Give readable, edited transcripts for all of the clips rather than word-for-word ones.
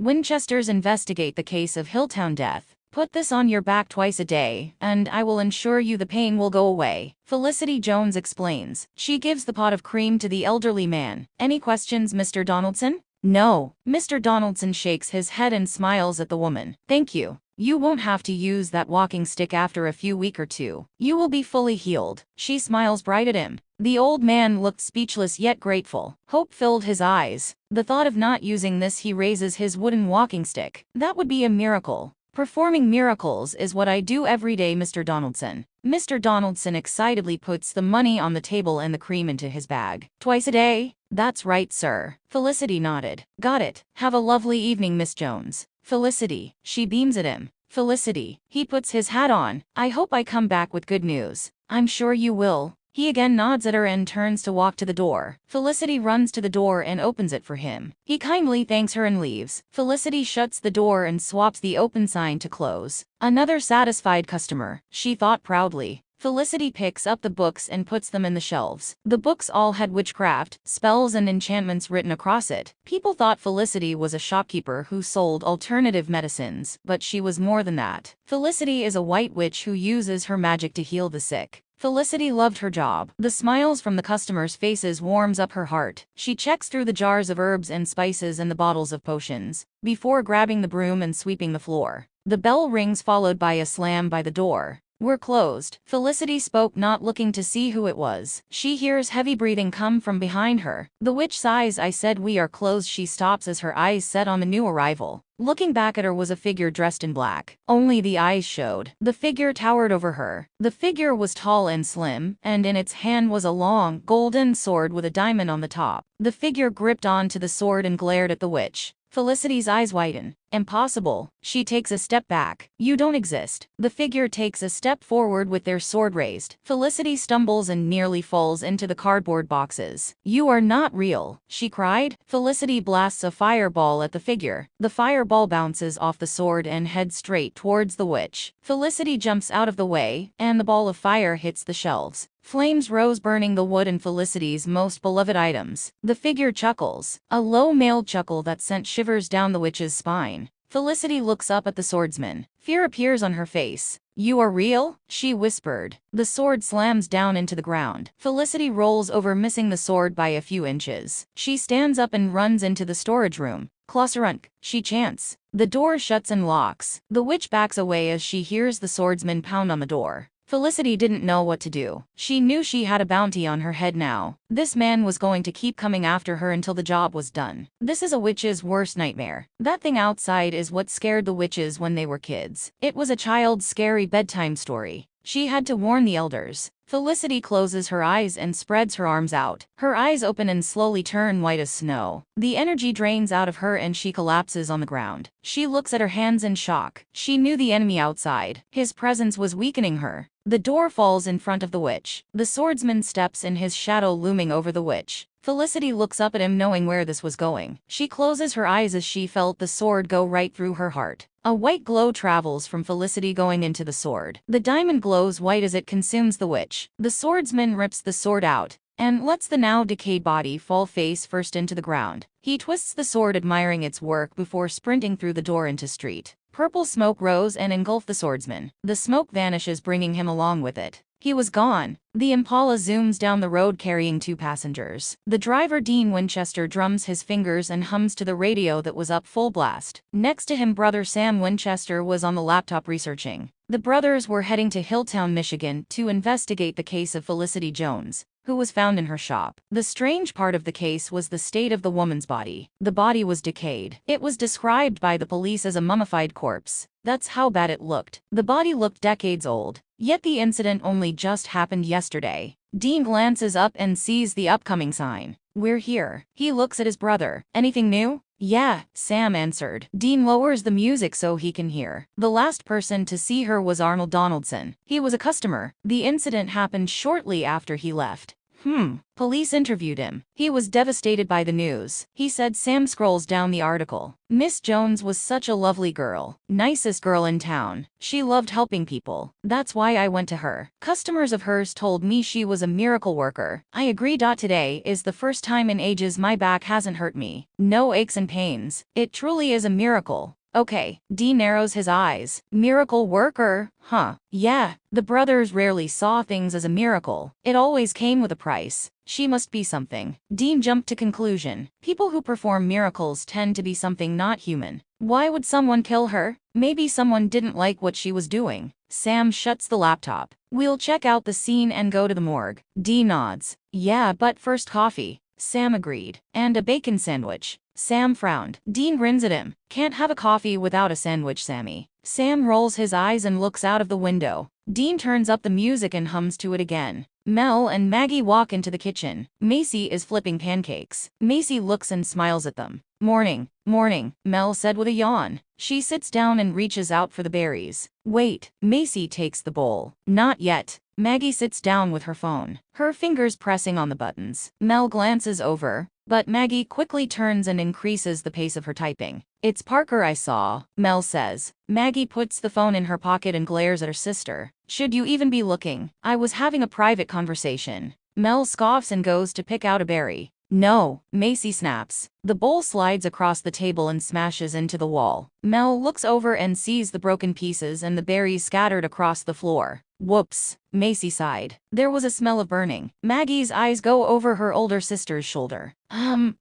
Winchesters investigate the case of Hilltowne death. Put this on your back twice a day, and I will ensure you the pain will go away. Felicity Jones explains. She gives the pot of cream to the elderly man. Any questions, Mr. Donaldson? No. Mr. Donaldson shakes his head and smiles at the woman. Thank you. You won't have to use that walking stick after a few weeks or two. You will be fully healed. She smiles bright at him. The old man looked speechless yet grateful. Hope filled his eyes. The thought of not using this, he raises his wooden walking stick. That would be a miracle. Performing miracles is what I do every day, Mr. Donaldson. Mr. Donaldson excitedly puts the money on the table and the cream into his bag. Twice a day? That's right, sir. Felicity nodded. Got it. Have a lovely evening, Miss Jones. Felicity. She beams at him. Felicity. He puts his hat on. I hope I come back with good news. I'm sure you will. He again nods at her and turns to walk to the door. Felicity runs to the door and opens it for him. He kindly thanks her and leaves. Felicity shuts the door and swaps the open sign to close. Another satisfied customer, she thought proudly. Felicity picks up the books and puts them in the shelves. The books all had witchcraft, spells and enchantments written across it. People thought Felicity was a shopkeeper who sold alternative medicines, but she was more than that. Felicity is a white witch who uses her magic to heal the sick. Felicity loved her job. The smiles from the customers' faces warms up her heart. She checks through the jars of herbs and spices and the bottles of potions, before grabbing the broom and sweeping the floor. The bell rings, followed by a slam by the door. We're closed. Felicity spoke, not looking to see who it was. She hears heavy breathing come from behind her. The witch sighs. I said we are closed. She stops as her eyes set on the new arrival. Looking back at her was a figure dressed in black. Only the eyes showed. The figure towered over her. The figure was tall and slim, and in its hand was a long, golden sword with a diamond on the top. The figure gripped onto the sword and glared at the witch. Felicity's eyes widen. Impossible. She takes a step back. You don't exist. The figure takes a step forward with their sword raised. Felicity stumbles and nearly falls into the cardboard boxes. You are not real, she cried. Felicity blasts a fireball at the figure. The fireball bounces off the sword and heads straight towards the witch. Felicity jumps out of the way, and the ball of fire hits the shelves. Flames rose, burning the wood and Felicity's most beloved items. The figure chuckles, a low male chuckle that sent shivers down the witch's spine. Felicity looks up at the swordsman. Fear appears on her face. You are real? She whispered. The sword slams down into the ground. Felicity rolls over, missing the sword by a few inches. She stands up and runs into the storage room. Klossarunk, she chants. The door shuts and locks. The witch backs away as she hears the swordsman pound on the door. Felicity didn't know what to do. She knew she had a bounty on her head now. This man was going to keep coming after her until the job was done. This is a witch's worst nightmare. That thing outside is what scared the witches when they were kids. It was a child's scary bedtime story. She had to warn the elders. Felicity closes her eyes and spreads her arms out. Her eyes open and slowly turn white as snow. The energy drains out of her and she collapses on the ground. She looks at her hands in shock. She knew the enemy outside. His presence was weakening her. The door falls in front of the witch. The swordsman steps in, his shadow looming over the witch. Felicity looks up at him, knowing where this was going. She closes her eyes as she felt the sword go right through her heart. A white glow travels from Felicity going into the sword. The diamond glows white as it consumes the witch. The swordsman rips the sword out and lets the now decayed body fall face first into the ground. He twists the sword, admiring its work, before sprinting through the door into street. Purple smoke rose and engulfed the swordsman. The smoke vanishes, bringing him along with it. He was gone. The Impala zooms down the road carrying 2 passengers. The driver, Dean Winchester, drums his fingers and hums to the radio that was up full blast. Next to him, brother Sam Winchester was on the laptop researching. The brothers were heading to Hilltowne, Michigan to investigate the case of Felicity Jones, who was found in her shop. The strange part of the case was the state of the woman's body. The body was decayed. It was described by the police as a mummified corpse. That's how bad it looked. The body looked decades old. Yet the incident only just happened yesterday. Dean glances up and sees the upcoming sign. We're here. He looks at his brother. Anything new? Yeah, Sam answered. Dean lowers the music so he can hear. The last person to see her was Arnold Donaldson. He was a customer. The incident happened shortly after he left. Police interviewed him. He was devastated by the news. He said. Sam scrolls down the article. Miss Jones was such a lovely girl. Nicest girl in town. She loved helping people. That's why I went to her. Customers of hers told me she was a miracle worker. I agree. Today is the first time in ages my back hasn't hurt me. No aches and pains. It truly is a miracle. Okay, Dean narrows his eyes. Miracle worker? Huh. Yeah, the brothers rarely saw things as a miracle. It always came with a price. She must be something. Dean jumped to conclusion. People who perform miracles tend to be something not human. Why would someone kill her? Maybe someone didn't like what she was doing. Sam shuts the laptop. We'll check out the scene and go to the morgue. Dean nods. Yeah, but first coffee. Sam agreed. And a bacon sandwich. Sam frowned. Dean grins at him. Can't have a coffee without a sandwich, Sammy. Sam rolls his eyes and looks out of the window. Dean turns up the music and hums to it again. Mel and Maggie walk into the kitchen. Macy is flipping pancakes. Macy looks and smiles at them. Morning, morning, Mel said with a yawn. She sits down and reaches out for the berries. Wait, Macy takes the bowl. Not yet. Maggie sits down with her phone, her fingers pressing on the buttons. Mel glances over, but Maggie quickly turns and increases the pace of her typing. It's Parker I saw, Mel says. Maggie puts the phone in her pocket and glares at her sister. Should you even be looking? I was having a private conversation. Mel scoffs and goes to pick out a berry. No, Macy snaps. The bowl slides across the table and smashes into the wall. Mel looks over and sees the broken pieces and the berries scattered across the floor. Whoops, Macy sighed. There was a smell of burning. Maggie's eyes go over her older sister's shoulder.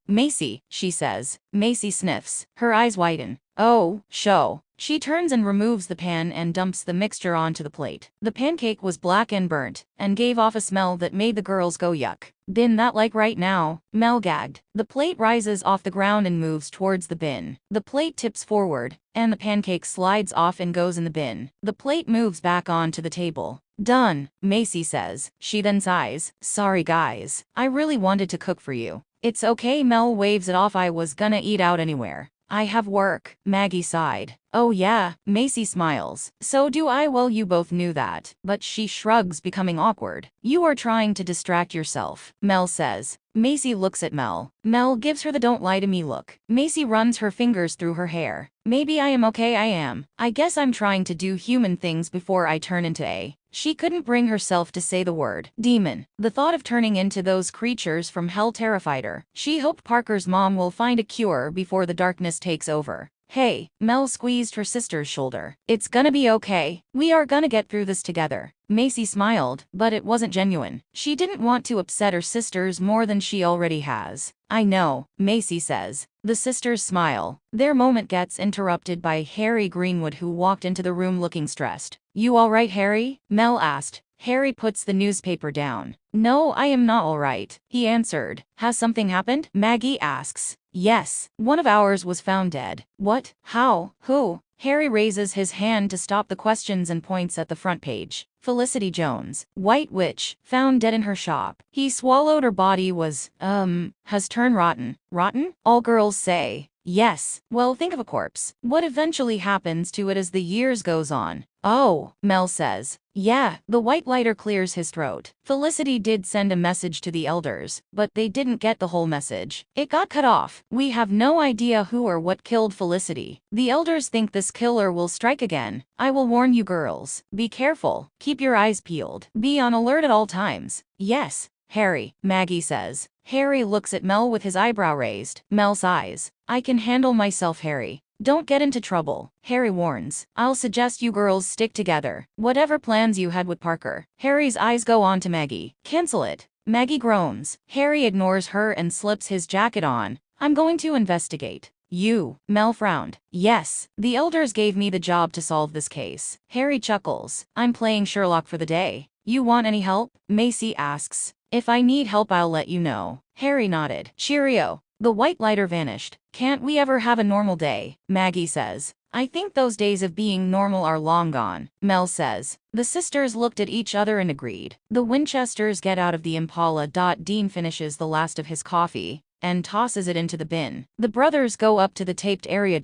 Macy, she says. Macy sniffs. Her eyes widen. Oh, show. She turns and removes the pan and dumps the mixture onto the plate. The pancake was black and burnt, and gave off a smell that made the girls go yuck. Bin that like right now, Mel gagged. The plate rises off the ground and moves towards the bin. The plate tips forward, and the pancake slides off and goes in the bin. The plate moves back onto the table. Done, Macy says. She then sighs. Sorry guys, I really wanted to cook for you. It's okay, Mel waves it off. I was gonna eat out anywhere. I have work, Maggie sighed. Oh yeah, Macy smiles. So do I. Well, you both knew that. But she shrugs, becoming awkward. You are trying to distract yourself, Mel says. Macy looks at Mel. Mel gives her the don't lie to me look. Macy runs her fingers through her hair. Maybe I am okay. I am. I guess I'm trying to do human things before I turn into a... She couldn't bring herself to say the word demon. The thought of turning into those creatures from hell terrified her. She hoped Parker's mom will find a cure before the darkness takes over. Hey, Mel squeezed her sister's shoulder. It's gonna be okay. We are gonna get through this together. Macy smiled, but it wasn't genuine. She didn't want to upset her sisters more than she already has. I know, Macy says. The sisters smile. Their moment gets interrupted by Harry Greenwood, who walked into the room looking stressed. You all right, Harry? Mel asked. Harry puts the newspaper down. No, I am not all right, he answered. Has something happened? Maggie asks. Yes, one of ours was found dead. What? How? Who? Harry raises his hand to stop the questions and points at the front page. Felicity Jones, White Witch, found dead in her shop. He swallowed. Her body was, has turned rotten. Rotten? All girls say. Yes. Well, think of a corpse. What eventually happens to it as the years goes on? Oh, Mel says. Yeah, the white lighter clears his throat. Felicity did send a message to the elders, but they didn't get the whole message. It got cut off. We have no idea who or what killed Felicity. The elders think this killer will strike again. I will warn you girls. Be careful. Keep your eyes peeled. Be on alert at all times. Yes, Harry, Maggie says. Harry looks at Mel with his eyebrow raised. Mel sighs. I can handle myself, Harry. Don't get into trouble, Harry warns. I'll suggest you girls stick together. Whatever plans you had with Parker. Harry's eyes go on to Maggie. Cancel it. Maggie groans. Harry ignores her and slips his jacket on. I'm going to investigate. You, Mel frowned. Yes, the elders gave me the job to solve this case. Harry chuckles. I'm playing Sherlock for the day. You want any help? Macy asks. If I need help, I'll let you know. Harry nodded. Cheerio. The white lighter vanished. Can't we ever have a normal day? Maggie says. I think those days of being normal are long gone, Mel says. The sisters looked at each other and agreed. The Winchesters get out of the Impala. Dean finishes the last of his coffee and tosses it into the bin. The brothers go up to the taped area.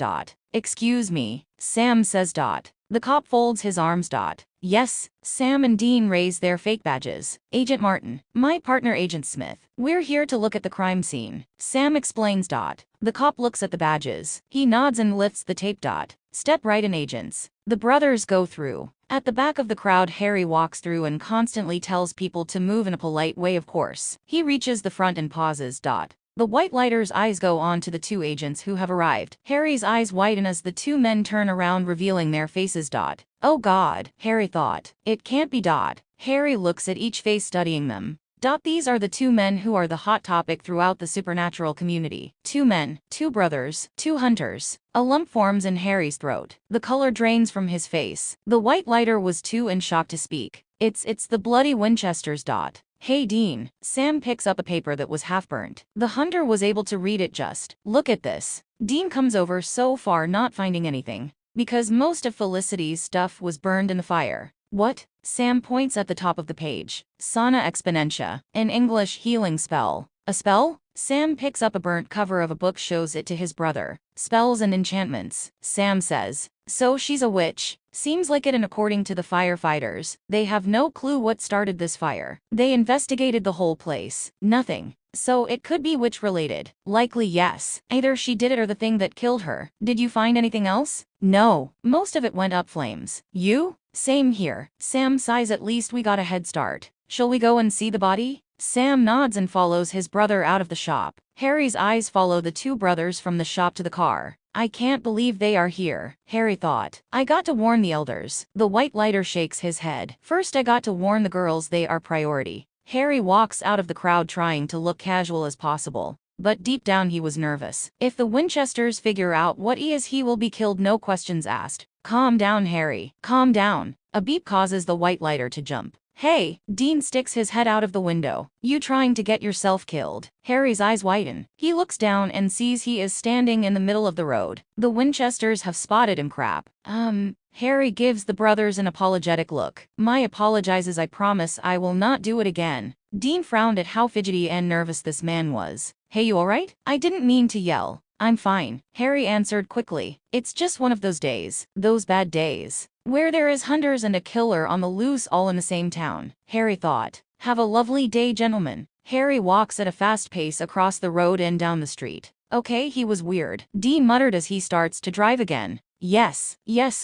Excuse me, Sam says. The cop folds his arms. Yes, Sam and Dean raise their fake badges. Agent Martin, my partner Agent Smith. We're here to look at the crime scene. Sam explains. The cop looks at the badges. He nods and lifts the tape. Step right in, agents. The brothers go through. At the back of the crowd, Harry walks through and constantly tells people to move in a polite way, of course. He reaches the front and pauses. The white lighter's eyes go on to the two agents who have arrived. Harry's eyes widen as the two men turn around, revealing their faces. Oh God, Harry thought. It can't be. Harry looks at each face, studying them. These are the two men who are the hot topic throughout the supernatural community. Two men, two brothers, two hunters. A lump forms in Harry's throat. The color drains from his face. The white lighter was too in shock to speak. It's the bloody Winchesters. Hey Dean. Sam picks up a paper that was half burnt. The hunter was able to read it. Just look at this. Dean comes over, so far not finding anything, because most of Felicity's stuff was burned in the fire. What? Sam points at the top of the page. Sana Exponentia. In English, healing spell. A spell? Sam picks up a burnt cover of a book, shows it to his brother. Spells and enchantments. Sam says. So she's a witch. Seems like it, and according to the firefighters, they have no clue what started this fire. They investigated the whole place. Nothing. So it could be witch related. Likely yes. Either she did it or the thing that killed her. Did you find anything else? No. Most of it went up flames. You? Same here. Sam sighs. At least we got a head start. Shall we go and see the body? Sam nods and follows his brother out of the shop. Harry's eyes follow the two brothers from the shop to the car. I can't believe they are here, Harry thought. I got to warn the elders. The white lighter shakes his head. First I got to warn the girls, they are priority. Harry walks out of the crowd trying to look casual as possible. But deep down he was nervous. If the Winchesters figure out what he will be killed, no questions asked. Calm down, Harry. Calm down. A beep causes the white lighter to jump. Hey, Dean sticks his head out of the window. You trying to get yourself killed? Harry's eyes widen. He looks down and sees he is standing in the middle of the road. The Winchesters have spotted him. Crap. Harry gives the brothers an apologetic look. My apologizes, I promise I will not do it again. Dean frowned at how fidgety and nervous this man was. Hey, you alright? I didn't mean to yell. I'm fine, Harry answered quickly. It's just one of those days. Those bad days. Where there is hunters and a killer on the loose all in the same town, Harry thought. Have a lovely day, gentlemen. Harry walks at a fast pace across the road and down the street. Okay, he was weird, Dean muttered as he starts to drive again. Yes,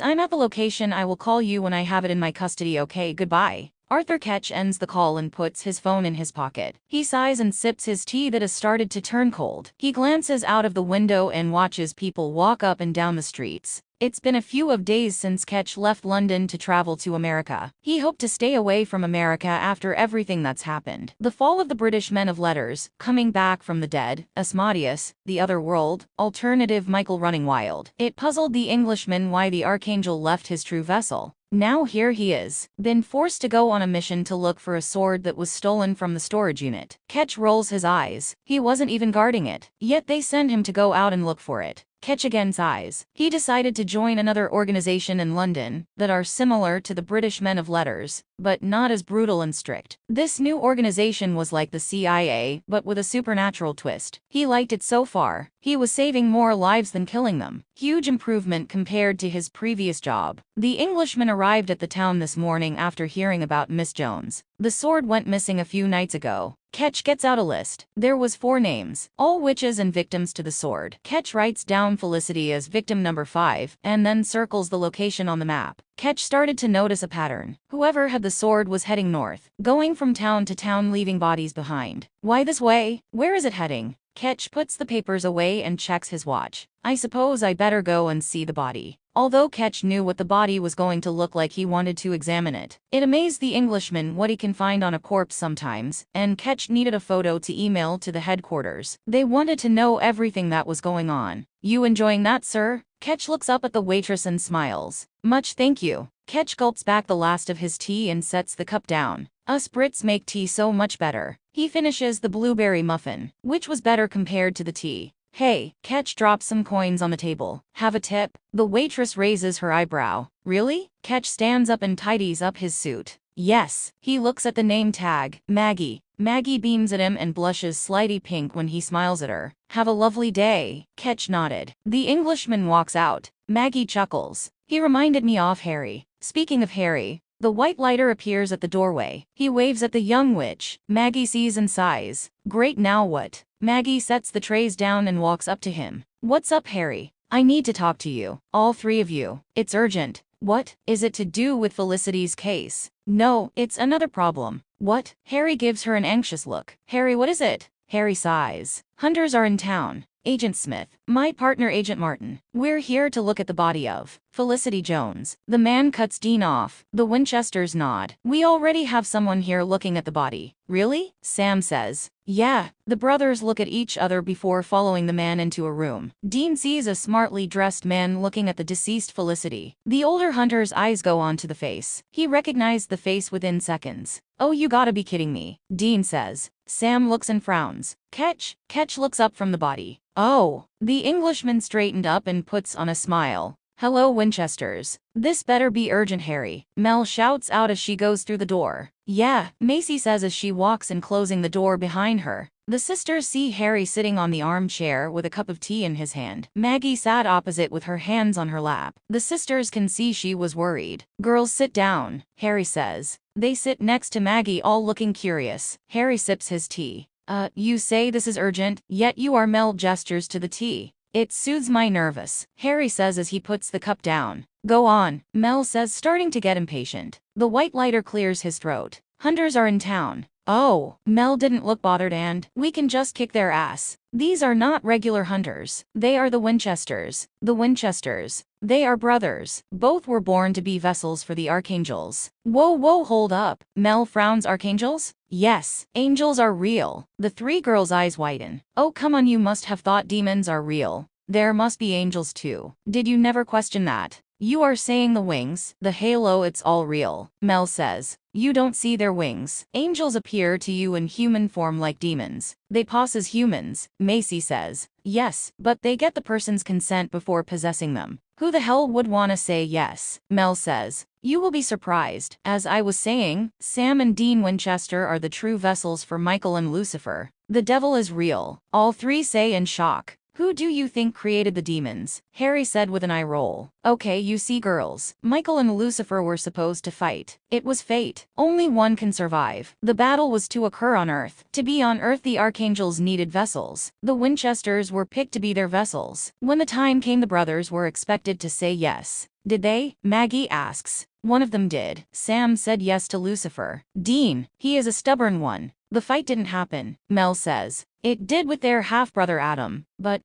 I'm at the location. I will call you when I have it in my custody. Okay, goodbye. Arthur Ketch ends the call and puts his phone in his pocket. He sighs and sips his tea that has started to turn cold. He glances out of the window and watches people walk up and down the streets. It's been a few days since Ketch left London to travel to America. He hoped to stay away from America after everything that's happened. The fall of the British men of letters, coming back from the dead, Asmodeus, the other world, alternative Michael running wild. It puzzled the Englishman why the Archangel left his true vessel. Now here he is, been forced to go on a mission to look for a sword that was stolen from the storage unit. Ketch rolls his eyes. He wasn't even guarding it, yet they send him to go out and look for it. Ketch again sighs. He decided to join another organization in London that are similar to the British men of letters, but not as brutal and strict. This new organization was like the CIA, but with a supernatural twist. He liked it so far. He was saving more lives than killing them. Huge improvement compared to his previous job. The Englishman arrived at the town this morning after hearing about Miss Jones. The sword went missing a few nights ago. Ketch gets out a list. There was 4 names, all witches and victims to the sword. Ketch writes down Felicity as victim number 5, and then circles the location on the map. Ketch started to notice a pattern. Whoever had the sword was heading north, going from town to town, leaving bodies behind. Why this way? Where is it heading? Ketch puts the papers away and checks his watch. I suppose I better go and see the body. Although Ketch knew what the body was going to look like, he wanted to examine it. It amazed the Englishman what he can find on a corpse sometimes, and Ketch needed a photo to email to the headquarters. They wanted to know everything that was going on. You enjoying that, sir? Ketch looks up at the waitress and smiles. Much thank you. Ketch gulps back the last of his tea and sets the cup down. Us Brits make tea so much better. He finishes the blueberry muffin, which was better compared to the tea. Hey, Ketch drops some coins on the table. Have a tip? The waitress raises her eyebrow. Really? Ketch stands up and tidies up his suit. Yes. He looks at the name tag. Maggie. Maggie beams at him and blushes slightly pink when he smiles at her. Have a lovely day. Ketch nodded. The Englishman walks out. Maggie chuckles. He reminded me of Harry. Speaking of Harry, The white lighter appears at the doorway. He waves at the young witch. Maggie sees and sighs. Great, now what? Maggie sets the trays down and walks up to him. What's up, Harry? I need to talk to you. All three of you. It's urgent. What? Is it to do with Felicity's case? No, it's another problem. What? Harry gives her an anxious look. Harry, what is it? Harry sighs. Hunters are in town. Agent Smith, my partner Agent Martin. We're here to look at the body of Felicity Jones. The man cuts Dean off. The Winchesters nod. We already have someone here looking at the body. Really? Sam says. Yeah. The brothers look at each other before following the man into a room. Dean sees a smartly dressed man looking at the deceased Felicity. The older hunter's eyes go onto the face. He recognized the face within seconds. Oh, you gotta be kidding me, Dean says. Sam looks and frowns. Ketch looks up from the body. Oh. The Englishman straightened up and puts on a smile. Hello, Winchesters. This better be urgent, Harry. Mel shouts out as she goes through the door. Yeah, Macy says as she walks and closing the door behind her. The sisters see Harry sitting on the armchair with a cup of tea in his hand. Maggie sat opposite with her hands on her lap. The sisters can see she was worried. Girls, sit down, Harry says. They sit next to Maggie, all looking curious. Harry sips his tea. You say this is urgent, yet you are. Mel gestures to the tea. It soothes my nervous, Harry says as he puts the cup down. Go on, Mel says, starting to get impatient. The white lighter clears his throat. Hunters are in town. Oh, Mel didn't look bothered. And we can just kick their ass. These are not regular hunters. They are the Winchesters. The Winchesters. They are brothers. Both were born to be vessels for the archangels. Whoa, hold up. Mel frowns. Archangels? Yes, angels are real. The three girls' eyes widen. Oh, come on, you must have thought demons are real. There must be angels too. Did you never question that? You are saying the wings, the halo, it's all real, Mel says. You don't see their wings. Angels appear to you in human form like demons. They pose as humans, Macy says. Yes, but they get the person's consent before possessing them. Who the hell would wanna say yes? Mel says. You will be surprised. As I was saying, Sam and Dean Winchester are the true vessels for Michael and Lucifer. The devil is real, all three say in shock. Who do you think created the demons? Harry said with an eye roll. Okay, you see, girls. Michael and Lucifer were supposed to fight. It was fate. Only one can survive. The battle was to occur on Earth. To be on Earth, the archangels needed vessels. The Winchesters were picked to be their vessels. When the time came, the brothers were expected to say yes. Did they? Maggie asks. One of them did. Sam said yes to Lucifer. Dean, he is a stubborn one. The fight didn't happen, Mel says. It did with their half-brother Adam. But,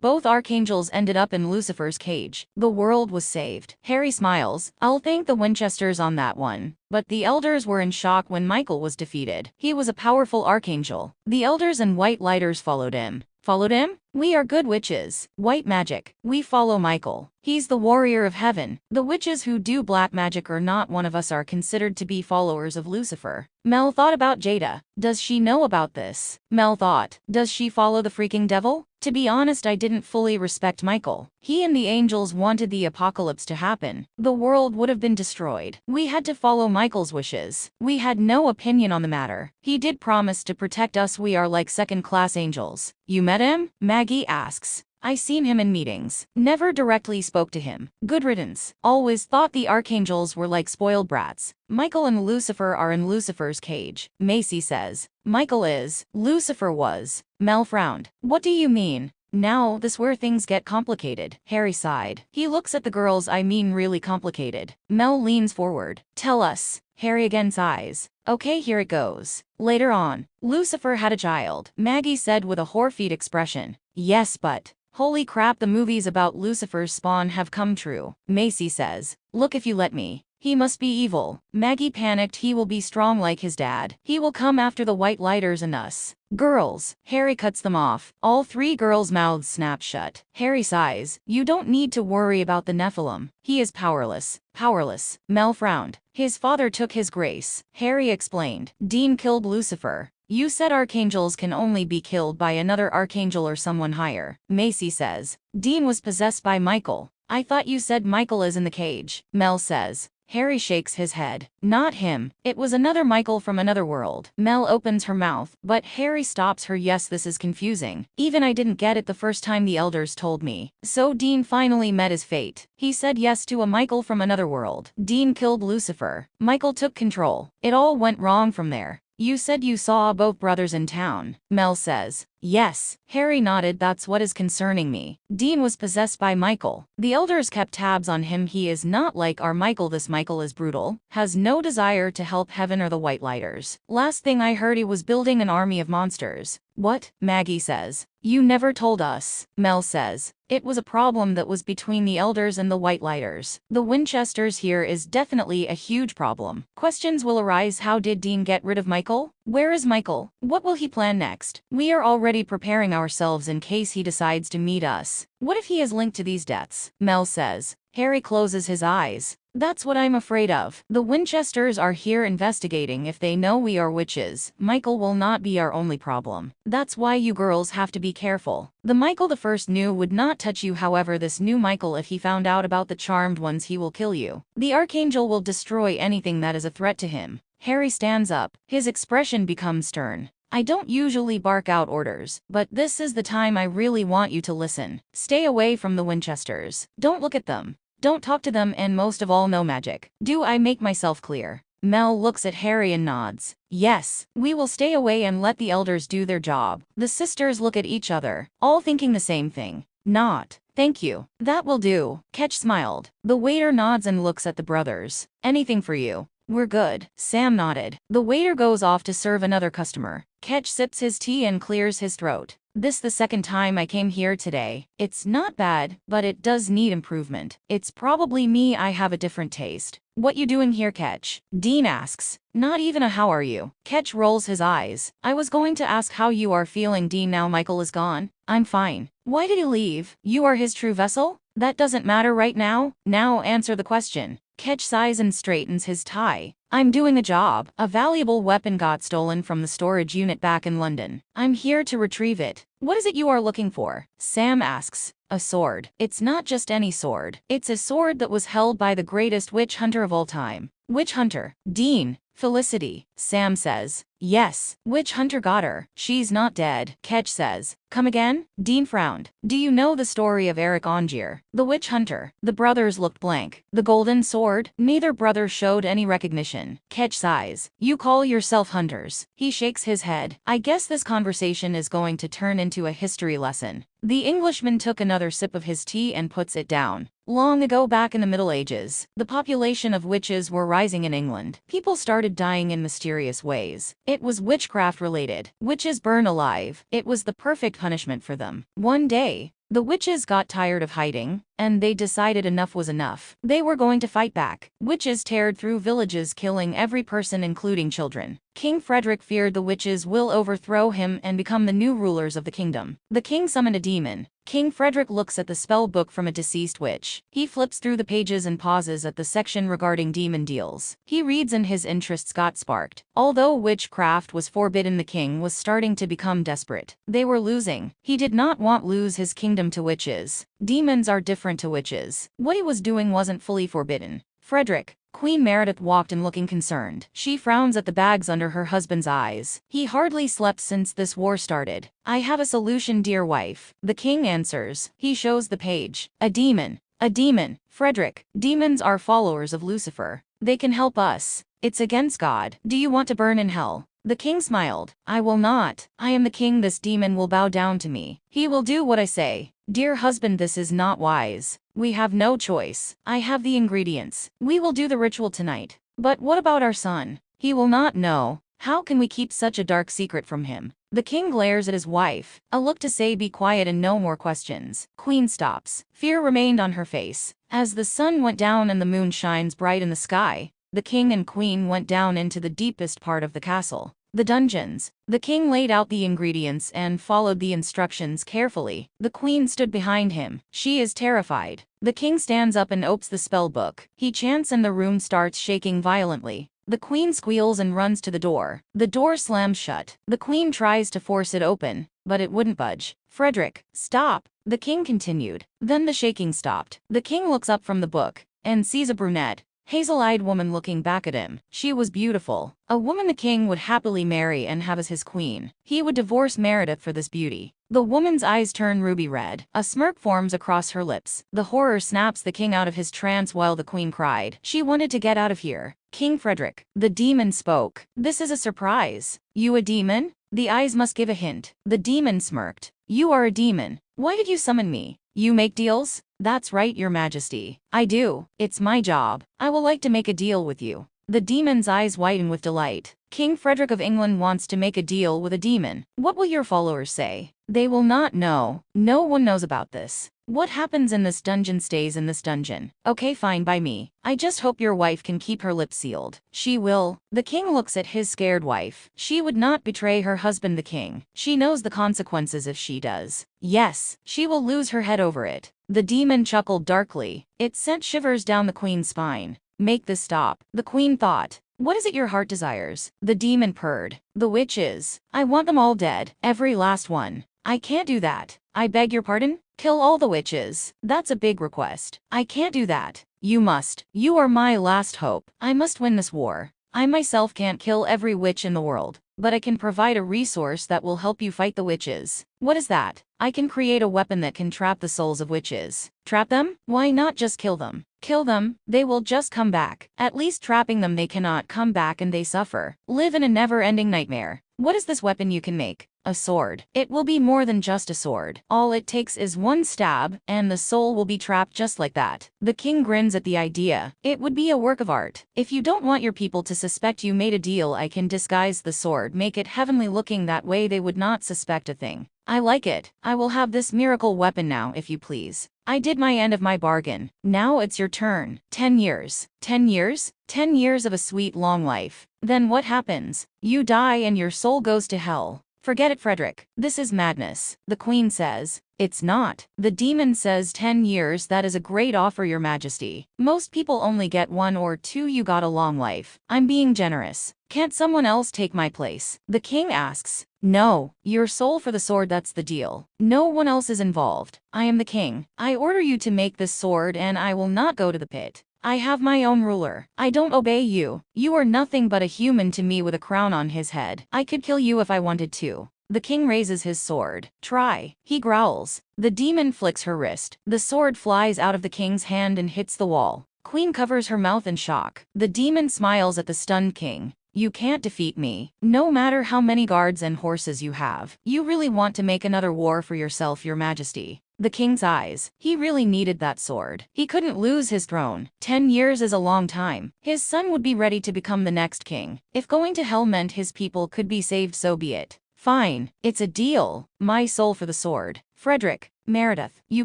both archangels ended up in Lucifer's cage. The world was saved. Harry smiles. I'll thank the Winchesters on that one. But the elders were in shock when Michael was defeated. He was a powerful archangel. The elders and white lighters followed him. Followed him? We are good witches. White magic. We follow Michael. He's the warrior of heaven. The witches who do black magic or not one of us are considered to be followers of Lucifer. Mel thought about Jada. Does she know about this? Mel thought. Does she follow the freaking devil? To be honest, I didn't fully respect Michael. He and the angels wanted the apocalypse to happen. The world would have been destroyed. We had to follow Michael's wishes. We had no opinion on the matter. He did promise to protect us. We are like second-class angels. You met him? Maggie asks. I seen him in meetings. Never directly spoke to him. Good riddance. Always thought the archangels were like spoiled brats. Michael and Lucifer are in Lucifer's cage, Macy says. Michael is. Lucifer was. Mel frowned. What do you mean? Now, this where things get complicated. Harry sighed. He looks at the girls. I mean really complicated. Mel leans forward. Tell us. Harry again sighs. Okay, here it goes. Later on, Lucifer had a child, Maggie said with a horrified expression. Yes, but... Holy crap, the movies about Lucifer's spawn have come true, Macy says. Look, if you let me. He must be evil. Maggie panicked. He will be strong like his dad. He will come after the white lighters and us. Girls. Harry cuts them off. All three girls' mouths snap shut. Harry sighs. You don't need to worry about the Nephilim. He is powerless. Powerless. Mel frowned. His father took his grace. Harry explained. Dean killed Lucifer. You said archangels can only be killed by another archangel or someone higher. Macy says. Dean was possessed by Michael. I thought you said Michael is in the cage. Mel says. Harry shakes his head. Not him. It was another Michael from another world. Mel opens her mouth, but Harry stops her. Yes, this is confusing. Even I didn't get it the first time the elders told me. So Dean finally met his fate. He said yes to a Michael from another world. Dean killed Lucifer. Michael took control. It all went wrong from there. You said you saw both brothers in town, Mel says. Yes. Harry nodded. That's what is concerning me. Dean was possessed by Michael. The elders kept tabs on him. He is not like our Michael. This Michael is brutal, has no desire to help Heaven or the White Lighters. Last thing I heard, he was building an army of monsters. What? Maggie says. You never told us, Mel says. It was a problem that was between the elders and the White Lighters. The Winchesters here is definitely a huge problem. Questions will arise. How did Dean get rid of Michael? Where is Michael? What will he plan next? We are already preparing ourselves in case he decides to meet us. What if he is linked to these deaths? Mel says. Harry closes his eyes. That's what I'm afraid of. The Winchesters are here investigating. If they know we are witches, Michael will not be our only problem. That's why you girls have to be careful. The Michael the first knew would not touch you. However, this new Michael, if he found out about the charmed ones, he will kill you. The Archangel will destroy anything that is a threat to him. Harry stands up. His expression becomes stern. I don't usually bark out orders, but this is the time I really want you to listen. Stay away from the Winchesters. Don't look at them. Don't talk to them, and most of all, no magic. Do I make myself clear? Mel looks at Harry and nods. Yes, we will stay away and let the elders do their job. The sisters look at each other, all thinking the same thing. Not. Thank you. That will do. Ketch smiled. The waiter nods and looks at the brothers. Anything for you? We're good. Sam nodded. The waiter goes off to serve another customer. Ketch sips his tea and clears his throat. This the second time I came here today. It's not bad, but it does need improvement. It's probably me, I have a different taste. What you doing here, Ketch? Dean asks. Not even a how are you. Ketch rolls his eyes. I was going to ask how you are feeling, Dean, now Michael is gone. I'm fine. Why did he leave? You are his true vessel? That doesn't matter right now. Now answer the question. Ketch sighs and straightens his tie. I'm doing a job. A valuable weapon got stolen from the storage unit back in London. I'm here to retrieve it. What is it you are looking for? Sam asks. A sword. It's not just any sword. It's a sword that was held by the greatest witch hunter of all time. Witch hunter? Dean. Felicity. Sam says. Yes. Witch hunter got her. She's not dead. Ketch says. Come again? Dean frowned. Do you know the story of Eric Ongier, the witch hunter? The brothers looked blank. The golden sword? Neither brother showed any recognition. Ketch sighs. You call yourself hunters? He shakes his head. I guess this conversation is going to turn into a history lesson. The Englishman took another sip of his tea and puts it down. Long ago, back in the Middle Ages, the population of witches were rising in England. People started dying in mysterious ways. It was witchcraft related. Witches burn alive. It was the perfect punishment for them. One day, the witches got tired of hiding, and they decided enough was enough. They were going to fight back. Witches teared through villages, killing every person, including children. King Frederick feared the witches will overthrow him and become the new rulers of the kingdom. The king summoned a demon. King Frederick looks at the spell book from a deceased witch. He flips through the pages and pauses at the section regarding demon deals. He reads and his interests got sparked. Although witchcraft was forbidden, the king was starting to become desperate. They were losing. He did not want lose his kingdom to witches. Demons are different to witches. What he was doing wasn't fully forbidden. Frederick. Queen Meredith walked in looking concerned. She frowns at the bags under her husband's eyes. He hardly slept since this war started. I have a solution, dear wife. The king answers. He shows the page. A demon. A demon. Frederick. Demons are followers of Lucifer. They can help us. It's against God. Do you want to burn in hell? The king smiled. I will not. I am the king. This demon will bow down to me. He will do what I say. Dear husband, this is not wise. We have no choice. I have the ingredients. We will do the ritual tonight. But what about our son? He will not know. How can we keep such a dark secret from him? The king glares at his wife. A look to say be quiet and no more questions. Queen stops. Fear remained on her face. As the sun went down and the moon shines bright in the sky, the king and queen went down into the deepest part of the castle. The dungeons. The king laid out the ingredients and followed the instructions carefully. The queen stood behind him. She is terrified. The king stands up and opens the spell book. He chants and the room starts shaking violently. The queen squeals and runs to the door. The door slams shut. The queen tries to force it open, but it wouldn't budge. Frederick, stop, the king continued. Then the shaking stopped. The king looks up from the book and sees a brunette, hazel-eyed woman looking back at him. She was beautiful. A woman the king would happily marry and have as his queen. He would divorce Meredith for this beauty. The woman's eyes turn ruby red. A smirk forms across her lips. The horror snaps the king out of his trance while the queen cried. She wanted to get out of here. King Frederick. The demon spoke. This is a surprise. You a demon? The eyes must give a hint. The demon smirked. You are a demon. Why did you summon me? You make deals? That's right, your majesty. I do. It's my job. I will like to make a deal with you. The demon's eyes widen with delight. King Frederick of England wants to make a deal with a demon. What will your followers say? They will not know. No one knows about this. What happens in this dungeon stays in this dungeon. Okay, fine by me. I just hope your wife can keep her lips sealed. She will. The king looks at his scared wife. She would not betray her husband the king. She knows the consequences if she does. Yes, she will lose her head over it. The demon chuckled darkly. It sent shivers down the queen's spine. Make this stop. The queen thought. What is it your heart desires? The demon purred. The witches. I want them all dead. Every last one. I can't do that. I beg your pardon? Kill all the witches. That's a big request. I can't do that. You must. You are my last hope. I must win this war. I myself can't kill every witch in the world, but I can provide a resource that will help you fight the witches. What is that? I can create a weapon that can trap the souls of witches. Trap them? Why not just kill them? Kill them, they will just come back. At least trapping them they cannot come back and they suffer. Live in a never-ending nightmare. What is this weapon you can make? A sword. It will be more than just a sword. All it takes is one stab, and the soul will be trapped just like that. The king grins at the idea. It would be a work of art. If you don't want your people to suspect you made a deal, I can disguise the sword, make it heavenly looking, that way they would not suspect a thing. I like it. I will have this miracle weapon now, if you please. I did my end of my bargain. Now it's your turn. 10 years. 10 years? 10 years of a sweet long life. Then what happens? You die and your soul goes to hell. Forget it, Frederick. This is madness. The queen says. It's not. The demon says 10 years, that is a great offer, your majesty. Most people only get 1 or 2, you got a long life. I'm being generous. Can't someone else take my place? The king asks. No, your soul for the sword, that's the deal. No one else is involved. I am the king. I order you to make this sword and I will not go to the pit. I have my own ruler. I don't obey you. You are nothing but a human to me with a crown on his head. I could kill you if I wanted to. The king raises his sword. Try. He growls. The demon flicks her wrist. The sword flies out of the king's hand and hits the wall. Queen covers her mouth in shock. The demon smiles at the stunned king. You can't defeat me. No matter how many guards and horses you have. You really want to make another war for yourself, your majesty. The king's eyes. He really needed that sword. He couldn't lose his throne. 10 years is a long time. His son would be ready to become the next king. If going to hell meant his people could be saved, so be it. Fine. It's a deal. My soul for the sword. Frederick, Meredith, you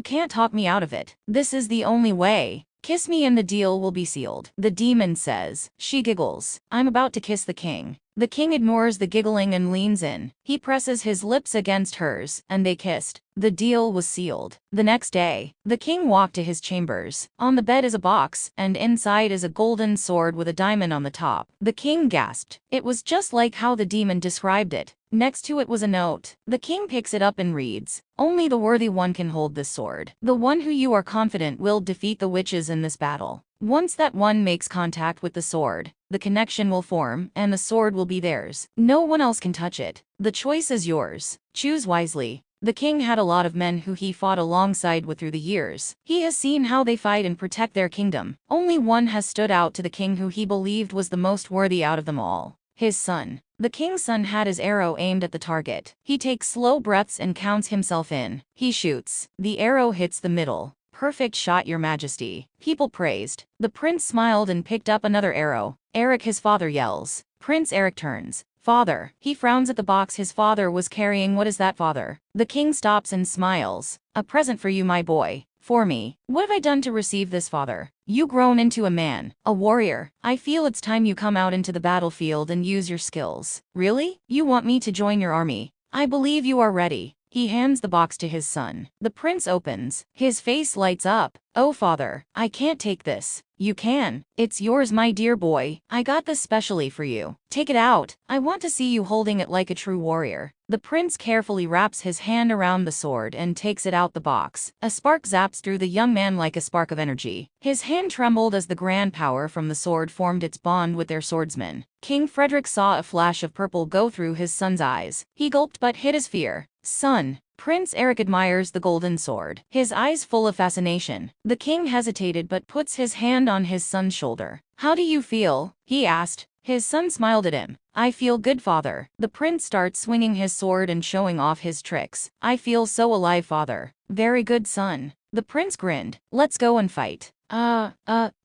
can't talk me out of it. This is the only way. Kiss me and the deal will be sealed. The demon says. She giggles. I'm about to kiss the king. The king ignores the giggling and leans in. He presses his lips against hers, and they kissed. The deal was sealed. The next day, the king walked to his chambers. On the bed is a box, and inside is a golden sword with a diamond on the top. The king gasped. It was just like how the demon described it. Next to it was a note. The king picks it up and reads. Only the worthy one can hold this sword. The one who you are confident will defeat the witches in this battle. Once that one makes contact with the sword, the connection will form, and the sword will be theirs. No one else can touch it. The choice is yours. Choose wisely. The king had a lot of men who he fought alongside with through the years. He has seen how they fight and protect their kingdom. Only one has stood out to the king who he believed was the most worthy out of them all. His son. The king's son had his arrow aimed at the target. He takes slow breaths and counts himself in. He shoots. The arrow hits the middle. Perfect shot, your majesty. People praised. The prince smiled and picked up another arrow. Eric, his father yells. Prince Eric turns. Father. He frowns at the box his father was carrying. What is that, father? The king stops and smiles. A present for you, my boy. For me. What have I done to receive this, father? You grown into a man, a warrior. I feel it's time you come out into the battlefield and use your skills. Really? You want me to join your army? I believe you are ready. He hands the box to his son. The prince opens. His face lights up. Oh, father, I can't take this. You can. It's yours, my dear boy. I got this specially for you. Take it out. I want to see you holding it like a true warrior. The prince carefully wraps his hand around the sword and takes it out the box. A spark zaps through the young man like a spark of energy. His hand trembled as the grand power from the sword formed its bond with their swordsman. King Frederick saw a flash of purple go through his son's eyes. He gulped but hid his fear. Son. Prince Eric admires the golden sword, his eyes full of fascination. The king hesitated but puts his hand on his son's shoulder. How do you feel? He asked. His son smiled at him. I feel good, father. The prince starts swinging his sword and showing off his tricks. I feel so alive, father. Very good, son. The prince grinned. Let's go and fight.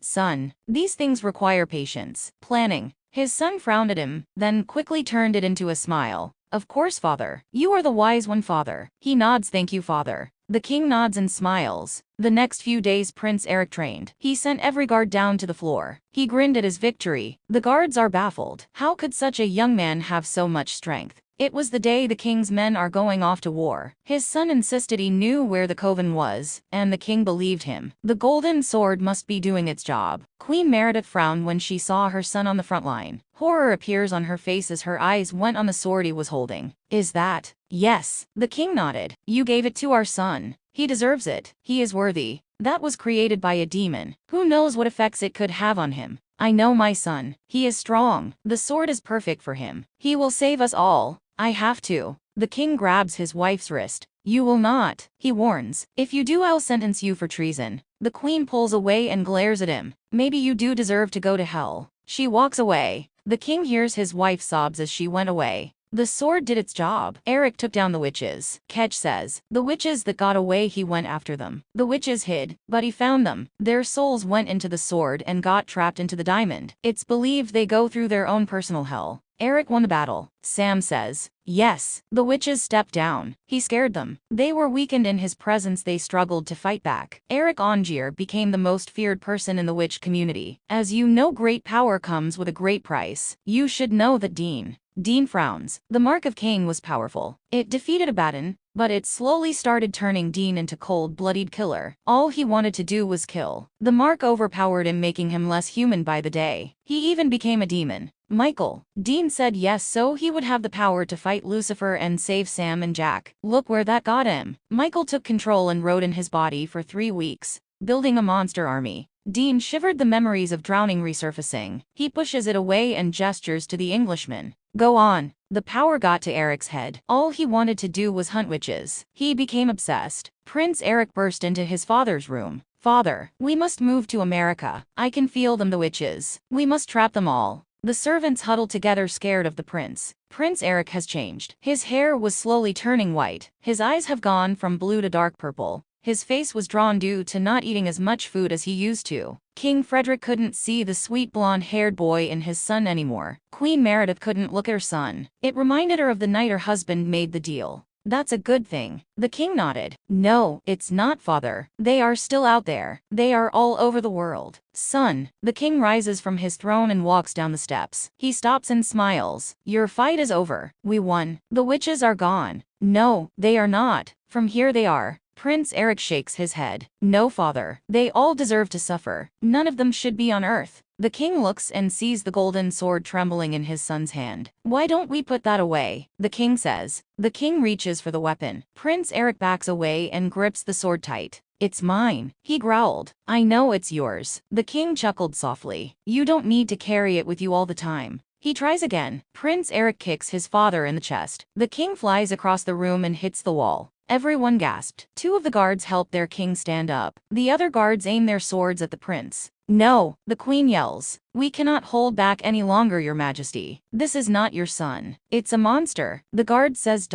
Son. These things require patience, planning. His son frowned at him, then quickly turned it into a smile. Of course, father. You are the wise one, father. He nods. Thank you, father. The king nods and smiles. The next few days Prince Eric trained. He sent every guard down to the floor. He grinned at his victory. The guards are baffled. How could such a young man have so much strength? It was the day the king's men are going off to war. His son insisted he knew where the coven was, and the king believed him. The golden sword must be doing its job. Queen Meredith frowned when she saw her son on the front line. Horror appears on her face as her eyes went on the sword he was holding. Is that? Yes. The king nodded. You gave it to our son. He deserves it. He is worthy. That was created by a demon. Who knows what effects it could have on him? I know my son. He is strong. The sword is perfect for him. He will save us all. I have to. The king grabs his wife's wrist. You will not, he warns. If you do, I'll sentence you for treason. The queen pulls away and glares at him. Maybe you do deserve to go to hell. She walks away. The king hears his wife sobs as she went away. The sword did its job. Eric took down the witches. Ketch says, the witches that got away, he went after them. The witches hid, but he found them. Their souls went into the sword and got trapped into the diamond. It's believed they go through their own personal hell. Eric won the battle. Sam says, yes. The witches stepped down. He scared them. They were weakened in his presence. They struggled to fight back. Eric Ongier became the most feared person in the witch community. As you know, great power comes with a great price. You should know that Dean frowns. The Mark of Cain was powerful. It defeated Abaddon, but it slowly started turning Dean into cold-blooded killer. All he wanted to do was kill. The Mark overpowered him, making him less human by the day. He even became a demon. Michael. Dean said yes so he would have the power to fight Lucifer and save Sam and Jack. Look where that got him. Michael took control and rode in his body for 3 weeks, building a monster army. Dean shivered, the memories of drowning resurfacing. He pushes it away and gestures to the Englishman. Go on. The power got to Eric's head. All he wanted to do was hunt witches. He became obsessed. Prince Eric burst into his father's room. Father, we must move to America. I can feel them, the witches. We must trap them all. The servants huddled together, scared of the prince. Prince Eric has changed. His hair was slowly turning white. His eyes have gone from blue to dark purple. His face was drawn due to not eating as much food as he used to. King Frederick couldn't see the sweet blonde-haired boy in his son anymore. Queen Meredith couldn't look at her son. It reminded her of the night her husband made the deal. That's a good thing. The king nodded. No, it's not, father. They are still out there. They are all over the world. Son. The king rises from his throne and walks down the steps. He stops and smiles. Your fight is over. We won. The witches are gone. No, they are not. From here they are. Prince Eric shakes his head. No, father. They all deserve to suffer. None of them should be on earth. The king looks and sees the golden sword trembling in his son's hand. Why don't we put that away? The king says. The king reaches for the weapon. Prince Eric backs away and grips the sword tight. It's mine, he growled. I know it's yours. The king chuckled softly. You don't need to carry it with you all the time. He tries again. Prince Eric kicks his father in the chest. The king flies across the room and hits the wall. Everyone gasped. 2 of the guards helped their king stand up. The other guards aim their swords at the prince. No, the queen yells. We cannot hold back any longer, your majesty. This is not your son. It's a monster. The guard says.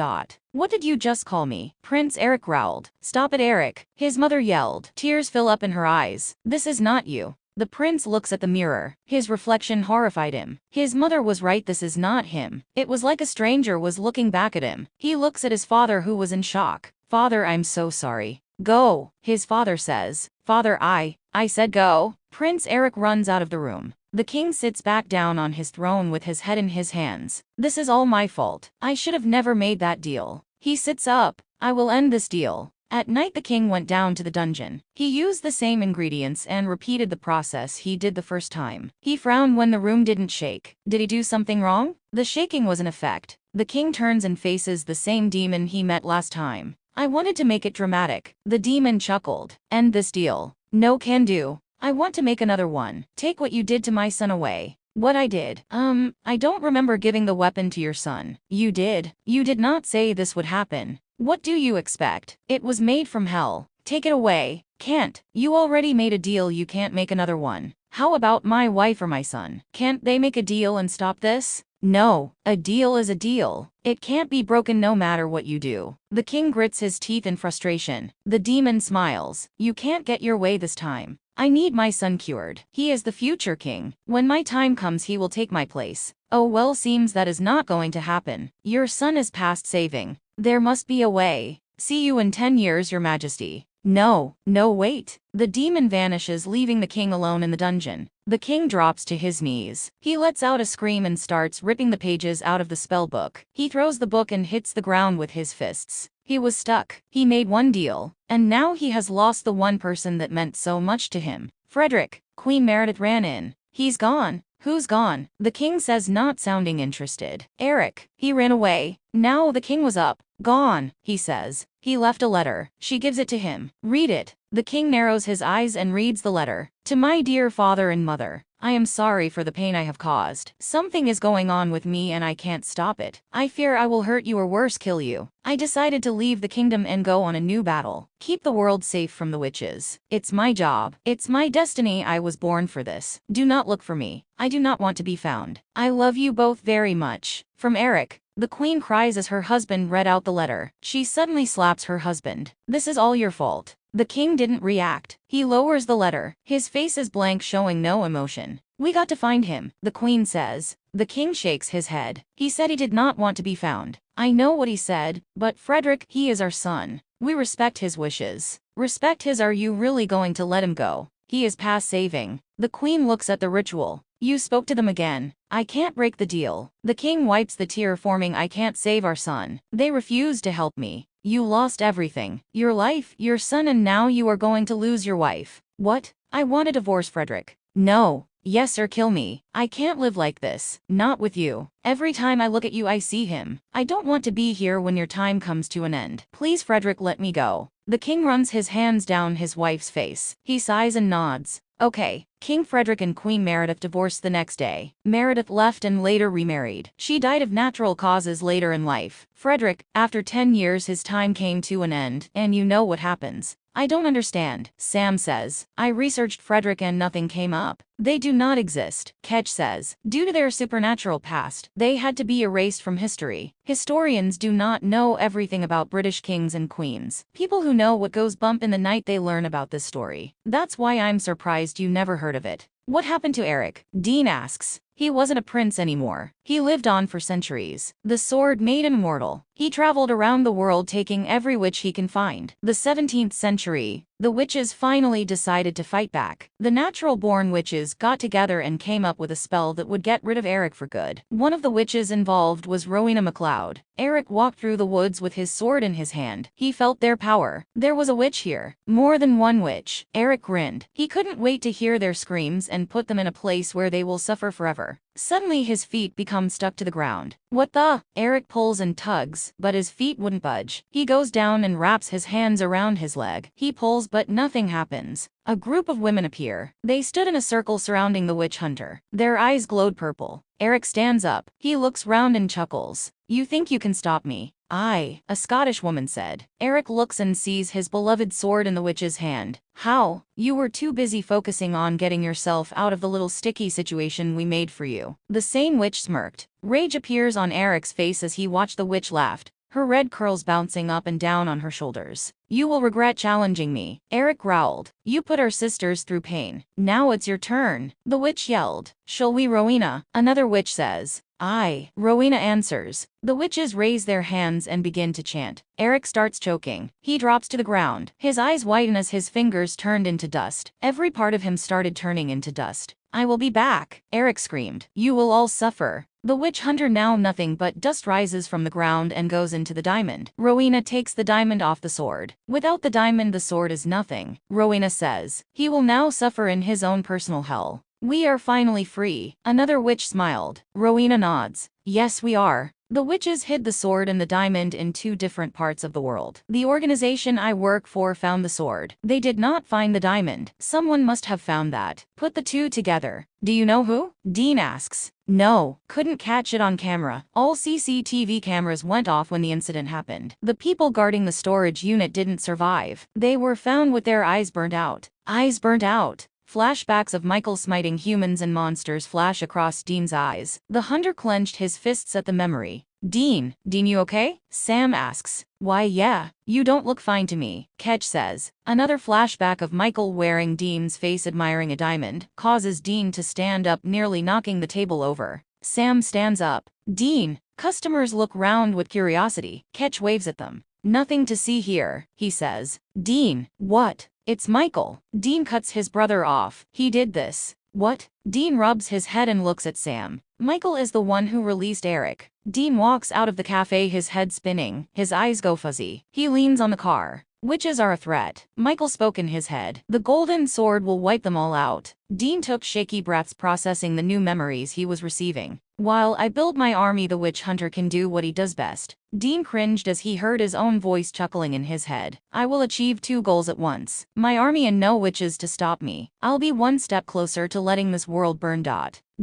What did you just call me? Prince Eric growled. Stop it, Eric. His mother yelled. Tears fill up in her eyes. This is not you. The prince looks at the mirror. His reflection horrified him. His mother was right, this is not him. It was like a stranger was looking back at him. He looks at his father, who was in shock. Father, I'm so sorry. Go, his father says. Father, I said go. Prince Eric runs out of the room. The king sits back down on his throne with his head in his hands. This is all my fault. I should have never made that deal. He sits up. I will end this deal. At night the king went down to the dungeon. He used the same ingredients and repeated the process he did the first time. He frowned when the room didn't shake. Did he do something wrong? The shaking was an effect. The king turns and faces the same demon he met last time. I wanted to make it dramatic. The demon chuckled. End this deal. No can do. I want to make another one. Take what you did to my son away. What I did? I don't remember giving the weapon to your son. You did. You did not say this would happen. What do you expect? It was made from hell. Take it away. Can't. You already made a deal, you can't make another one. How about my wife or my son? Can't they make a deal and stop this? No, a deal is a deal. It can't be broken no matter what you do. The king grits his teeth in frustration. The demon smiles. You can't get your way this time. I need my son cured. He is the future king. When my time comes he will take my place. Oh well, seems that is not going to happen. Your son is past saving. There must be a way. See you in 10 years, your majesty. No, wait. The demon vanishes, leaving the king alone in the dungeon. The king drops to his knees. He lets out a scream and starts ripping the pages out of the spell book. He throws the book and hits the ground with his fists. He was stuck. He made one deal, and now he has lost the one person that meant so much to him. Frederick. Queen Meredith ran in. He's gone. Who's gone? The king says, not sounding interested. Eric. He ran away. Now the king was up. Gone, he says. He left a letter. She gives it to him. Read it. The king narrows his eyes and reads the letter. To my dear father and mother. I am sorry for the pain I have caused. Something is going on with me and I can't stop it. I fear I will hurt you or worse, kill you. I decided to leave the kingdom and go on a new battle. Keep the world safe from the witches. It's my job. It's my destiny. I was born for this. Do not look for me. I do not want to be found. I love you both very much. From Eric. The queen cries as her husband read out the letter. She suddenly slaps her husband. This is all your fault. The king didn't react. He lowers the letter. His face is blank, showing no emotion. We got to find him, the queen says. The king shakes his head. He said he did not want to be found. I know what he said, but Frederick, he is our son. We respect his wishes. Respect his. Are you really going to let him go? He is past saving. The queen looks at the ritual. You spoke to them again. I can't break the deal. The king wipes the tear forming. I can't save our son. They refuse to help me. You lost everything. Your life, your son, and now you are going to lose your wife. What? I want a divorce, Frederick. No. Yes or kill me. I can't live like this. Not with you. Every time I look at you I see him. I don't want to be here when your time comes to an end. Please, Frederick, let me go. The king runs his hands down his wife's face. He sighs and nods. Okay. King Frederick and Queen Meredith divorced the next day. Meredith left and later remarried. She died of natural causes later in life. Frederick, after 10 years his time came to an end, and you know what happens. I don't understand, Sam says. I researched Frederick and nothing came up. They do not exist, Ketch says. Due to their supernatural past, they had to be erased from history. Historians do not know everything about British kings and queens. People who know what goes bump in the night they learn about this story. That's why I'm surprised you never heard of it. What happened to Eric? Dean asks. He wasn't a prince anymore. He lived on for centuries. The sword made him immortal. He traveled around the world taking every witch he can find. The 17th century, the witches finally decided to fight back. The natural-born witches got together and came up with a spell that would get rid of Eric for good. One of the witches involved was Rowena MacLeod. Eric walked through the woods with his sword in his hand. He felt their power. There was a witch here. More than one witch. Eric grinned. He couldn't wait to hear their screams and put them in a place where they will suffer forever. Suddenly his feet become stuck to the ground. What the? Eric pulls and tugs, but his feet wouldn't budge. He goes down and wraps his hands around his leg. He pulls but nothing happens. A group of women appear. They stood in a circle surrounding the witch hunter. Their eyes glowed purple. Eric stands up. He looks round and chuckles. You think you can stop me? Aye, a Scottish woman said. Eric looks and sees his beloved sword in the witch's hand. How? You were too busy focusing on getting yourself out of the little sticky situation we made for you. The same witch smirked. Rage appears on Eric's face as he watched the witch laughed, her red curls bouncing up and down on her shoulders. You will regret challenging me, Eric growled. You put our sisters through pain. Now it's your turn, the witch yelled. Shall we, Rowena? Another witch says. I, Rowena answers. The witches raise their hands and begin to chant. Eric starts choking. He drops to the ground. His eyes widen as his fingers turned into dust. Every part of him started turning into dust. I will be back, Eric screamed. You will all suffer. The witch hunter now nothing but dust rises from the ground and goes into the diamond. Rowena takes the diamond off the sword. Without the diamond the sword is nothing. Rowena says, he will now suffer in his own personal hell. We are finally free. Another witch smiled. Rowena nods. Yes we are. The witches hid the sword and the diamond in 2 different parts of the world. The organization I work for found the sword. They did not find the diamond. Someone must have found that. Put the 2 together. Do you know who? Dean asks. No, couldn't catch it on camera. All CCTV cameras went off when the incident happened. The people guarding the storage unit didn't survive. They were found with their eyes burnt out. Eyes burnt out. Flashbacks of Michael smiting humans and monsters flash across Dean's eyes. The hunter clenched his fists at the memory. Dean, you okay? Sam asks. Why yeah, you don't look fine to me, Ketch says. Another flashback of Michael wearing Dean's face admiring a diamond causes Dean to stand up, nearly knocking the table over. Sam stands up. Dean, customers look round with curiosity. Ketch waves at them. Nothing to see here, he says. Dean, what? It's Michael. Dean cuts his brother off. He did this. What? Dean rubs his head and looks at Sam. Michael is the one who released Eric. Dean walks out of the cafe, his head spinning. His eyes go fuzzy. He leans on the car. Witches are a threat. Michael spoke in his head. The golden sword will wipe them all out. Dean took shaky breaths, processing the new memories he was receiving. While I build my army, the witch hunter can do what he does best. Dean cringed as he heard his own voice chuckling in his head. I will achieve 2 goals at once. My army and no witches to stop me. I'll be 1 step closer to letting this world burn.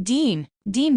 Dean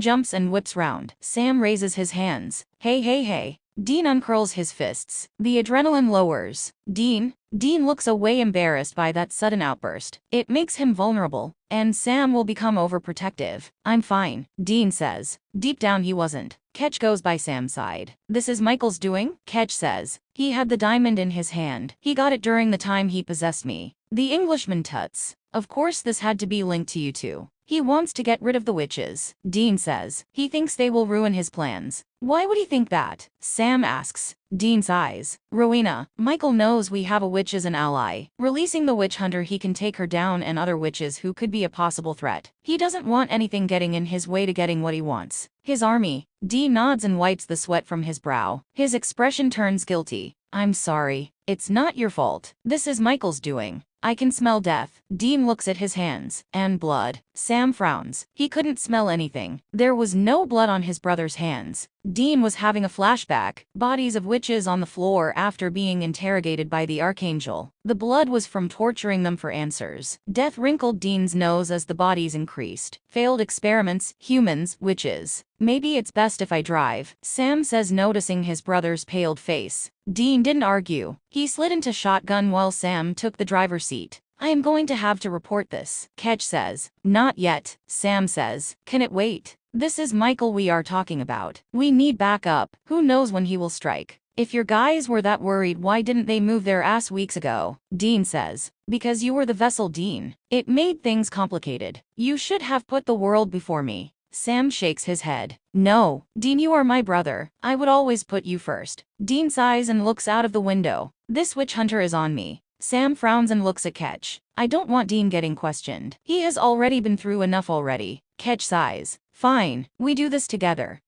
jumps and whips round. Sam raises his hands. Hey. Dean uncurls his fists. The adrenaline lowers. Dean looks away, embarrassed by that sudden outburst. It makes him vulnerable, and Sam will become overprotective. I'm fine, Dean says. Deep down he wasn't. Ketch goes by Sam's side. This is Michael's doing, Ketch says. He had the diamond in his hand. He got it during the time he possessed me. The Englishman tuts. Of course this had to be linked to you 2. He wants to get rid of the witches, Dean says. He thinks they will ruin his plans. Why would he think that? Sam asks. Dean sighs. Rowena, Michael knows we have a witch as an ally. Releasing the witch hunter, he can take her down and other witches who could be a possible threat. He doesn't want anything getting in his way to getting what he wants. His army. Dean nods and wipes the sweat from his brow. His expression turns guilty. I'm sorry. It's not your fault. This is Michael's doing. I can smell death. Dean looks at his hands. And blood. Sam frowns. He couldn't smell anything. There was no blood on his brother's hands. Dean was having a flashback. Bodies of witches on the floor after being interrogated by the Archangel. The blood was from torturing them for answers. Death wrinkled Dean's nose as the bodies increased. Failed experiments, humans, witches. Maybe it's best if I drive, Sam says, noticing his brother's paled face. Dean didn't argue. He slid into shotgun while Sam took the driver's seat. I am going to have to report this, Ketch says. Not yet, Sam says. Can it wait? This is Michael we are talking about. We need backup. Who knows when he will strike? If your guys were that worried, why didn't they move their ass weeks ago? Dean says. Because you were the vessel, Dean. It made things complicated. You should have put the world before me. Sam shakes his head. No, Dean, you are my brother. I would always put you first. Dean sighs and looks out of the window. This witch hunter is on me. Sam frowns and looks at Ketch. I don't want Dean getting questioned. He has already been through enough already. Ketch sighs. Fine, we do this together.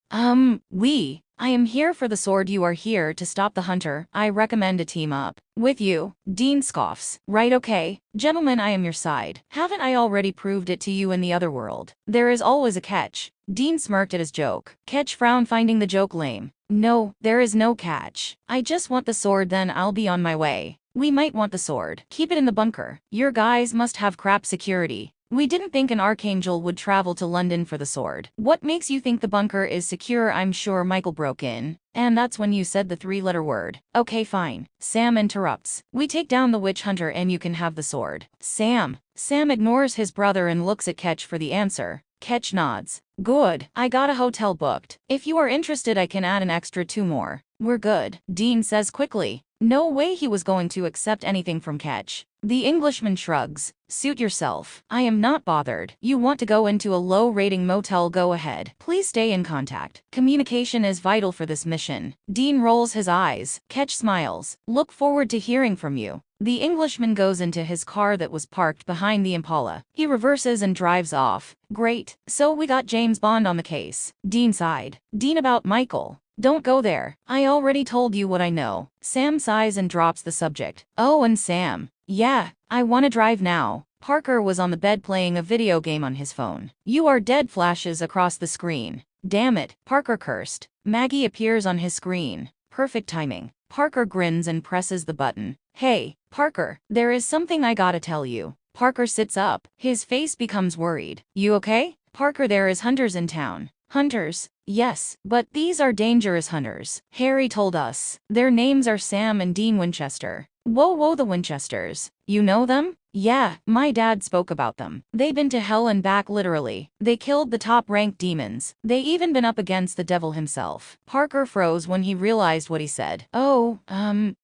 I am here for the sword, you are here to stop the hunter. I recommend a team up. With you. Dean scoffs. Right, okay. Gentlemen, I am your side. Haven't I already proved it to you in the other world? There is always a catch. Dean smirked at his joke. Ketch frowned, finding the joke lame. No, there is no catch. I just want the sword, then I'll be on my way. We might want the sword. Keep it in the bunker. Your guys must have crap security. We didn't think an archangel would travel to London for the sword. What makes you think the bunker is secure? I'm sure Michael broke in. And that's when you said the 3-letter word. Okay, fine. Sam interrupts. We take down the witch hunter and you can have the sword. Sam ignores his brother and looks at Ketch for the answer. Ketch nods. Good. I got a hotel booked. If you are interested, I can add an extra 2 more. We're good, Dean says quickly. No way he was going to accept anything from Ketch. The Englishman shrugs. Suit yourself. I am not bothered. You want to go into a low-rating motel, go ahead. Please stay in contact. Communication is vital for this mission. Dean rolls his eyes. Ketch smiles. Look forward to hearing from you. The Englishman goes into his car that was parked behind the Impala. He reverses and drives off. Great. So we got James Bond on the case. Dean sighed. Dean, about Michael. Don't go there. I already told you what I know. Sam sighs and drops the subject. Oh, and Sam. Yeah, I wanna drive now. Parker was on the bed playing a video game on his phone. You are dead flashes across the screen. Damn it, Parker cursed. Maggie appears on his screen. Perfect timing. Parker grins and presses the button. Hey, Parker, there is something I gotta tell you. Parker sits up. His face becomes worried. You okay? Parker, there is hunters in town. Hunters? Yes, but these are dangerous hunters. Harry told us. Their names are Sam and Dean Winchester. Whoa, the Winchesters. You know them? Yeah, my dad spoke about them. They've been to hell and back literally. They killed the top-ranked demons. They even been up against the devil himself. Parker froze when he realized what he said. Oh,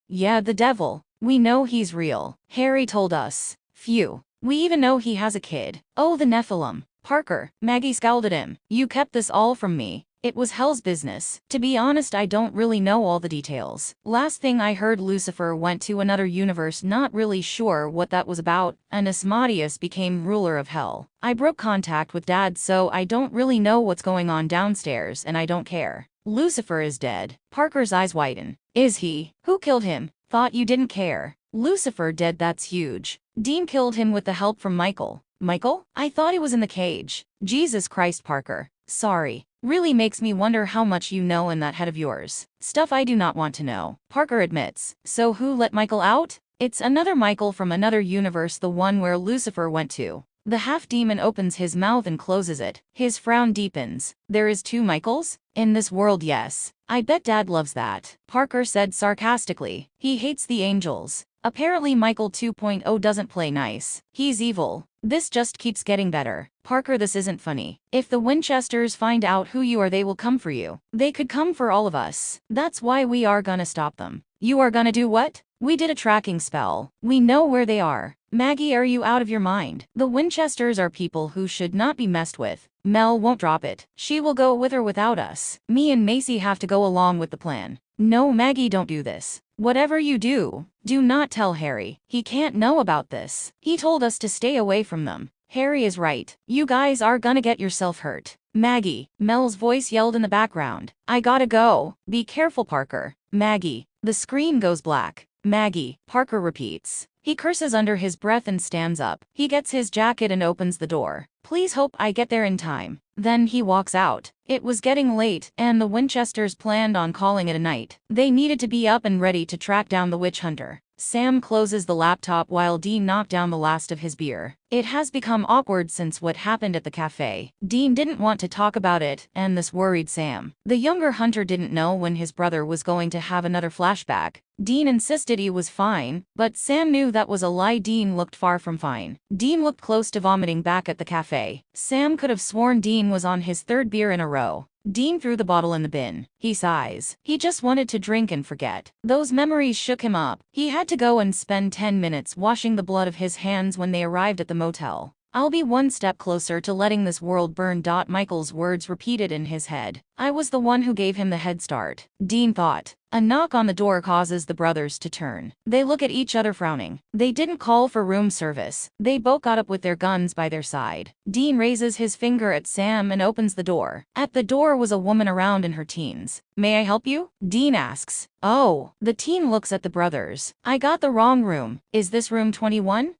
yeah, the devil. We know he's real. Harry told us. Phew. We even know he has a kid. Oh, the Nephilim. Parker, Maggie scowled at him. You kept this all from me. It was hell's business. To be honest, I don't really know all the details. Last thing I heard, Lucifer went to another universe, not really sure what that was about, and Asmodeus became ruler of hell. I broke contact with Dad, so I don't really know what's going on downstairs, and I don't care. Lucifer is dead. Parker's eyes widen. Is he? Who killed him? Thought you didn't care. Lucifer dead, that's huge. Dean killed him with the help from Michael. Michael? I thought he was in the cage. Jesus Christ, Parker. Sorry. Really makes me wonder how much you know in that head of yours. Stuff I do not want to know. Parker admits. So who let Michael out? It's another Michael from another universe, the one where Lucifer went to. The half-demon opens his mouth and closes it. His frown deepens. There is two Michaels? In this world, yes. I bet Dad loves that. Parker said sarcastically. He hates the angels. Apparently Michael 2.0 doesn't play nice. He's evil. This just keeps getting better. Parker, this isn't funny. If the Winchesters find out who you are, they will come for you. They could come for all of us. That's why we are gonna stop them. You are gonna do what? We did a tracking spell. We know where they are. Maggie, are you out of your mind? The Winchesters are people who should not be messed with. Mel won't drop it. She will go with or without us. Me and Macy have to go along with the plan. No, Maggie, don't do this. Whatever you do, do not tell Harry. He can't know about this. He told us to stay away from them. Harry is right. You guys are gonna get yourself hurt. Maggie, Mel's voice yelled in the background. I gotta go. Be careful, Parker. Maggie. The screen goes black. Maggie, Parker repeats. He curses under his breath and stands up. He gets his jacket and opens the door. Please hope I get there in time. Then he walks out. It was getting late, and the Winchesters planned on calling it a night. They needed to be up and ready to track down the witch hunter. Sam closes the laptop while Dean knocked down the last of his beer. It has become awkward since what happened at the cafe. Dean didn't want to talk about it, and this worried Sam. The younger hunter didn't know when his brother was going to have another flashback. Dean insisted he was fine, but Sam knew that was a lie. Dean looked far from fine. Dean looked close to vomiting back at the cafe. Sam could have sworn Dean was on his third beer in a row. Dean threw the bottle in the bin. He sighs. He just wanted to drink and forget. Those memories shook him up. He had to go and spend 10 minutes washing the blood of his hands when they arrived at the motel. I'll be one step closer to letting this world burn. Michael's words repeated in his head. I was the one who gave him the head start. Dean thought. A knock on the door causes the brothers to turn. They look at each other frowning. They didn't call for room service. They both got up with their guns by their side. Dean raises his finger at Sam and opens the door. At the door was a woman around in her teens. May I help you? Dean asks. Oh. The teen looks at the brothers. I got the wrong room. Is this room 21?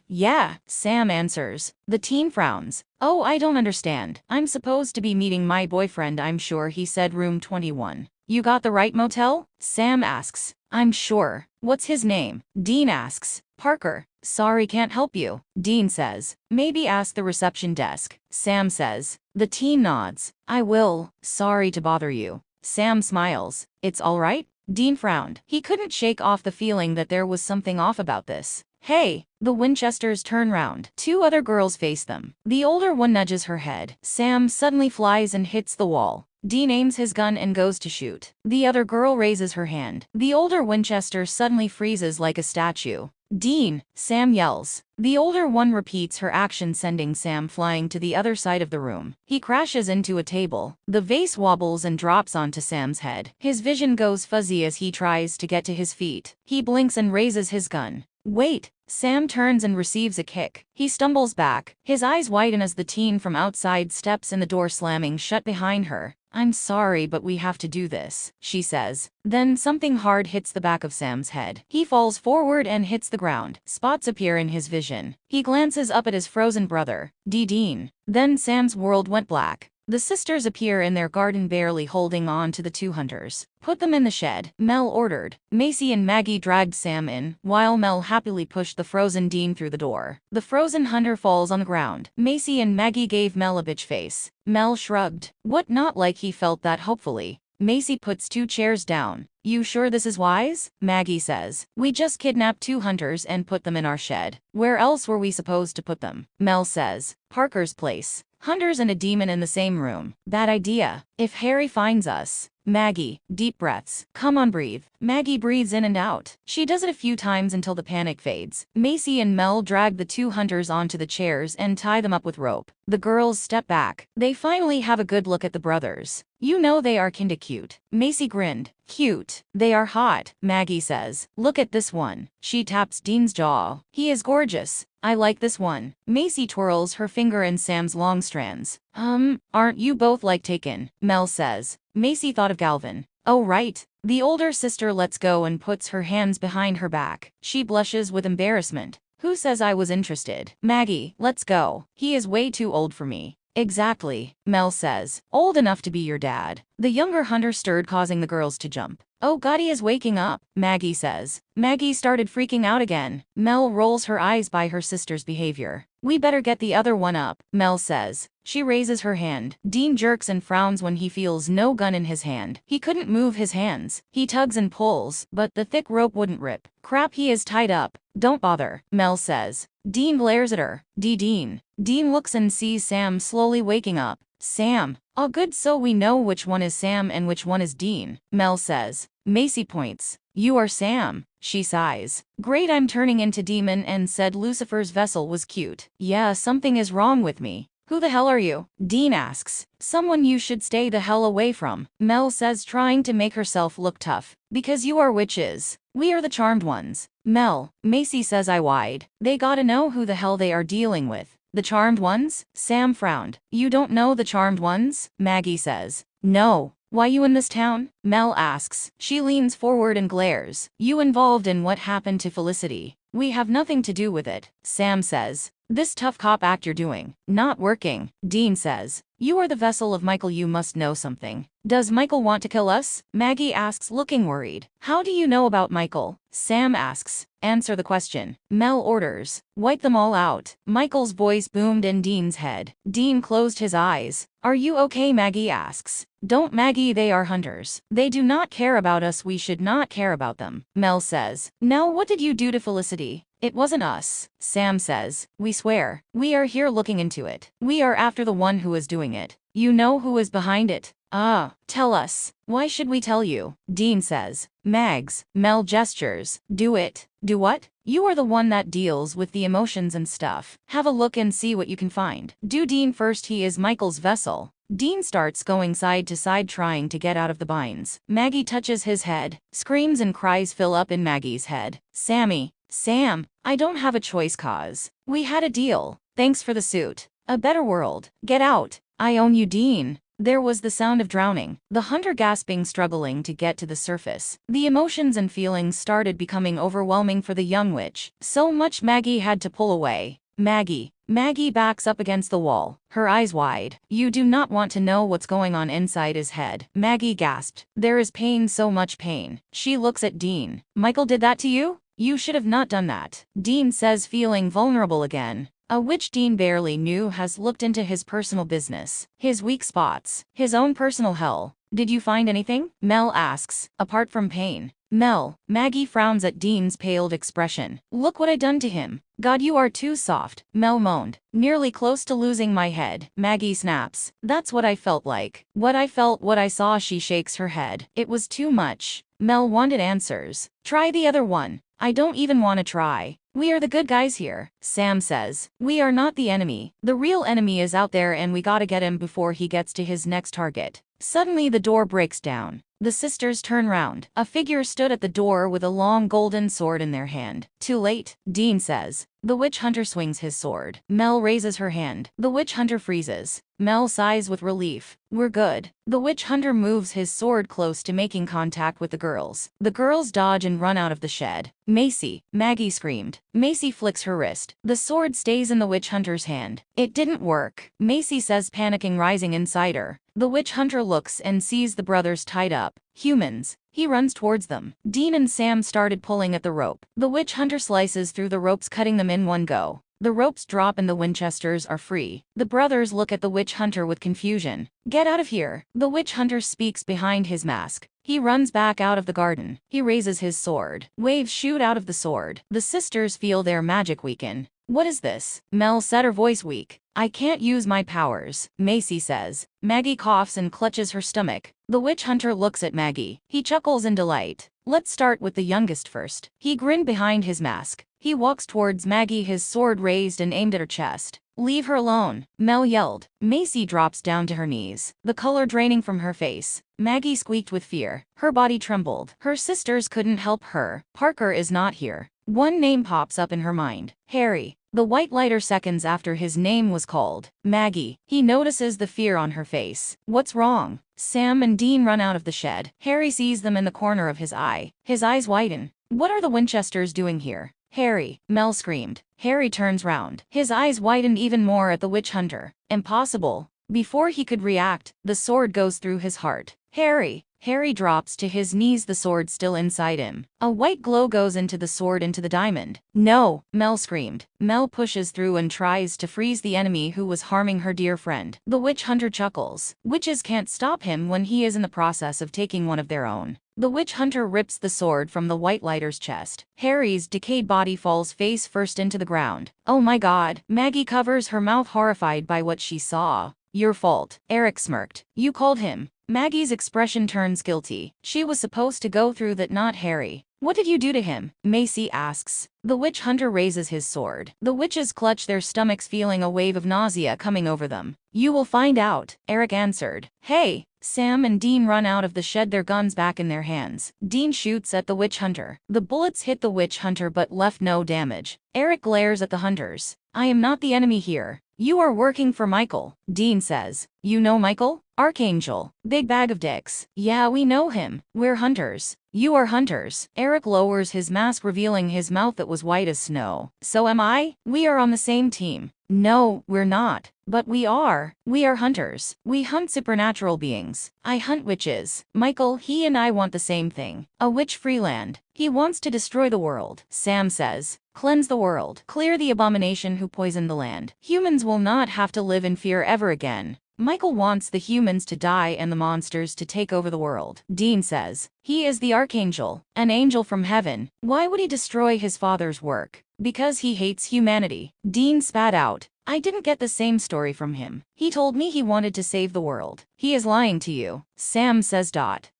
Yeah, Sam answers. The teen frowns. Oh, I don't understand. I'm supposed to be meeting my boyfriend, I'm sure. He said room 21. You got the right motel? Sam asks. I'm sure. What's his name? Dean asks. Parker. Sorry, can't help you. Dean says. Maybe ask the reception desk. Sam says. The teen nods. I will. Sorry to bother you. Sam smiles. It's all right? Dean frowned. He couldn't shake off the feeling that there was something off about this. Hey! The Winchesters turn round. Two other girls face them. The older one nudges her head. Sam suddenly flies and hits the wall. Dean aims his gun and goes to shoot. The other girl raises her hand. The older Winchester suddenly freezes like a statue. Dean, Sam yells. The older one repeats her action, sending Sam flying to the other side of the room. He crashes into a table. The vase wobbles and drops onto Sam's head. His vision goes fuzzy as he tries to get to his feet. He blinks and raises his gun. Wait! Sam turns and receives a kick. He stumbles back. His eyes widen as the teen from outside steps in the door, slamming shut behind her. I'm sorry, but we have to do this, she says. Then something hard hits the back of Sam's head. He falls forward and hits the ground. Spots appear in his vision. He glances up at his frozen brother, Dean. Then Sam's world went black. The sisters appear in their garden, barely holding on to the two hunters. Put them in the shed, Mel ordered. Macy and Maggie dragged Sam in, while Mel happily pushed the frozen Dean through the door. The frozen hunter falls on the ground. Macy and Maggie gave Mel a bitch face. Mel shrugged. What, not like he felt that hopefully. Macy puts two chairs down. You sure this is wise? Maggie says. We just kidnapped two hunters and put them in our shed. Where else were we supposed to put them? Mel says. Parker's place. Hunters and a demon in the same room. Bad idea. If Harry finds us. Maggie, deep breaths. Come on, breathe. Maggie breathes in and out. She does it a few times until the panic fades. Macy and Mel drag the two hunters onto the chairs and tie them up with rope. The girls step back. They finally have a good look at the brothers. You know they are kinda cute. Macy grinned. Cute. They are hot, Maggie says. Look at this one. She taps Dean's jaw. He is gorgeous. I like this one. Macy twirls her finger in Sam's long strands. Aren't you both like taken? Mel says. Macy thought of Galvin. Oh right. The older sister lets go and puts her hands behind her back. She blushes with embarrassment. Who says I was interested? Maggie, let's go. He is way too old for me. Exactly, Mel says. Old enough to be your dad. The younger hunter stirred, causing the girls to jump. Oh God, he is waking up, Maggie says. Maggie started freaking out again. Mel rolls her eyes by her sister's behavior. We better get the other one up, Mel says. She raises her hand. Dean jerks and frowns when he feels no gun in his hand. He couldn't move his hands. He tugs and pulls, but the thick rope wouldn't rip. Crap, he is tied up. Don't bother, Mel says. Dean glares at her. Dean. Dean looks and sees Sam slowly waking up. Sam. Oh good, so we know which one is Sam and which one is Dean, Mel says. Macy points. You are Sam, she sighs. Great, I'm turning into demon and said Lucifer's vessel was cute. Yeah, something is wrong with me. Who the hell are you? Dean asks. Someone you should stay the hell away from, Mel says, trying to make herself look tough. Because you are witches. We are the charmed ones. Mel, Macy says, I lied. They gotta know who the hell they are dealing with. The charmed ones? Sam frowned. You don't know the charmed ones? Maggie says. No. Why you in this town? Mel asks. She leans forward and glares. You involved in what happened to Felicity. We have nothing to do with it, Sam says. This tough cop act you're doing, not working, Dean says. You are the vessel of Michael, you must know something. Does Michael want to kill us? Maggie asks, looking worried. How do you know about Michael? Sam asks. Answer the question. Mel orders. Wipe them all out. Michael's voice boomed in Dean's head. Dean closed his eyes. Are you okay? Maggie asks. Don't, Maggie, they are hunters. They do not care about us, we should not care about them, Mel says. Now what did you do to Felicity? It wasn't us, Sam says. We swear. We are here looking into it. We are after the one who is doing it. You know who is behind it? Tell us. Why should we tell you? Dean says. Mags. Mel gestures. Do it. Do what? You are the one that deals with the emotions and stuff. Have a look and see what you can find. Do Dean first, he is Michael's vessel. Dean starts going side to side trying to get out of the binds. Maggie touches his head. Screams and cries fill up in Maggie's head. Sammy. Sam. I don't have a choice cause. We had a deal. Thanks for the suit. A better world. Get out. I own you, Dean. There was the sound of drowning. The hunter gasping, struggling to get to the surface. The emotions and feelings started becoming overwhelming for the young witch. So much Maggie had to pull away. Maggie. Maggie backs up against the wall, her eyes wide. You do not want to know what's going on inside his head. Maggie gasped. There is pain, so much pain. She looks at Dean. Michael did that to you? You should have not done that. Dean says, feeling vulnerable again. A witch Dean barely knew has looked into his personal business, his weak spots, his own personal hell. Did you find anything? Mel asks. Apart from pain. Mel. Maggie frowns at Dean's paled expression. Look what I done to him. God, you are too soft, Mel moaned. Nearly close to losing my head, Maggie snaps. That's what I felt like. What I felt, what I saw. She shakes her head. It was too much. Mel wanted answers. Try the other one. I don't even want to try. We are the good guys here, Sam says. We are not the enemy. The real enemy is out there and we gotta get him before he gets to his next target. Suddenly the door breaks down. The sisters turn round. A figure stood at the door with a long golden sword in their hand. Too late, Dean says. The witch hunter swings his sword. Mel raises her hand. The witch hunter freezes. Mel sighs with relief. We're good. The witch hunter moves his sword close to making contact with the girls. The girls dodge and run out of the shed. Macy, Maggie screamed. Macy flicks her wrist. The sword stays in the witch hunter's hand. It didn't work, Macy says, panicking rising inside her. The witch hunter looks and sees the brothers tied up. Humans. He runs towards them. Dean and Sam started pulling at the rope. The witch hunter slices through the ropes, cutting them in one go. The ropes drop and the Winchesters are free. The brothers look at the witch hunter with confusion. Get out of here. The witch hunter speaks behind his mask. He runs back out of the garden. He raises his sword. Waves shoot out of the sword. The sisters feel their magic weaken. What is this? Mel said, her voice weak. I can't use my powers, Macy says. Maggie coughs and clutches her stomach. The witch hunter looks at Maggie. He chuckles in delight. Let's start with the youngest first. He grinned behind his mask. He walks towards Maggie, his sword raised and aimed at her chest. Leave her alone, Mel yelled. Macy drops down to her knees, the color draining from her face. Maggie squeaked with fear. Her body trembled. Her sisters couldn't help her. Parker is not here. One name pops up in her mind. Harry. The white lighter seconds after his name was called. Maggie. He notices the fear on her face. What's wrong? Sam and Dean run out of the shed. Harry sees them in the corner of his eye. His eyes widen. What are the Winchesters doing here? Harry, Mel screamed. Harry turns round. His eyes widened even more at the witch hunter. Impossible. Before he could react, the sword goes through his heart. Harry. Harry drops to his knees, the sword still inside him. A white glow goes into the sword, into the diamond. No, Mel screamed. Mel pushes through and tries to freeze the enemy who was harming her dear friend. The witch hunter chuckles. Witches can't stop him when he is in the process of taking one of their own. The witch hunter rips the sword from the white lighter's chest. Harry's decayed body falls face first into the ground. Oh my God. Maggie covers her mouth, horrified by what she saw. Your fault, Eric smirked. You called him. Maggie's expression turns guilty. She was supposed to go through that, not Harry. What did you do to him? Macy asks. The witch hunter raises his sword. The witches clutch their stomachs, feeling a wave of nausea coming over them. You will find out, Eric answered. Hey! Sam and Dean run out of the shed, their guns back in their hands. Dean shoots at the witch hunter. The bullets hit the witch hunter but left no damage. Eric glares at the hunters. I am not the enemy here. You are working for Michael, Dean says. You know Michael? Archangel. Big bag of dicks. Yeah, we know him. We're hunters. You are hunters. Eric lowers his mask, revealing his mouth that was white as snow. So am I? We are on the same team. No, we're not. But we are. We are hunters. We hunt supernatural beings. I hunt witches. Michael, he and I want the same thing. A witch-free land. He wants to destroy the world, Sam says. Cleanse the world. Clear the abomination who poisoned the land. Humans will not have to live in fear ever again. Michael wants the humans to die and the monsters to take over the world, Dean says. He is the Archangel, an angel from heaven. Why would he destroy his father's work? Because he hates humanity. Dean spat out. I didn't get the same story from him. He told me he wanted to save the world. He is lying to you, Sam says.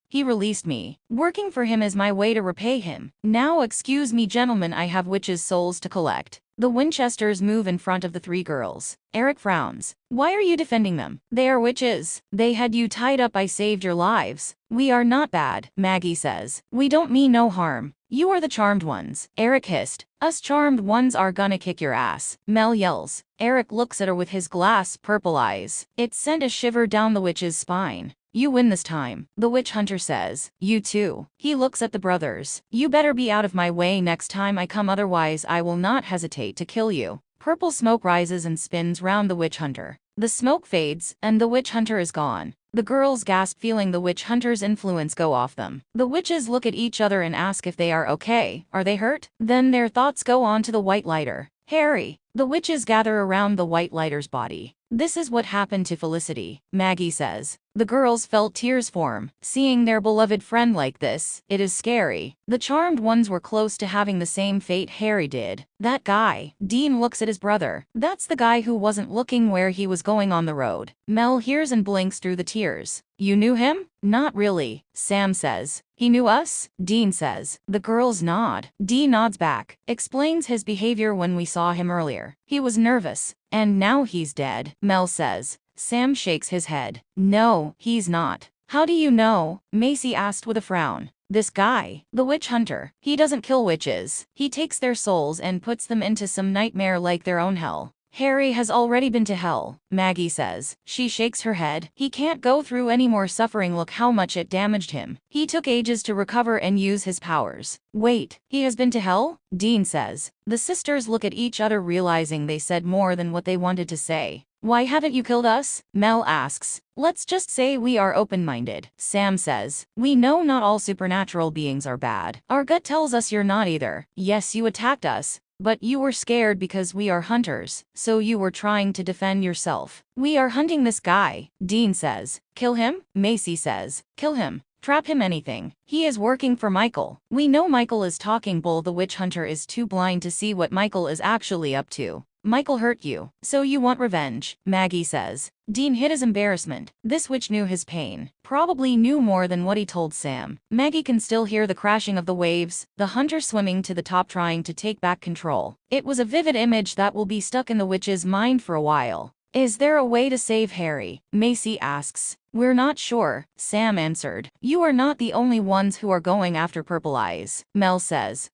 He released me. Working for him is my way to repay him. Now excuse me, gentlemen, I have witches' souls to collect. The Winchesters move in front of the three girls. Eric frowns. Why are you defending them? They are witches. They had you tied up. I saved your lives. We are not bad, Maggie says. We don't mean no harm. You are the charmed ones, Eric hissed. Us charmed ones are gonna kick your ass, Mel yells. Eric looks at her with his glass purple eyes. It sent a shiver down the witch's spine. You win this time, the witch hunter says. You too. He looks at the brothers. You better be out of my way next time I come, otherwise I will not hesitate to kill you. Purple smoke rises and spins round the witch hunter. The smoke fades, and the witch hunter is gone. The girls gasp, feeling the witch hunter's influence go off them. The witches look at each other and ask if they are okay. Are they hurt? Then their thoughts go on to the white lighter. Harry. The witches gather around the White Lighter's body. This is what happened to Felicity, Maggie says. The girls felt tears form. Seeing their beloved friend like this, it is scary. The Charmed Ones were close to having the same fate Harry did. That guy. Dean looks at his brother. That's the guy who wasn't looking where he was going on the road. Mel hears and blinks through the tears. You knew him? Not really, Sam says. He knew us? Dean says. The girls nod. Dean nods back, explains his behavior when we saw him earlier. He was nervous. And now he's dead, Mel says. Sam shakes his head. No, he's not. How do you know? Macy asked with a frown. This guy, the witch hunter, he doesn't kill witches. He takes their souls and puts them into some nightmare like their own hell. Harry has already been to hell, Maggie says. She shakes her head. He can't go through any more suffering. Look how much it damaged him. He took ages to recover and use his powers. Wait, he has been to hell? Dean says. The sisters look at each other, realizing they said more than what they wanted to say. Why haven't you killed us? Mel asks. Let's just say we are open-minded, Sam says. We know not all supernatural beings are bad. Our gut tells us you're not either. Yes, you attacked us. But you were scared because we are hunters, so you were trying to defend yourself. We are hunting this guy, Dean says. Kill him? Macy says. Kill him. Trap him, anything. He is working for Michael. We know Michael is talking bull. The witch hunter is too blind to see what Michael is actually up to. Michael hurt you, so you want revenge, Maggie says. Dean hid his embarrassment. This witch knew his pain. Probably knew more than what he told Sam. Maggie can still hear the crashing of the waves, the hunter swimming to the top trying to take back control. It was a vivid image that will be stuck in the witch's mind for a while. Is there a way to save Harry? Macy asks. We're not sure, Sam answered. You are not the only ones who are going after Purple Eyes, Mel says.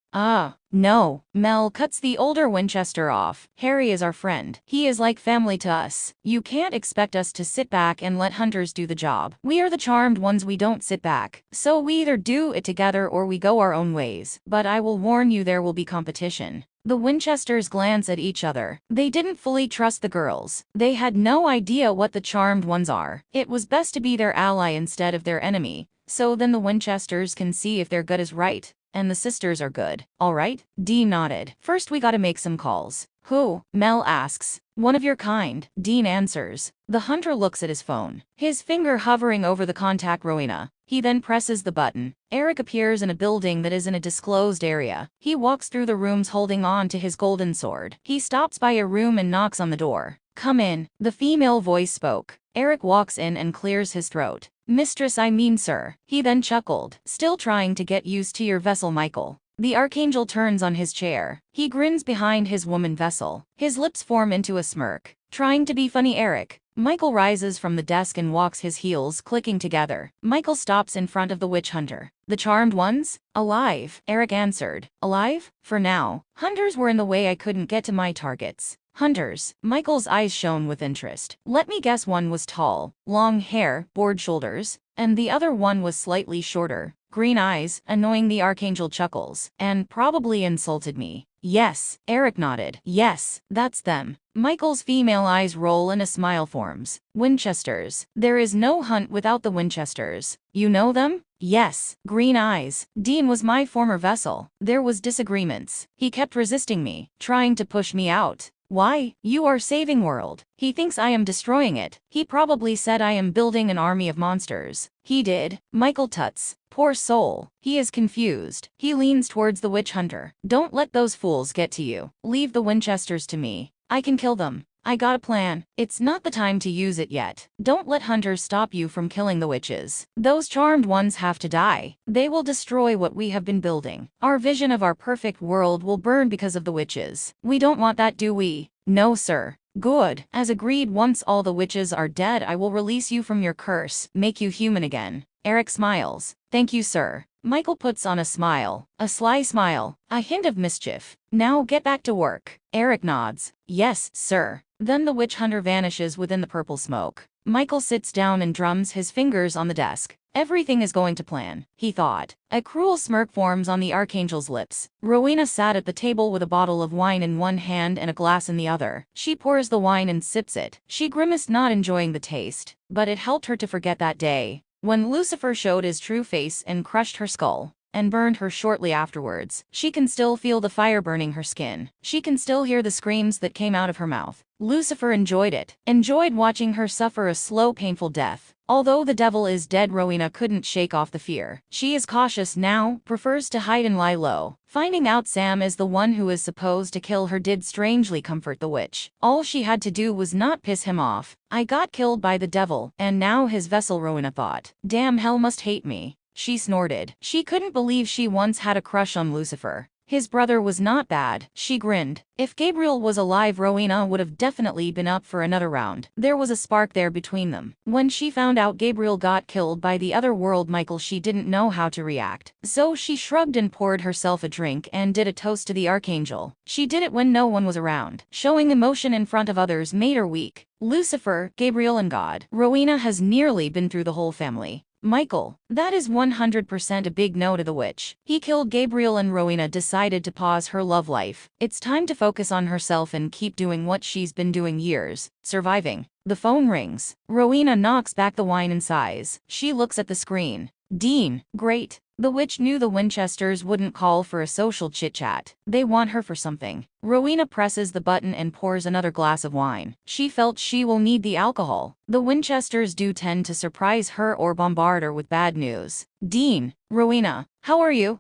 No. Mel cuts the older Winchester off. Harry is our friend. He is like family to us. You can't expect us to sit back and let hunters do the job. We are the Charmed Ones. We don't sit back. So we either do it together or we go our own ways. But I will warn you, there will be competition. The Winchesters glance at each other. They didn't fully trust the girls. They had no idea what the Charmed Ones are. It was best to be their ally instead of their enemy. So then the Winchesters can see if their gut is right. And the sisters are good. All right? Dean nodded. First we gotta make some calls. Who? Mel asks. One of your kind, Dean answers. The hunter looks at his phone. His finger hovering over the contact Rowena. He then presses the button. Eric appears in a building that is in a disclosed area. He walks through the rooms holding on to his golden sword. He stops by a room and knocks on the door. Come in, the female voice spoke. Eric walks in and clears his throat. Mistress, I mean sir. He then chuckled. Still trying to get used to your vessel, Michael. The archangel turns on his chair. He grins behind his woman vessel. His lips form into a smirk. Trying to be funny, Eric. Michael rises from the desk and walks, his heels clicking together. Michael stops in front of the witch hunter. The Charmed Ones? Alive, Eric answered. Alive? For now. Hunters were in the way. I couldn't get to my targets. Hunters. Michael's eyes shone with interest. Let me guess, one was tall, long hair, broad shoulders, and the other one was slightly shorter, green eyes, annoying. The archangel chuckles. And probably insulted me. Yes, Eric nodded. Yes, that's them. Michael's female eyes roll and a smile forms. Winchesters. There is no hunt without the Winchesters. You know them? Yes. Green eyes. Dean was my former vessel. There was disagreements. He kept resisting me, trying to push me out. Why? You are saving world. He thinks I am destroying it. He probably said I am building an army of monsters. He did. Michael tuts. Poor soul. He is confused. He leans towards the witch hunter. Don't let those fools get to you. Leave the Winchesters to me. I can kill them. I got a plan. It's not the time to use it yet. Don't let hunters stop you from killing the witches. Those Charmed Ones have to die. They will destroy what we have been building. Our vision of our perfect world will burn because of the witches. We don't want that, do we? No, sir. Good. As agreed, once all the witches are dead, I will release you from your curse, make you human again. Eric smiles. Thank you, sir. Michael puts on a smile. A sly smile. A hint of mischief. Now get back to work. Eric nods. Yes, sir. Then the witch hunter vanishes within the purple smoke. Michael sits down and drums his fingers on the desk. Everything is going to plan, he thought. A cruel smirk forms on the archangel's lips. Rowena sat at the table with a bottle of wine in one hand and a glass in the other. She pours the wine and sips it. She grimaced, not enjoying the taste, but it helped her to forget that day when Lucifer showed his true face and crushed her skull. and burned her shortly afterwards. She can still feel the fire burning her skin. She can still hear the screams that came out of her mouth. Lucifer enjoyed it. Enjoyed watching her suffer a slow, painful death. Although the devil is dead, Rowena couldn't shake off the fear. She is cautious now, prefers to hide and lie low. Finding out Sam is the one who is supposed to kill her did strangely comfort the witch. All she had to do was not piss him off. I got killed by the devil, and now his vessel, Rowena thought. Damn, hell must hate me. She snorted. She couldn't believe she once had a crush on Lucifer. His brother was not bad. She grinned. If Gabriel was alive, Rowena would have definitely been up for another round. There was a spark there between them. When she found out Gabriel got killed by the other world Michael, she didn't know how to react. So she shrugged and poured herself a drink and did a toast to the Archangel. She did it when no one was around. Showing emotion in front of others made her weak. Lucifer, Gabriel, and God. Rowena has nearly been through the whole family. Michael. That is 100% a big no to the witch. He killed Gabriel and Rowena decided to pause her love life. It's time to focus on herself and keep doing what she's been doing years, surviving. The phone rings. Rowena knocks back the wine and sighs. She looks at the screen. Dean. Great. The witch knew the Winchesters wouldn't call for a social chit-chat. They want her for something. Rowena presses the button and pours another glass of wine. She felt she will need the alcohol. The Winchesters do tend to surprise her or bombard her with bad news. Dean. Rowena. How are you?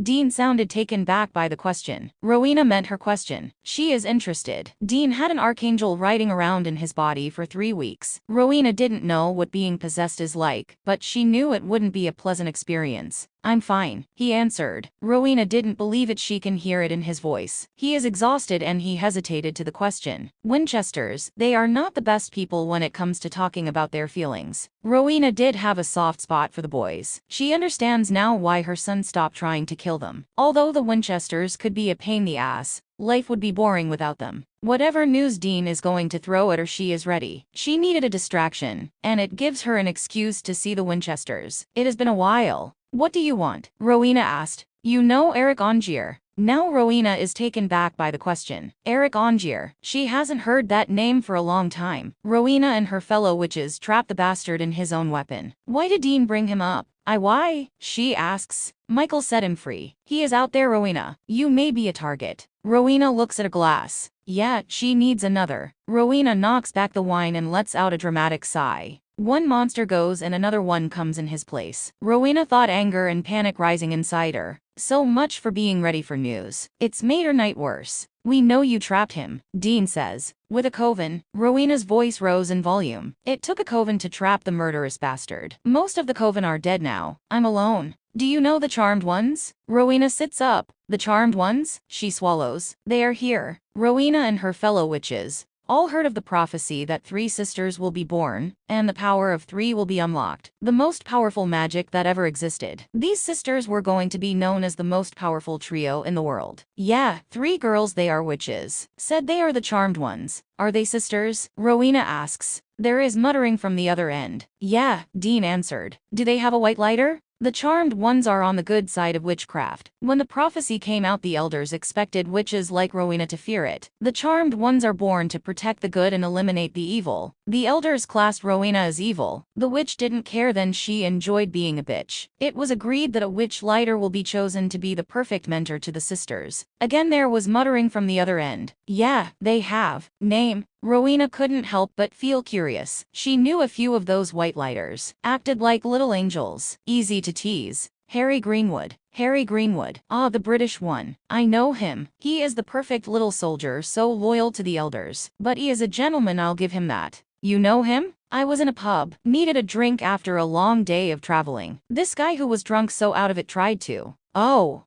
Dean sounded taken back by the question. Rowena meant her question. She is interested. Dean had an archangel riding around in his body for 3 weeks. Rowena didn't know what being possessed is like, but she knew it wouldn't be a pleasant experience. I'm fine, he answered. Rowena didn't believe it. She can hear it in his voice. He is exhausted and he hesitated to the question. Winchesters, they are not the best people when it comes to talking about their feelings. Rowena did have a soft spot for the boys. She understands now why her son stopped trying to kill them. Although the Winchesters could be a pain in the ass, life would be boring without them. Whatever news Dean is going to throw at her, she is ready. She needed a distraction, and it gives her an excuse to see the Winchesters. It has been a while. What do you want? Rowena asked. You know Eric Angier. Now Rowena is taken back by the question. Eric Angier. She hasn't heard that name for a long time. Rowena and her fellow witches trap the bastard in his own weapon. Why did Dean bring him up? Why? She asks. Michael set him free. He is out there, Rowena. You may be a target. Rowena looks at a glass. Yeah, she needs another. Rowena knocks back the wine and lets out a dramatic sigh. One monster goes and another one comes in his place. Rowena thought, anger and panic rising inside her. So much for being ready for news. It's made her night worse. We know you trapped him, Dean says. With a coven. Rowena's voice rose in volume. It took a coven to trap the murderous bastard. Most of the coven are dead now. I'm alone. Do you know the Charmed Ones? Rowena sits up. The Charmed Ones? She swallows. They are here. Rowena and her fellow witches all heard of the prophecy that 3 sisters will be born, and the power of 3 will be unlocked. The most powerful magic that ever existed. These sisters were going to be known as the most powerful trio in the world. Yeah, 3 girls, they are witches. Said they are the Charmed Ones. Are they sisters? Rowena asks. There is muttering from the other end. Yeah, Dean answered. Do they have a white lighter? The Charmed Ones are on the good side of witchcraft. When the prophecy came out, the elders expected witches like Rowena to fear it. The Charmed Ones are born to protect the good and eliminate the evil. The elders classed Rowena as evil. The witch didn't care then, she enjoyed being a bitch. It was agreed that a witch lighter will be chosen to be the perfect mentor to the sisters. Again there was muttering from the other end. Yeah, they have. Name? Rowena couldn't help but feel curious. She knew a few of those white lighters. Acted like little angels. Easy to tease. Harry Greenwood. Harry Greenwood. Ah, the British one. I know him. He is the perfect little soldier, so loyal to the elders. But he is a gentleman, I'll give him that. You know him? I was in a pub. Needed a drink after a long day of traveling. This guy who was drunk so out of it tried to. Oh.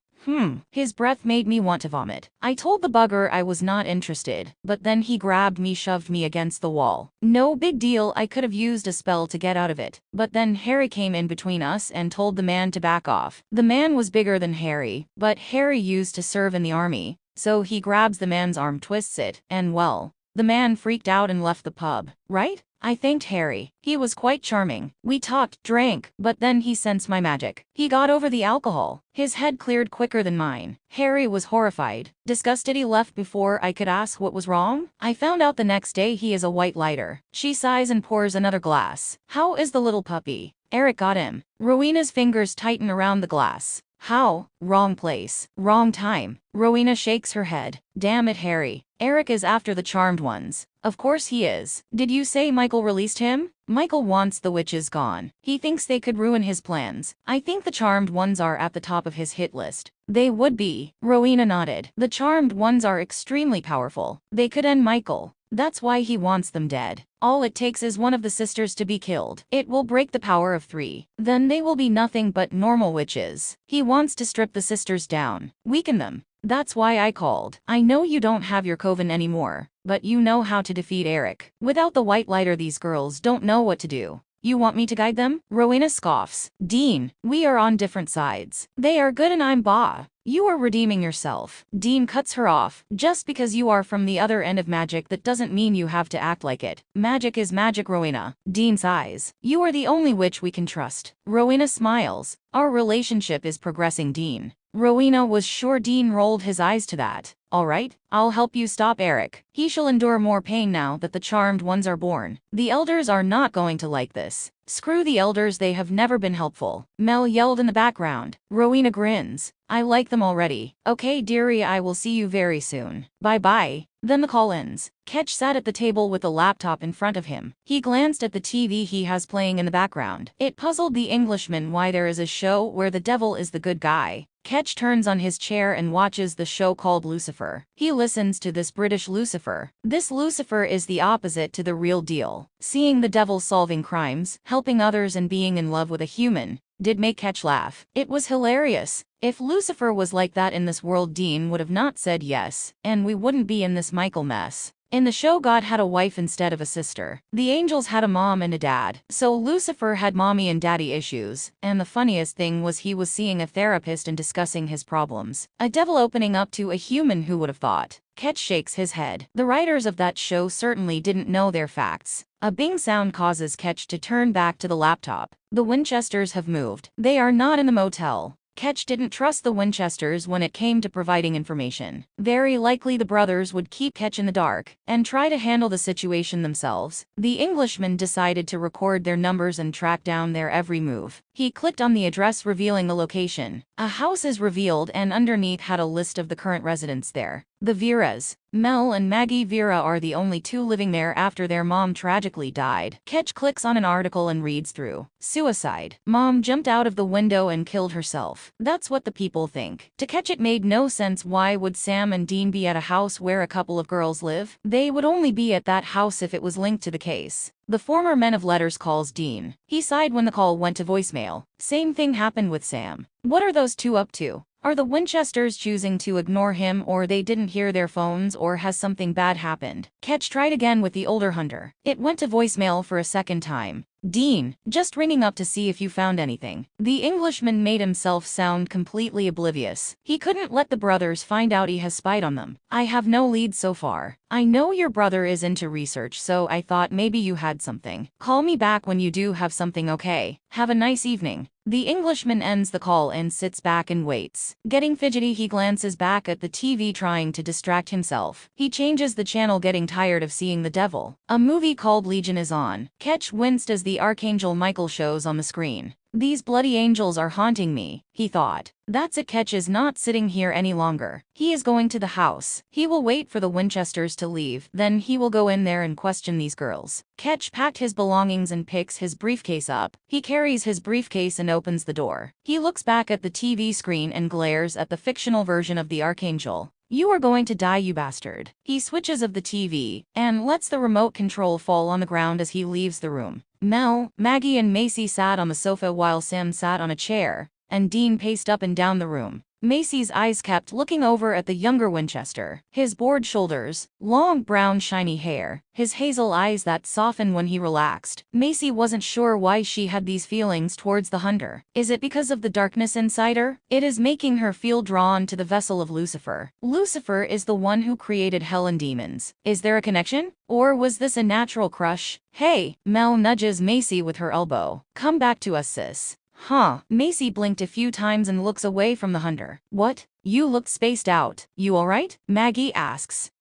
His breath made me want to vomit. I told the bugger I was not interested, but then he grabbed me, shoved me against the wall. No big deal, I could have used a spell to get out of it. But then Harry came in between us and told the man to back off. The man was bigger than Harry, but Harry used to serve in the army, so he grabs the man's arm, twists it, and well, The man freaked out and left the pub. Right? I thanked Harry. He was quite charming. We talked, drank, but then he sensed my magic. He got over the alcohol. His head cleared quicker than mine. Harry was horrified. Disgusted, he left before I could ask what was wrong. I found out the next day he is a white lighter. She sighs and pours another glass. How is the little puppy? Eric got him. Rowena's fingers tighten around the glass. How? Wrong place. Wrong time. Rowena shakes her head. Damn it, Harry. Eric is after the charmed ones. Of course he is. Did you say Michael released him? Michael wants the witches gone. He thinks they could ruin his plans. I think the charmed ones are at the top of his hit list. They would be. Rowena nodded. The charmed ones are extremely powerful. They could end Michael. That's why he wants them dead. All it takes is one of the sisters to be killed. It will break the power of 3. Then they will be nothing but normal witches. He wants to strip the sisters down. Weaken them. That's why I called. I know you don't have your coven anymore, but you know how to defeat Eric. Without the white lighter, these girls don't know what to do. You want me to guide them? Rowena scoffs. Dean, we are on different sides. They are good and I'm Ba. You are redeeming yourself. Dean cuts her off. Just because you are from the other end of magic, that doesn't mean you have to act like it. Magic is magic, Rowena. Dean sighs. You are the only witch we can trust. Rowena smiles. Our relationship is progressing, Dean. Rowena was sure Dean rolled his eyes to that. All right, I'll help you stop Eric. He shall endure more pain now that the charmed ones are born. The elders are not going to like this. Screw the elders, they have never been helpful. Mel yelled in the background. Rowena grins. I like them already. Okay, dearie, I will see you very soon. Bye-bye. Then the call ends. Ketch sat at the table with the laptop in front of him. He glanced at the TV he has playing in the background. It puzzled the Englishman why there is a show where the devil is the good guy. Ketch turns on his chair and watches the show called Lucifer. He listens to this British Lucifer. This Lucifer is the opposite to the real deal. Seeing the devil solving crimes, helping others and being in love with a human, did make Ketch laugh. It was hilarious. If Lucifer was like that in this world, Dean would have not said yes, and we wouldn't be in this Michael mess. In the show, God had a wife instead of a sister. The angels had a mom and a dad. So Lucifer had mommy and daddy issues, and the funniest thing was he was seeing a therapist and discussing his problems. A devil opening up to a human, who would have thought? Ketch shakes his head. The writers of that show certainly didn't know their facts. A bing sound causes Ketch to turn back to the laptop. The Winchesters have moved. They are not in the motel. Ketch didn't trust the Winchesters when it came to providing information. Very likely the brothers would keep Ketch in the dark and try to handle the situation themselves. The Englishman decided to record their numbers and track down their every move. He clicked on the address, revealing the location. A house is revealed, and underneath had a list of the current residents there. The Veras. Mel and Maggie Vera are the only 2 living there after their mom tragically died. Ketch clicks on an article and reads through. Suicide. Mom jumped out of the window and killed herself. That's what the people think. To Ketch, it made no sense. Why would Sam and Dean be at a house where a couple of girls live? They would only be at that house if it was linked to the case. The former man of letters calls Dean. He sighed when the call went to voicemail. Same thing happened with Sam. What are those 2 up to? Are the Winchesters choosing to ignore him, or they didn't hear their phones, or has something bad happened? Ketch tried again with the older hunter. It went to voicemail for a second time. Dean, just ringing up to see if you found anything. The Englishman made himself sound completely oblivious. He couldn't let the brothers find out he has spied on them. I have no leads so far. I know your brother is into research, so I thought maybe you had something. Call me back when you do have something, okay? Have a nice evening. The Englishman ends the call and sits back and waits. Getting fidgety, he glances back at the TV, trying to distract himself. He changes the channel, getting tired of seeing the devil. A movie called Legion is on. Ketch winced as the Archangel Michael shows on the screen. These bloody angels are haunting me, he thought. That's it. Ketch is not sitting here any longer. He is going to the house. He will wait for the Winchesters to leave, then he will go in there and question these girls. Ketch packed his belongings and picks his briefcase up. He carries his briefcase and opens the door. He looks back at the TV screen and glares at the fictional version of the Archangel. You are going to die, you bastard. He switches of the TV and lets the remote control fall on the ground as he leaves the room. Mel, Maggie and Macy sat on the sofa while Sam sat on a chair, and Dean paced up and down the room. Macy's eyes kept looking over at the younger Winchester. His broad shoulders, long brown shiny hair, his hazel eyes that softened when he relaxed. Macy wasn't sure why she had these feelings towards the hunter. Is it because of the darkness inside her? It is making her feel drawn to the vessel of Lucifer. Lucifer is the one who created hell and demons. Is there a connection? Or was this a natural crush? Hey, Mel nudges Macy with her elbow. Come back to us, sis. Huh. Macy blinked a few times and looks away from the hunter. What? You looked spaced out. You alright? Maggie asks.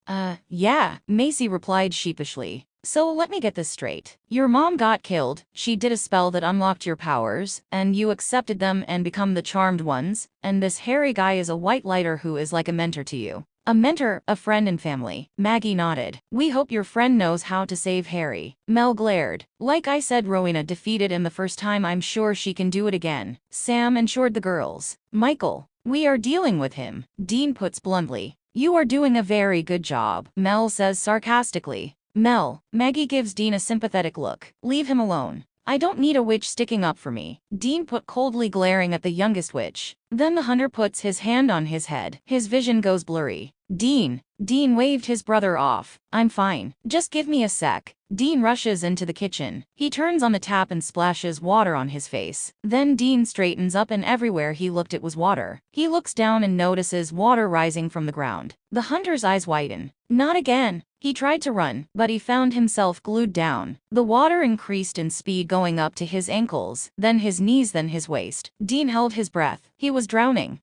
Yeah, Macy replied sheepishly. So let me get this straight. Your mom got killed, she did a spell that unlocked your powers, and you accepted them and become the charmed ones, and this hairy guy is a white lighter who is like a mentor to you. A mentor, a friend and family. Maggie nodded. We hope your friend knows how to save Harry. Mel glared. Like I said, Rowena defeated him the first time, I'm sure she can do it again. Sam assured the girls. Michael, we are dealing with him, Dean puts bluntly. You are doing a very good job, Mel says sarcastically. Mel, Maggie gives Dean a sympathetic look. Leave him alone. I don't need a witch sticking up for me, Dean put coldly, glaring at the youngest witch. Then the hunter puts his hand on his head. His vision goes blurry. Dean waved his brother off. I'm fine. Just give me a sec. Dean rushes into the kitchen. He turns on the tap and splashes water on his face. Then Dean straightens up and everywhere he looked it was water. He looks down and notices water rising from the ground. The hunter's eyes widen. Not again. He tried to run, but he found himself glued down. The water increased in speed, going up to his ankles, then his knees, then his waist. Dean held his breath. He was drowning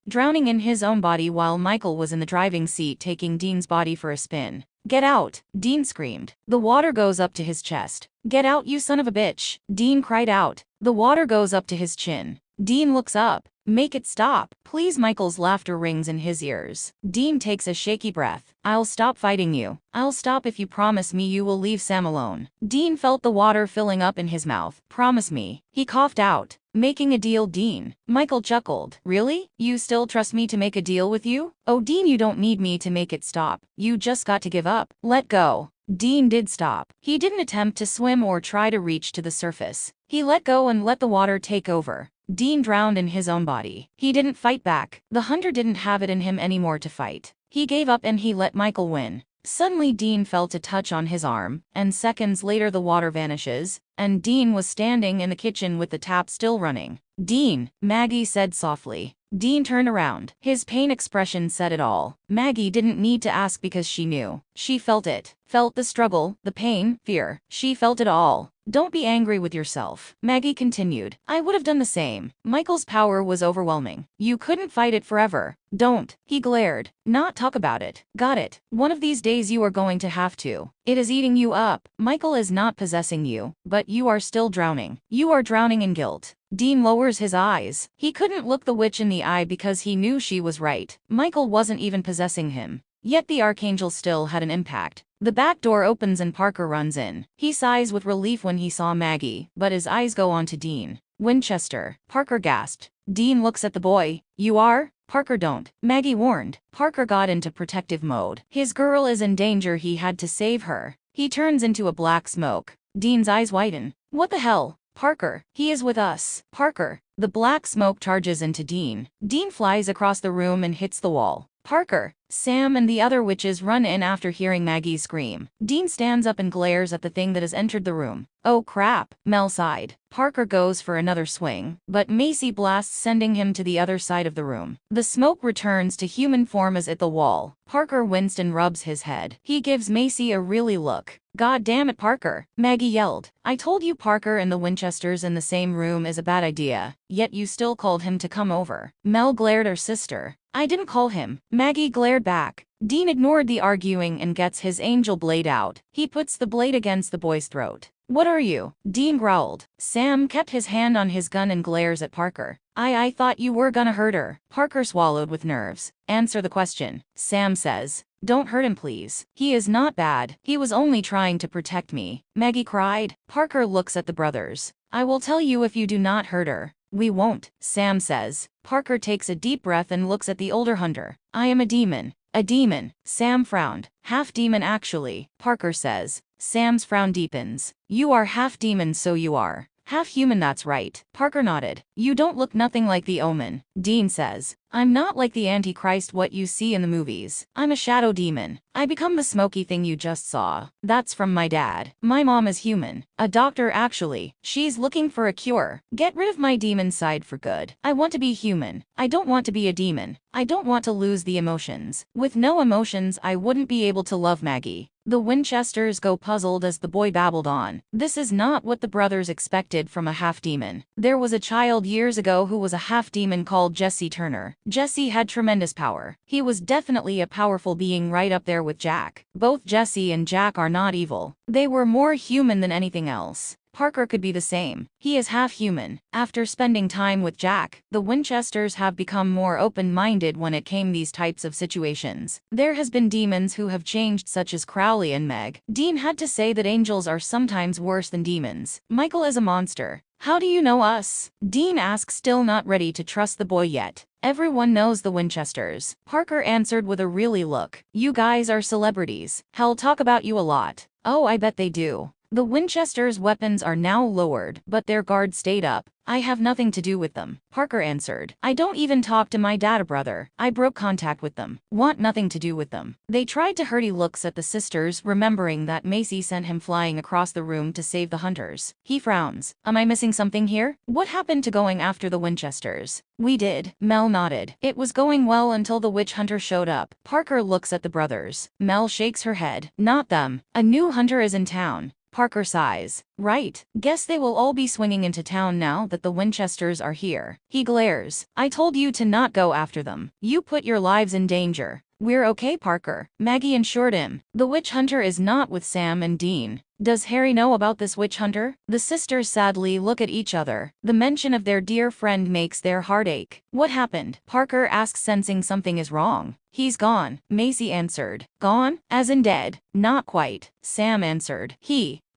in his own body while Michael was in the driving seat taking Dean's body for a spin. Get out, Dean screamed. The water goes up to his chest. Get out, you son of a bitch, Dean cried out. The water goes up to his chin. Dean looks up. Make it stop, please. Michael's laughter rings in his ears. Dean takes a shaky breath. I'll stop fighting you. I'll stop if you promise me you will leave Sam alone. Dean felt the water filling up in his mouth. Promise me. He coughed out. Making a deal, Dean. Michael chuckled. Really? You still trust me to make a deal with you? Oh, Dean, you don't need me to make it stop. You just got to give up. Let go. Dean did stop. He didn't attempt to swim or try to reach to the surface. He let go and let the water take over. Dean drowned in his own body. He didn't fight back. The hunter didn't have it in him anymore to fight. He gave up and he let Michael win. Suddenly Dean felt a touch on his arm, and seconds later the water vanishes, and Dean was standing in the kitchen with the tap still running. Dean, Maggie said softly. Dean turned around. His pain expression said it all. Maggie didn't need to ask because she knew. She felt it. Felt the struggle, the pain, fear. She felt it all. Don't be angry with yourself, Maggie continued. I would have done the same. Michael's power was overwhelming. You couldn't fight it forever. Don't, he glared. Not talk about it. Got it. One of these days you are going to have to. It is eating you up. Michael is not possessing you, but you are still drowning. You are drowning in guilt. Dean lowers his eyes. He couldn't look the witch in the eye because he knew she was right. Michael wasn't even possessing him. Yet the archangel still had an impact. The back door opens and Parker runs in. He sighs with relief when he saw Maggie, but his eyes go on to Dean. Winchester, Parker gasped. Dean looks at the boy. You are? Parker, don't. Maggie warned. Parker got into protective mode. His girl is in danger, he had to save her. He turns into a black smoke. Dean's eyes widen. What the hell? Parker, he is with us. Parker. The black smoke charges into Dean. Dean flies across the room and hits the wall. Parker. Sam and the other witches run in after hearing Maggie scream. Dean stands up and glares at the thing that has entered the room. Oh crap, Mel sighed. Parker goes for another swing, but Macy blasts, sending him to the other side of the room. The smoke returns to human form as at the wall. Parker winced and rubs his head. He gives Macy a really look. God damn it, Parker, Maggie yelled. I told you Parker and the Winchesters in the same room is a bad idea, yet you still called him to come over. Mel glared at her sister. I didn't call him, Maggie glared back. Dean ignored the arguing and gets his angel blade out. He puts the blade against the boy's throat. What are you? Dean growled. Sam kept his hand on his gun and glares at Parker. I thought you were gonna hurt her. Parker swallowed with nerves. Answer the question. Sam says. Don't hurt him, please. He is not bad. He was only trying to protect me. Maggie cried. Parker looks at the brothers. I will tell you if you do not hurt her. We won't, Sam says. Parker takes a deep breath and looks at the older hunter. I am a demon. A demon. Sam frowned. Half demon actually, Parker says. Sam's frown deepens. You are half demon, so you are half human, that's right. Parker nodded. You don't look nothing like the Omen, Dean says. I'm not like the Antichrist what you see in the movies. I'm a shadow demon. I become the smoky thing you just saw. That's from my dad. My mom is human. A doctor actually. She's looking for a cure. Get rid of my demon side for good. I want to be human. I don't want to be a demon. I don't want to lose the emotions. With no emotions I wouldn't be able to love Maggie. The Winchesters go puzzled as the boy babbled on. This is not what the brothers expected from a half-demon. There was a child years ago who was a half-demon called Jesse Turner. Jesse had tremendous power. He was definitely a powerful being right up there with Jack. Both Jesse and Jack are not evil. They were more human than anything else. Parker could be the same. He is half human. After spending time with Jack, the Winchesters have become more open-minded when it came these types of situations. There has been demons who have changed, such as Crowley and Meg. Dean had to say that angels are sometimes worse than demons. Michael is a monster. How do you know us? Dean asks, still not ready to trust the boy yet. Everyone knows the Winchesters. Parker answered with a really look. You guys are celebrities. Hell, talk about you a lot. Oh, I bet they do. The Winchesters' weapons are now lowered, but their guard stayed up. I have nothing to do with them, Parker answered. I don't even talk to my dad or brother. I broke contact with them. Want nothing to do with them. They tried to hurt. He looks at the sisters, remembering that Macy sent him flying across the room to save the hunters. He frowns. Am I missing something here? What happened to going after the Winchesters? We did. Mel nodded. It was going well until the witch hunter showed up. Parker looks at the brothers. Mel shakes her head. Not them. A new hunter is in town. Parker sighs. Right. Guess they will all be swinging into town now that the Winchesters are here. He glares. I told you to not go after them. You put your lives in danger. We're okay, Parker. Maggie assured him. The witch hunter is not with Sam and Dean. Does Harry know about this witch hunter? The sisters sadly look at each other. The mention of their dear friend makes their heart ache. What happened? Parker asks, sensing something is wrong. He's gone, Macy answered. Gone? As in dead? Not quite, Sam answered.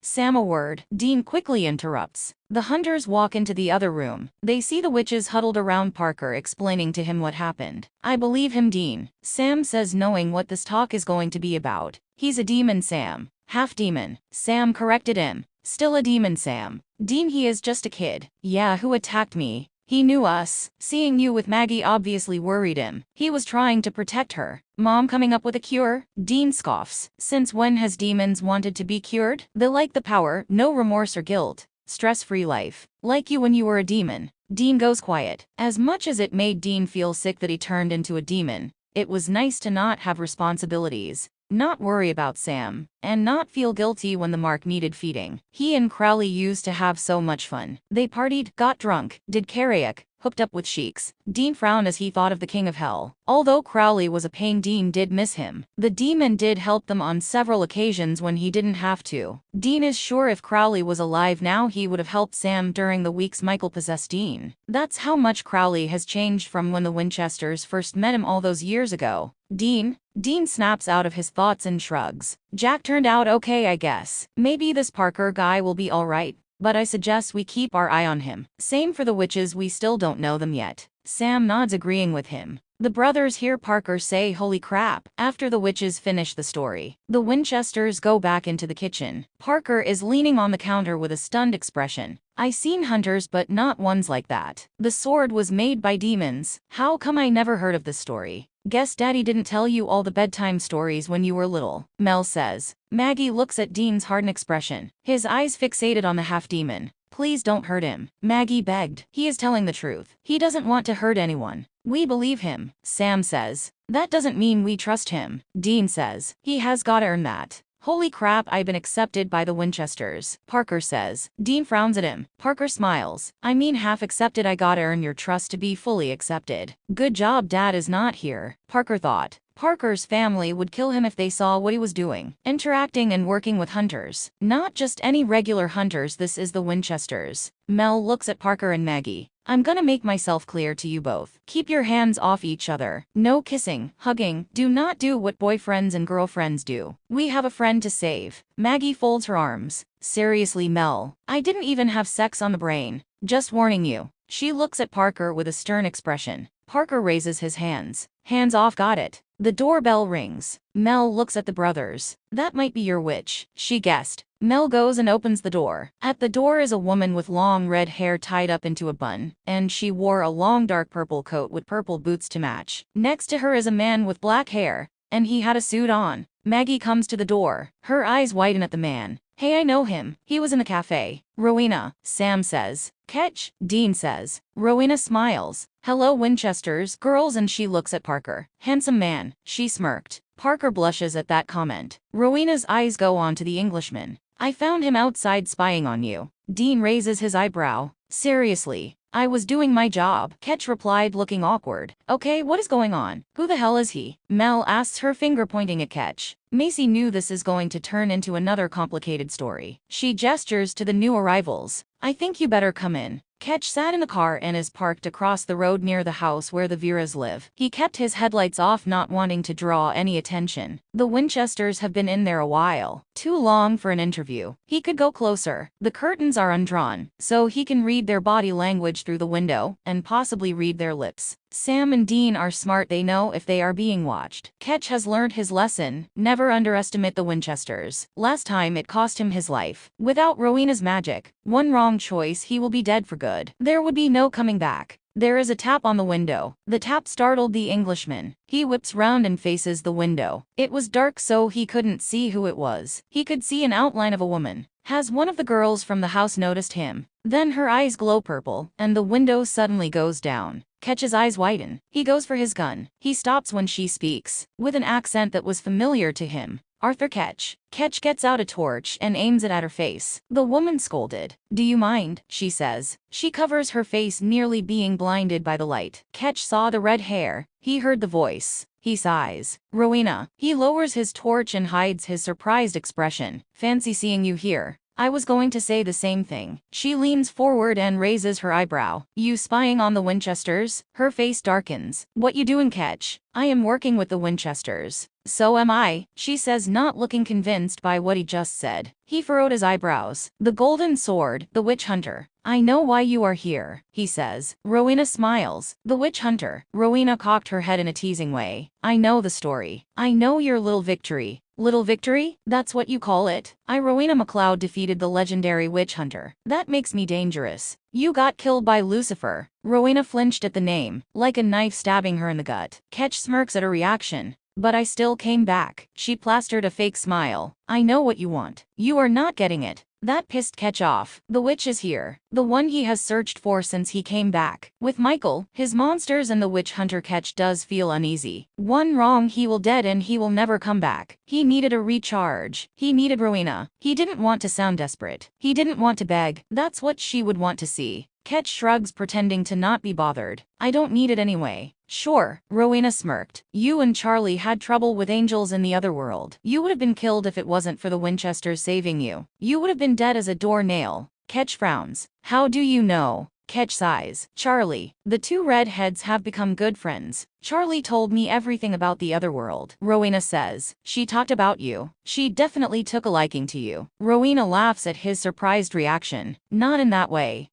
Sam, a word. Dean quickly interrupts. The hunters walk into the other room. They see the witches huddled around Parker, explaining to him what happened. I believe him, Dean. Sam says, knowing what this talk is going to be about. He's a demon, Sam. Half demon. Sam corrected him. Still a demon, Sam. Dean, he is just a kid. Yeah, who attacked me? He knew us. Seeing you with Maggie obviously worried him. He was trying to protect her. Mom coming up with a cure? Dean scoffs. Since when has demons wanted to be cured? They like the power, no remorse or guilt. Stress-free life. Like you when you were a demon. Dean goes quiet. As much as it made Dean feel sick that he turned into a demon, it was nice to not have responsibilities. Not worry about Sam, and not feel guilty when the Mark needed feeding. He and Crowley used to have so much fun. They partied, got drunk, did karaoke, hooked up with sheiks. Dean frowned as he thought of the King of Hell. Although Crowley was a pain, Dean did miss him. The demon did help them on several occasions when he didn't have to. Dean is sure if Crowley was alive now he would have helped Sam during the weeks Michael possessed Dean. That's how much Crowley has changed from when the Winchesters first met him all those years ago. Dean snaps out of his thoughts and shrugs. Jack turned out okay, I guess. Maybe this Parker guy will be alright, but I suggest we keep our eye on him. Same for the witches, we still don't know them yet. Sam nods, agreeing with him. The brothers hear Parker say, holy crap, after the witches finish the story. The Winchesters go back into the kitchen. Parker is leaning on the counter with a stunned expression. I seen hunters, but not ones like that. The sword was made by demons. How come I never heard of this story? Guess Daddy didn't tell you all the bedtime stories when you were little, Mel says. Maggie looks at Dean's hardened expression, his eyes fixated on the half-demon. Please don't hurt him, Maggie begged. He is telling the truth. He doesn't want to hurt anyone. We believe him, Sam says. That doesn't mean we trust him, Dean says. He has gotta earn that. Holy crap, I've been accepted by the Winchesters, Parker says. Dean frowns at him. Parker smiles. I mean, half accepted, I gotta earn your trust to be fully accepted. Good job Dad is not here, Parker thought. Parker's family would kill him if they saw what he was doing. Interacting and working with hunters. Not just any regular hunters, this is the Winchesters. Mel looks at Parker and Maggie. I'm gonna make myself clear to you both. Keep your hands off each other. No kissing, hugging. Do not do what boyfriends and girlfriends do. We have a friend to save. Maggie folds her arms. Seriously, Mel. I didn't even have sex on the brain. Just warning you. She looks at Parker with a stern expression. Parker raises his hands. Hands off, got it. The doorbell rings. Mel looks at the brothers. That might be your witch, she guessed. Mel goes and opens the door. At the door is a woman with long red hair tied up into a bun, and she wore a long dark purple coat with purple boots to match. Next to her is a man with black hair, and he had a suit on. Maggie comes to the door. Her eyes widen at the man. Hey, I know him. He was in the cafe. Rowena, Sam says. Catch, Dean says. Rowena smiles. Hello, Winchesters, girls, and she looks at Parker. Handsome man, she smirked. Parker blushes at that comment. Rowena's eyes go on to the Englishman. I found him outside spying on you. Dean raises his eyebrow. Seriously? I was doing my job, Ketch replied, looking awkward. Okay, what is going on? Who the hell is he? Mel asks, her finger pointing at Ketch. Macy knew this is going to turn into another complicated story. She gestures to the new arrivals. I think you better come in. Ketch sat in the car and is parked across the road near the house where the Viras live. He kept his headlights off, not wanting to draw any attention. The Winchesters have been in there a while. Too long for an interview. He could go closer. The curtains are undrawn, so he can read their body language through the window, and possibly read their lips. Sam and Dean are smart, they know if they are being watched. Ketch has learned his lesson, never underestimate the Winchesters. Last time it cost him his life. Without Rowena's magic, one wrong choice he will be dead for good. There would be no coming back. There is a tap on the window. The tap startled the Englishman. He whips round and faces the window. It was dark, so he couldn't see who it was. He could see an outline of a woman. Has one of the girls from the house noticed him? Then her eyes glow purple, and the window suddenly goes down. Ketch's eyes widen. He goes for his gun. He stops when she speaks, with an accent that was familiar to him. Arthur Ketch. Ketch gets out a torch and aims it at her face. The woman scolded. Do you mind? She says. She covers her face, nearly being blinded by the light. Ketch saw the red hair. He heard the voice. He sighs. Rowena. He lowers his torch and hides his surprised expression. Fancy seeing you here. I was going to say the same thing. She leans forward and raises her eyebrow. You spying on the Winchesters? Her face darkens. What you doing, Ketch? I am working with the Winchesters. So am I, she says, not looking convinced by what he just said. He furrowed his eyebrows. The golden sword, the witch hunter. I know why you are here, he says. Rowena smiles. The witch hunter. Rowena cocked her head in a teasing way. I know the story. I know your little victory. Little victory? That's what you call it? Rowena McLeod defeated the legendary witch hunter. That makes me dangerous. You got killed by Lucifer. Rowena flinched at the name, like a knife stabbing her in the gut. Ketch smirks at her reaction. But I still came back. She plastered a fake smile. I know what you want. You are not getting it. That pissed Ketch off. The witch is here. The one he has searched for since he came back. With Michael, his monsters, and the witch hunter, Ketch does feel uneasy. One wrong, he will dead and he will never come back. He needed a recharge. He needed Rowena. He didn't want to sound desperate. He didn't want to beg. That's what she would want to see. Ketch shrugs, pretending to not be bothered. I don't need it anyway. Sure, Rowena smirked. You and Charlie had trouble with angels in the other world. You would have been killed if it wasn't for the Winchesters saving you. You would have been dead as a doornail. Ketch frowns. How do you know? Ketch sighs. Charlie. The two redheads have become good friends. Charlie told me everything about the other world. Rowena says. She talked about you. She definitely took a liking to you. Rowena laughs at his surprised reaction. Not in that way.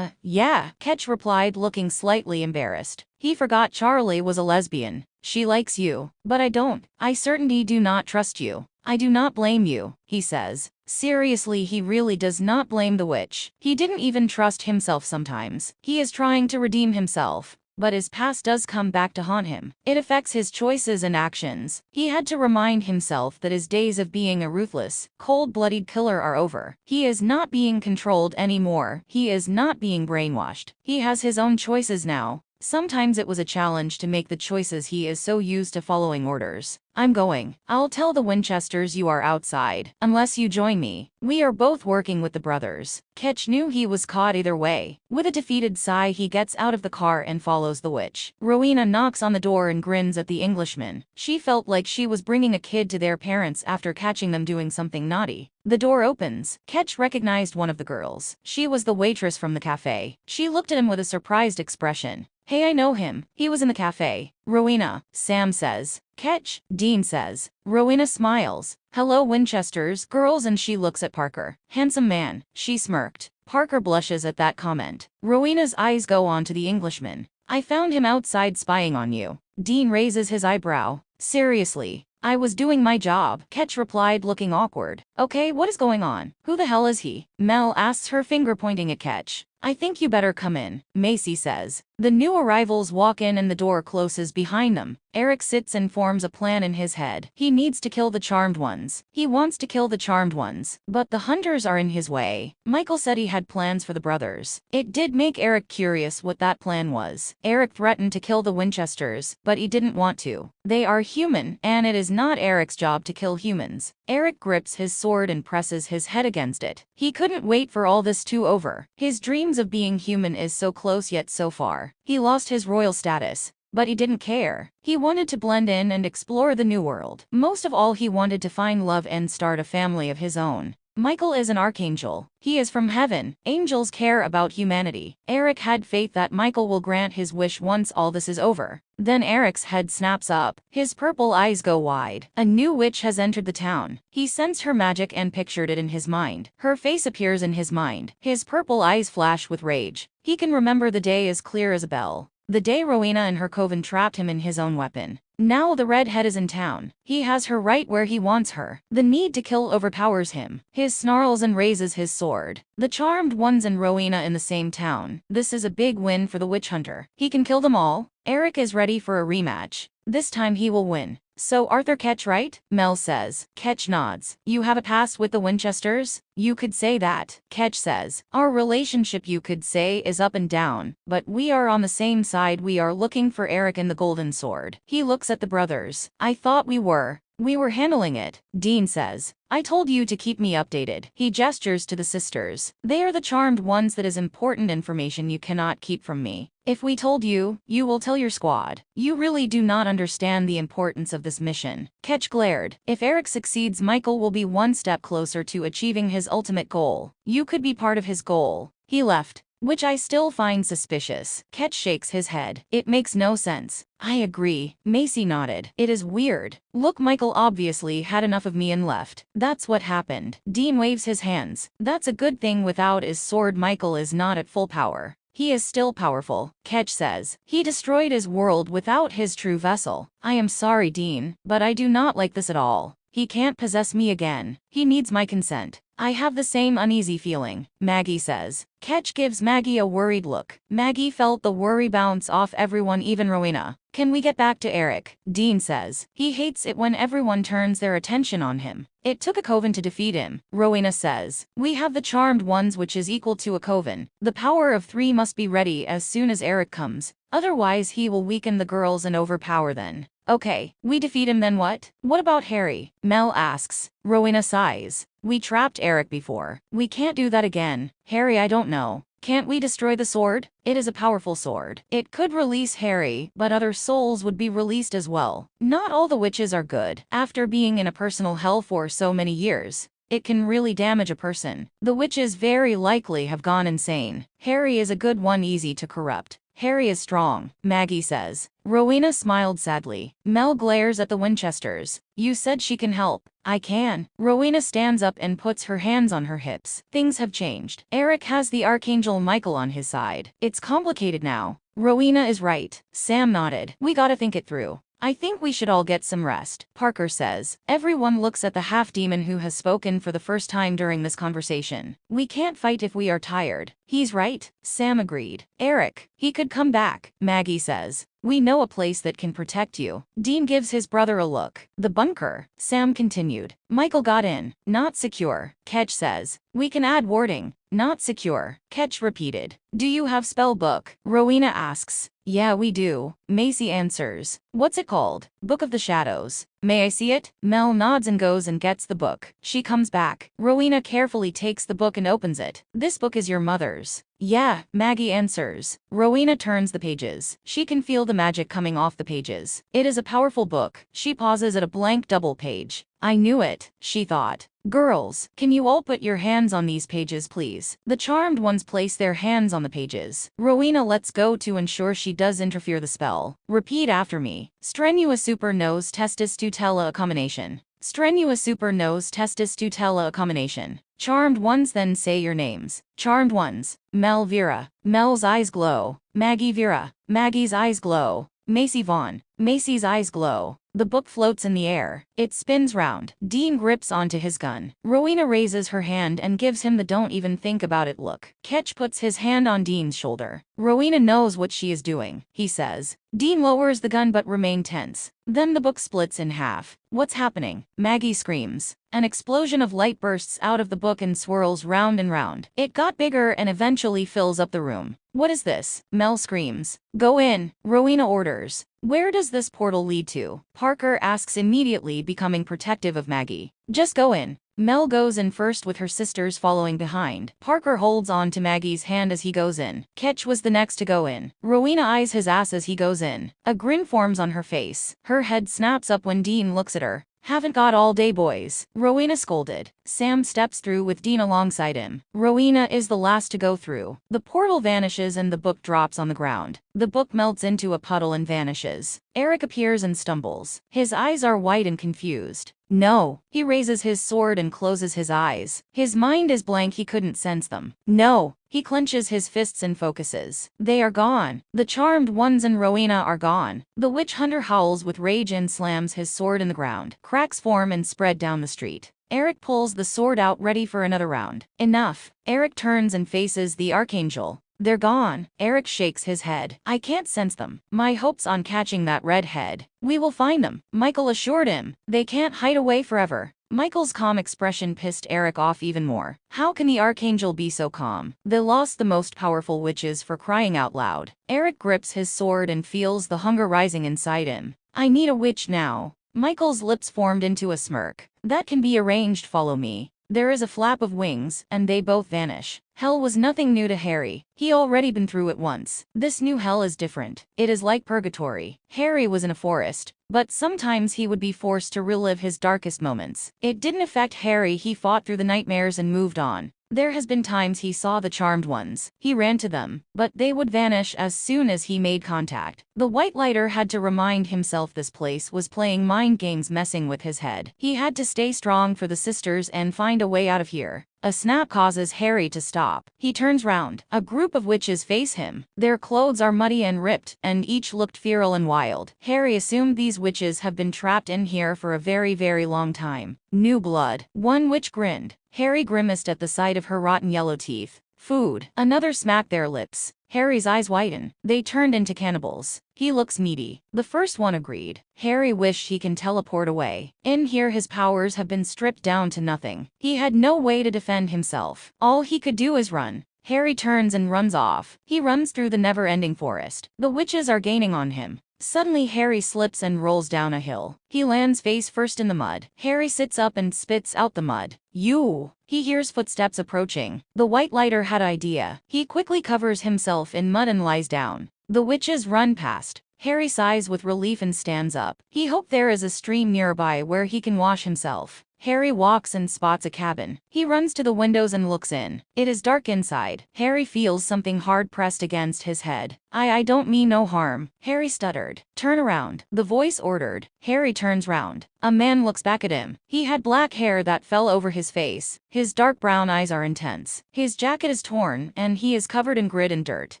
Yeah, Ketch replied, looking slightly embarrassed. He forgot Charlie was a lesbian. She likes you, but I don't. I certainly do not trust you. I do not blame you, he says. Seriously, he really does not blame the witch. He didn't even trust himself sometimes. He is trying to redeem himself. But his past does come back to haunt him. It affects his choices and actions. He had to remind himself that his days of being a ruthless, cold-blooded killer are over. He is not being controlled anymore. He is not being brainwashed. He has his own choices now. Sometimes it was a challenge to make the choices. He is so used to following orders. I'm going. I'll tell the Winchesters you are outside, unless you join me. We are both working with the brothers. Ketch knew he was caught either way. With a defeated sigh, he gets out of the car and follows the witch. Rowena knocks on the door and grins at the Englishman. She felt like she was bringing a kid to their parents after catching them doing something naughty. The door opens. Ketch recognized one of the girls. She was the waitress from the cafe. She looked at him with a surprised expression. Hey, I know him. He was in the cafe. Rowena, Sam says. Ketch, Dean says. Rowena smiles. Hello, Winchesters, girls, and she looks at Parker. Handsome man, she smirked. Parker blushes at that comment. Rowena's eyes go on to the Englishman. I found him outside spying on you. Dean raises his eyebrow. Seriously? I was doing my job, Ketch replied, looking awkward. Okay, what is going on? Who the hell is he? Mel asks, her finger pointing at Ketch. I think you better come in, Macy says. The new arrivals walk in and the door closes behind them. Eric sits and forms a plan in his head. He needs to kill the Charmed Ones. He wants to kill the Charmed Ones, but the hunters are in his way. Michael said he had plans for the brothers. It did make Eric curious what that plan was. Eric threatened to kill the Winchesters, but he didn't want to. They are human, and it is not Eric's job to kill humans. Eric grips his sword and presses his head against it. He couldn't wait for all this to over. His dreams of being human is so close yet so far. He lost his royal status, but he didn't care. He wanted to blend in and explore the new world. Most of all, he wanted to find love and start a family of his own. Michael is an archangel. He is from heaven. Angels care about humanity. Eric had faith that Michael will grant his wish once all this is over. Then Eric's head snaps up. His purple eyes go wide. A new witch has entered the town. He sensed her magic and pictured it in his mind. Her face appears in his mind. His purple eyes flash with rage. He can remember the day as clear as a bell. The day Rowena and her coven trapped him in his own weapon. Now the redhead is in town. He has her right where he wants her. The need to kill overpowers him. His snarls and raises his sword. The Charmed Ones and Rowena in the same town. This is a big win for the witch hunter. He can kill them all. Eric is ready for a rematch. This time he will win. So Arthur Ketch, right? Mel says. Ketch nods. You have a past with the Winchesters? You could say that. Ketch says. Our relationship, you could say, is up and down, but we are on the same side. We are looking for Eric and the Golden Sword. He looks at the brothers. I thought we were. We were handling it, Dean says. I told you to keep me updated. He gestures to the sisters. They are the Charmed Ones. That is important information you cannot keep from me. If we told you, you will tell your squad. You really do not understand the importance of this mission. Ketch glared. If Eric succeeds, Michael will be one step closer to achieving his ultimate goal. You could be part of his goal. He left, which I still find suspicious. Ketch shakes his head. It makes no sense. I agree. Macy nodded. It is weird. Look, Michael obviously had enough of me and left. That's what happened. Dean waves his hands. That's a good thing. Without his sword, Michael is not at full power. He is still powerful, Ketch says. He destroyed his world without his true vessel. I am sorry, Dean, but I do not like this at all. He can't possess me again. He needs my consent. I have the same uneasy feeling, Maggie says. Ketch gives Maggie a worried look. Maggie felt the worry bounce off everyone, even Rowena. Can we get back to Eric? Dean says. He hates it when everyone turns their attention on him. It took a coven to defeat him, Rowena says. We have the Charmed Ones, which is equal to a coven. The power of 3 must be ready as soon as Eric comes. Otherwise he will weaken the girls and overpower them. Okay, we defeat him, then what? What about Harry? Mel asks. Rowena sighs. We trapped Eric before. We can't do that again. Harry, I don't know. Can't we destroy the sword? It is a powerful sword. It could release Harry, but other souls would be released as well. Not all the witches are good. After being in a personal hell for so many years, it can really damage a person. The witches very likely have gone insane. Harry is a good one, easy to corrupt. Harry is strong, Maggie says. Rowena smiled sadly. Mel glares at the Winchesters. You said she can help. I can. Rowena stands up and puts her hands on her hips. Things have changed. Eric has the Archangel Michael on his side. It's complicated now. Rowena is right. Sam nodded. We gotta think it through. I think we should all get some rest, Parker says. Everyone looks at the half-demon who has spoken for the first time during this conversation. We can't fight if we are tired. He's right, Sam agreed. Eric, he could come back, Maggie says. We know a place that can protect you. Dean gives his brother a look. The bunker, Sam continued. Michael got in. Not secure, Ketch says. We can add warding. Not secure, Ketch repeated. Do you have spell book? Rowena asks. Yeah, we do, Macy answers. What's it called? Book of the Shadows. May I see it? Mel nods and goes and gets the book. She comes back. Rowena carefully takes the book and opens it. This book is your mother's. Yeah, Maggie answers. Rowena turns the pages. She can feel the magic coming off the pages. It is a powerful book. She pauses at a blank double page. I knew it, she thought. Girls, can you all put your hands on these pages, please? The Charmed Ones place their hands on the pages. Rowena lets go to ensure she does interfere the spell. Repeat after me. Strenuous super nose testis tutela a combination. Strenuous super nose testis tutela a combination. Charmed Ones, then say your names. Charmed Ones. Mel Vera. Mel's eyes glow. Maggie Vera. Maggie's eyes glow. Macy Vaughn. Macy's eyes glow. The book floats in the air. It spins round. Dean grips onto his gun. Rowena raises her hand and gives him the don't even think about it look. Ketch puts his hand on Dean's shoulder. Rowena knows what she is doing, he says. Dean lowers the gun but remains tense. Then the book splits in half. What's happening? Maggie screams. An explosion of light bursts out of the book and swirls round and round. It got bigger and eventually fills up the room. What is this? Mel screams. Go in, Rowena orders. Where does this portal lead to? Parker asks immediately, becoming protective of Maggie. Just go in. Mel goes in first with her sisters following behind. Parker holds on to Maggie's hand as he goes in. Ketch was the next to go in. Rowena eyes his ass as he goes in. A grin forms on her face. Her head snaps up when Dean looks at her. Haven't got all day, boys, Rowena scolded. Sam steps through with Dean alongside him. Rowena is the last to go through. The portal vanishes and the book drops on the ground. The book melts into a puddle and vanishes. Eric appears and stumbles. His eyes are wide and confused. No. He raises his sword and closes his eyes. His mind is blank, he couldn't sense them. No. He clenches his fists and focuses. They are gone. The charmed ones and Rowena are gone. The witch hunter howls with rage and slams his sword in the ground. Cracks form and spread down the street. Eric pulls the sword out, ready for another round. Enough. Eric turns and faces the Archangel. They're gone. Eric shakes his head. I can't sense them. My hopes on catching that redhead. We will find them, Michael assured him. They can't hide away forever. Michael's calm expression pissed Eric off even more. How can the Archangel be so calm? They lost the most powerful witches, for crying out loud. Eric grips his sword and feels the hunger rising inside him. I need a witch now. Michael's lips formed into a smirk. That can be arranged, follow me. There is a flap of wings, and they both vanish. Hell was nothing new to Harry. He already been through it once. This new hell is different. It is like purgatory. Harry was in a forest, but sometimes he would be forced to relive his darkest moments. It didn't affect Harry. He fought through the nightmares and moved on. There has been times he saw the charmed ones. He ran to them, but they would vanish as soon as he made contact. The White Lighter had to remind himself this place was playing mind games, messing with his head. He had to stay strong for the sisters and find a way out of here. A snap causes Harry to stop. He turns round. A group of witches face him. Their clothes are muddy and ripped, and each looked feral and wild. Harry assumed these witches have been trapped in here for a very, very long time. New blood. One witch grinned. Harry grimaced at the sight of her rotten yellow teeth. Food. Another smacked their lips. Harry's eyes widen. They turned into cannibals. He looks meaty. The first one agreed. Harry wished he can teleport away. In here his powers have been stripped down to nothing. He had no way to defend himself. All he could do is run. Harry turns and runs off. He runs through the never-ending forest. The witches are gaining on him. Suddenly Harry slips and rolls down a hill. He lands face first in the mud. Harry sits up and spits out the mud. You. He hears footsteps approaching. The White Lighter had idea. He quickly covers himself in mud and lies down. The witches run past. Harry sighs with relief and stands up. He hoped there is a stream nearby where he can wash himself. Harry walks and spots a cabin. He runs to the windows and looks in. It is dark inside. Harry feels something hard pressed against his head. I don't mean no harm. Harry stuttered. Turn around. The voice ordered. Harry turns round. A man looks back at him. He had black hair that fell over his face. His dark brown eyes are intense. His jacket is torn, and he is covered in grit and dirt.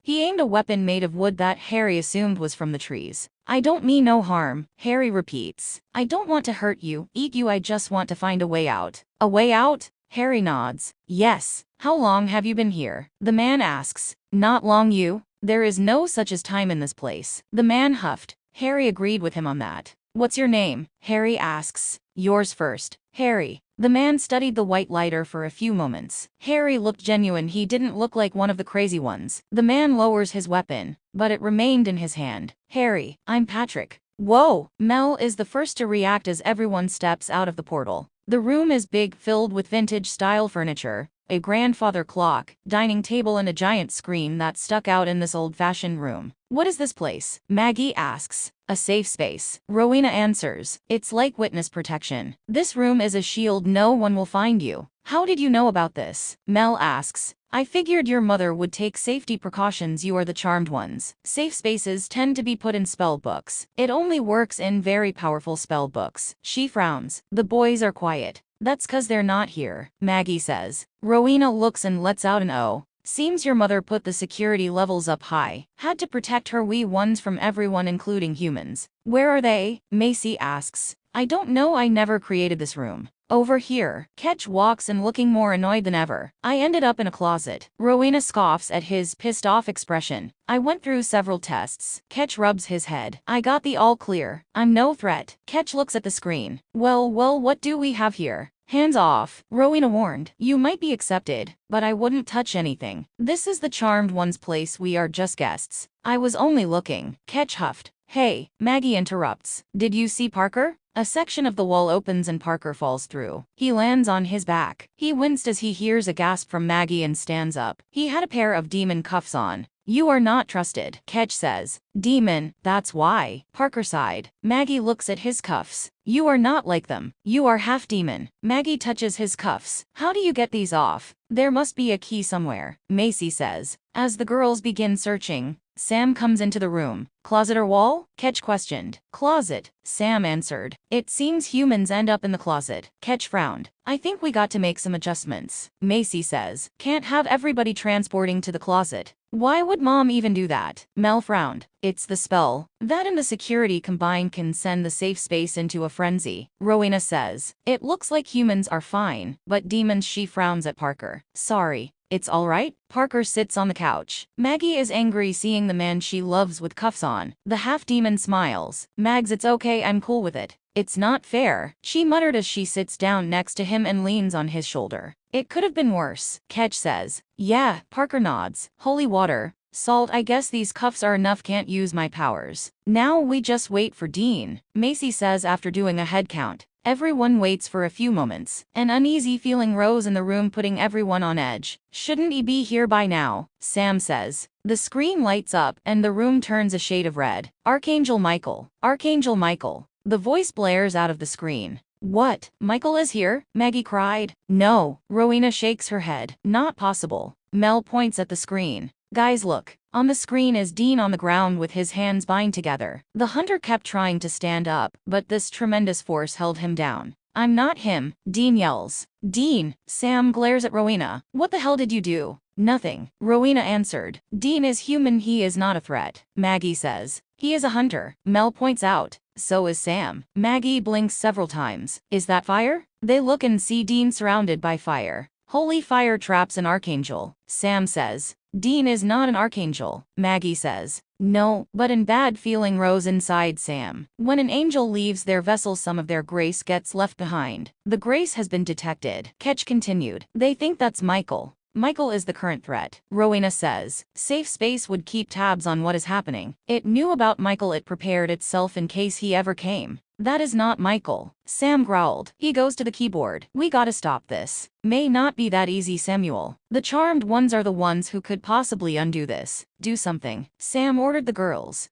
He aimed a weapon made of wood that Harry assumed was from the trees. I don't mean no harm, Harry repeats. I don't want to hurt you, eat you, I just want to find a way out. A way out? Harry nods. Yes. How long have you been here? The man asks. Not long, you. There is no such as time in this place. The man huffed. Harry agreed with him on that. What's your name? Harry asks. Yours first. Harry. The man studied the White Lighter for a few moments. Harry looked genuine. He didn't look like one of the crazy ones. The man lowers his weapon, but it remained in his hand. Harry, I'm Patrick. Whoa! Mel is the first to react as everyone steps out of the portal. The room is big, filled with vintage-style furniture, a grandfather clock, dining table and a giant screen that stuck out in this old-fashioned room. What is this place? Maggie asks. A safe space. Rowena answers. It's like witness protection. This room is a shield. No one will find you. How did you know about this? Mel asks. I figured your mother would take safety precautions. You are the charmed ones. Safe spaces tend to be put in spell books. It only works in very powerful spell books. She frowns. The boys are quiet. That's 'cause they're not here, Maggie says. Rowena looks and lets out an "oh." Seems your mother put the security levels up high. Had to protect her wee ones from everyone including humans. Where are they? Macy asks. I don't know, I never created this room. Over here. Ketch walks in looking more annoyed than ever. I ended up in a closet. Rowena scoffs at his pissed off expression. I went through several tests. Ketch rubs his head. I got the all clear. I'm no threat. Ketch looks at the screen. Well, what do we have here? Hands off, Rowena warned. You might be accepted, but I wouldn't touch anything. This is the Charmed One's place, we are just guests. I was only looking. Ketch huffed. Hey, Maggie interrupts. Did you see Parker? A section of the wall opens and Parker falls through. He lands on his back. He winced as he hears a gasp from Maggie and stands up. He had a pair of demon cuffs on. You are not trusted, Ketch says. Demon, that's why. Parker sighed. Maggie looks at his cuffs. You are not like them. You are half demon. Maggie touches his cuffs. How do you get these off? There must be a key somewhere, Macy says. As the girls begin searching, Sam comes into the room. Closet or wall? Ketch questioned. Closet, Sam answered. It seems humans end up in the closet. Ketch frowned. I think we got to make some adjustments, Macy says. Can't have everybody transporting to the closet. Why would Mom even do that? Mel frowned. It's the spell. That and the security combined can send the safe space into a frenzy, Rowena says. It looks like humans are fine, but demons. She frowns at Parker. Sorry. It's all right? Parker sits on the couch. Maggie is angry seeing the man she loves with cuffs on. The half-demon smiles. Mags, it's okay, I'm cool with it. It's not fair, she muttered as she sits down next to him and leans on his shoulder. It could have been worse, Ketch says. Yeah, Parker nods. Holy water. Salt, I guess these cuffs are enough, can't use my powers. Now we just wait for Dean, Macy says after doing a head count. Everyone waits for a few moments. An uneasy feeling rose in the room, putting everyone on edge. Shouldn't he be here by now? Sam says. The screen lights up and the room turns a shade of red. Archangel Michael. Archangel Michael. The voice blares out of the screen. What? Michael is here? Maggie cried. No. Rowena shakes her head. Not possible. Mel points at the screen. Guys, look. On the screen is Dean on the ground with his hands bind together. The hunter kept trying to stand up, but this tremendous force held him down. I'm not him, Dean yells. Dean, Sam glares at Rowena. What the hell did you do? Nothing, Rowena answered. Dean is human, he is not a threat, Maggie says. He is a hunter, Mel points out. So is Sam. Maggie blinks several times. Is that fire? They look and see Dean surrounded by fire. Holy fire traps an archangel, Sam says. Dean is not an archangel, Maggie says. No, but a bad feeling rose inside Sam. When an angel leaves their vessel, some of their grace gets left behind. The grace has been detected, Ketch continued. They think that's Michael. Michael is the current threat, Rowena says. Safe space would keep tabs on what is happening. It knew about Michael, it prepared itself in case he ever came. That is not Michael, Sam growled. He goes to the keyboard. We gotta stop this. May not be that easy, Samuel. The Charmed Ones are the ones who could possibly undo this. Do something, Sam ordered the girls.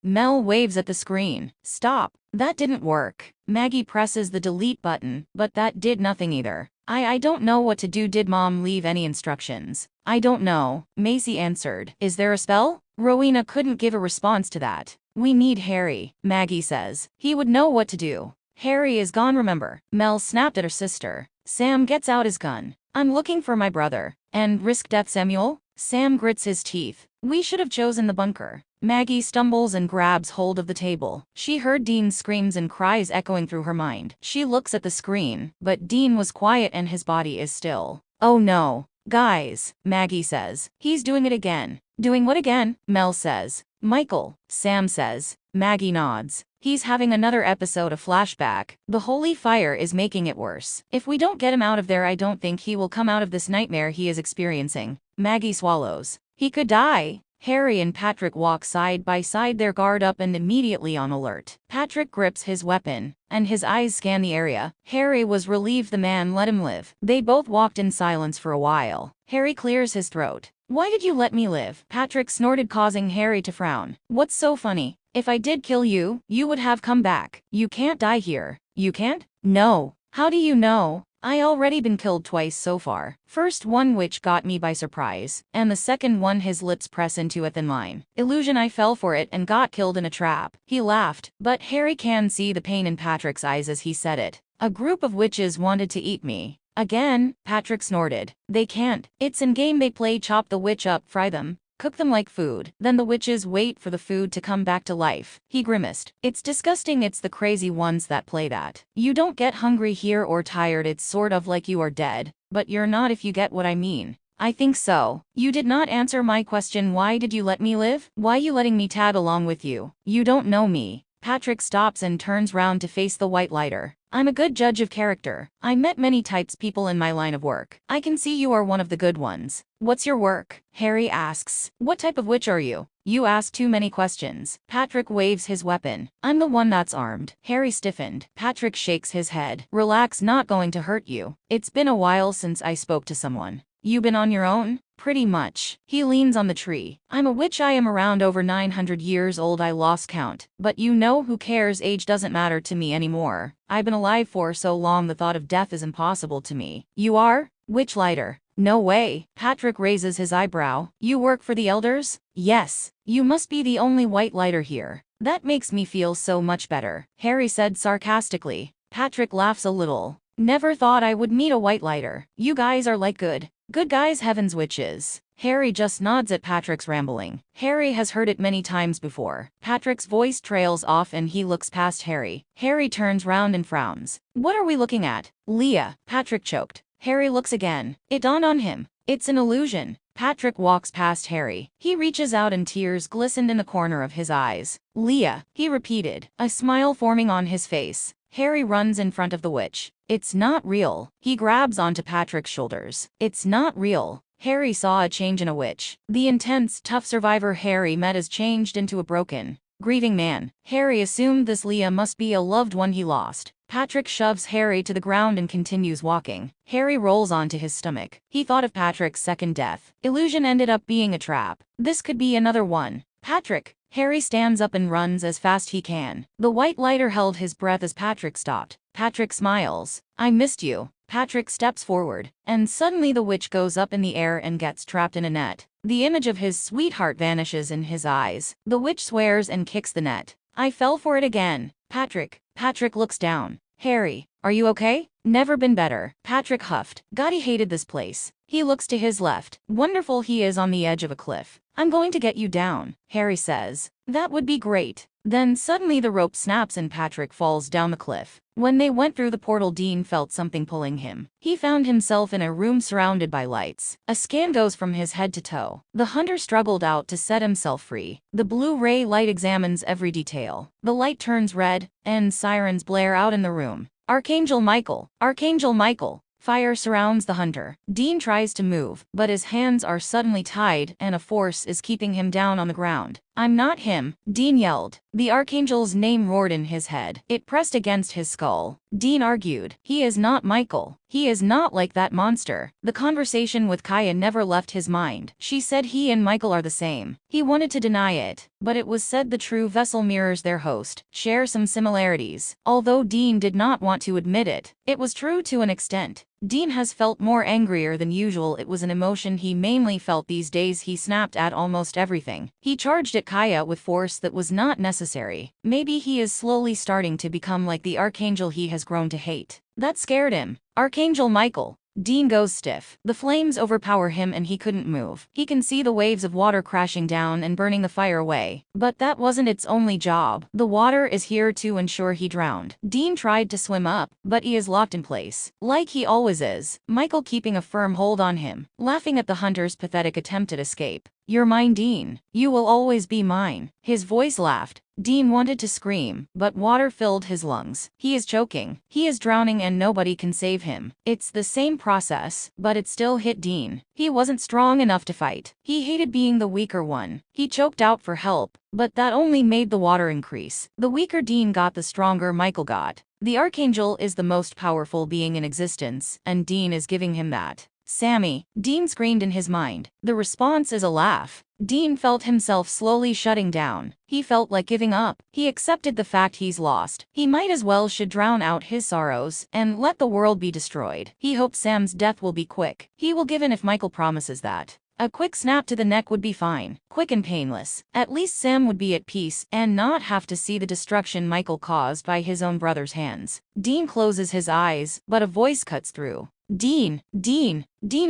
Mel waves at the screen. Stop. That didn't work. Maggie presses the delete button, but that did nothing either. I don't know what to do. Did Mom leave any instructions? I don't know, Macy answered. Is there a spell? Rowena couldn't give a response to that. We need Harry, Maggie says. He would know what to do. Harry is gone, remember? Mel snapped at her sister. Sam gets out his gun. I'm looking for my brother. And risk death, Samuel? Sam grits his teeth. We should have chosen the bunker. Maggie stumbles and grabs hold of the table. She heard Dean's screams and cries echoing through her mind. She looks at the screen, but Dean was quiet and his body is still. Oh no. Guys, Maggie says. He's doing it again. Doing what again? Mel says. Michael, Sam says. Maggie nods. He's having another episode of flashback. The holy fire is making it worse. If we don't get him out of there, I don't think he will come out of this nightmare he is experiencing. Maggie swallows. He could die. Harry and Patrick walk side by side, their guard up and immediately on alert. Patrick grips his weapon, and his eyes scan the area. Harry was relieved the man let him live. They both walked in silence for a while. Harry clears his throat. Why did you let me live? Patrick snorted, causing Harry to frown. What's so funny? If I did kill you, you would have come back. You can't die here. You can't? No. How do you know? I already been killed twice so far. First one which got me by surprise, and the second one his lips press into a thin line. Illusion, I fell for it and got killed in a trap. He laughed, but Harry can see the pain in Patrick's eyes as he said it. A group of witches wanted to eat me. Again, Patrick snorted. They can't. It's in game they play chop the witch up, fry them, cook them like food. Then the witches wait for the food to come back to life. He grimaced. It's disgusting. It's the crazy ones that play that. You don't get hungry here or tired. It's sort of like you are dead. But you're not, if you get what I mean. I think so. You did not answer my question. Why did you let me live? Why you letting me tag along with you? You don't know me. Patrick stops and turns round to face the white lighter. I'm a good judge of character. I met many types people in my line of work. I can see you are one of the good ones. What's your work? Harry asks. What type of witch are you? You ask too many questions. Patrick waves his weapon. I'm the one that's armed. Harry stiffened. Patrick shakes his head. Relax, not going to hurt you. It's been a while since I spoke to someone. You been on your own? Pretty much. He leans on the tree. I'm a witch. I am around over 900 years old. I lost count. But you know, who cares? Age doesn't matter to me anymore. I've been alive for so long, the thought of death is impossible to me. You are? Witch lighter. No way. Patrick raises his eyebrow. You work for the elders? Yes. You must be the only white lighter here. That makes me feel so much better, Harry said sarcastically. Patrick laughs a little. Never thought I would meet a white lighter. You guys are like good guys, heaven's witches. Harry just nods at Patrick's rambling. Harry has heard it many times before. Patrick's voice trails off and he looks past Harry. Harry turns round and frowns. What are we looking at? Leah. Patrick choked. Harry looks again. It dawned on him. It's an illusion. Patrick walks past Harry. He reaches out and tears glistened in the corner of his eyes. Leah, he repeated, a smile forming on his face. Harry runs in front of the witch. It's not real. He grabs onto Patrick's shoulders. It's not real. Harry saw a change in a witch. The intense, tough survivor Harry met has changed into a broken, grieving man. Harry assumed this Leah must be a loved one he lost. Patrick shoves Harry to the ground and continues walking. Harry rolls onto his stomach. He thought of Patrick's second death. Illusion ended up being a trap. This could be another one. Patrick. Harry stands up and runs as fast he can. The white lighter held his breath as Patrick stopped. Patrick smiles. I missed you. Patrick steps forward, and suddenly the witch goes up in the air and gets trapped in a net. The image of his sweetheart vanishes in his eyes. The witch swears and kicks the net. I fell for it again. Patrick. Patrick looks down. Harry, are you okay? Never been better. Patrick huffed. God, he hated this place. He looks to his left. Wonderful, he is on the edge of a cliff. I'm going to get you down, Harry says. That would be great. Then suddenly the rope snaps and Patrick falls down the cliff. When they went through the portal, Dean felt something pulling him. He found himself in a room surrounded by lights. A scan goes from his head to toe. The hunter struggled out to set himself free. The blue ray light examines every detail. The light turns red, and sirens blare out in the room. Archangel Michael! Archangel Michael! Fire surrounds the hunter. Dean tries to move, but his hands are suddenly tied and a force is keeping him down on the ground. I'm not him, Dean yelled. The Archangel's name roared in his head. It pressed against his skull. Dean argued. He is not Michael. He is not like that monster. The conversation with Kaya never left his mind. She said he and Michael are the same. He wanted to deny it, but it was said the true vessel mirrors their host, share some similarities. Although Dean did not want to admit it, it was true to an extent. Dean has felt more angrier than usual. It was an emotion he mainly felt these days. He snapped at almost everything. He charged at Kaya with force that was not necessary. Maybe he is slowly starting to become like the Archangel he has grown to hate. That scared him. Archangel Michael. Dean goes stiff. The flames overpower him and he couldn't move. He can see the waves of water crashing down and burning the fire away. But that wasn't its only job. The water is here to ensure he drowned. Dean tried to swim up, but he is locked in place. Like he always is. Michael keeping a firm hold on him, laughing at the hunter's pathetic attempt at escape. You're mine, Dean. You will always be mine. His voice laughed. Dean wanted to scream, but water filled his lungs. He is choking. He is drowning and nobody can save him. It's the same process, but it still hit Dean. He wasn't strong enough to fight. He hated being the weaker one. He choked out for help, but that only made the water increase. The weaker Dean got, the stronger Michael got. The Archangel is the most powerful being in existence, and Dean is giving him that. Sammy, Dean screamed in his mind. The response is a laugh. Dean felt himself slowly shutting down. He felt like giving up. He accepted the fact he's lost. He might as well should drown out his sorrows and let the world be destroyed. He hopes Sam's death will be quick. He will give in if Michael promises that. A quick snap to the neck would be fine. Quick and painless. At least Sam would be at peace and not have to see the destruction Michael caused by his own brother's hands. Dean closes his eyes, but a voice cuts through. Dean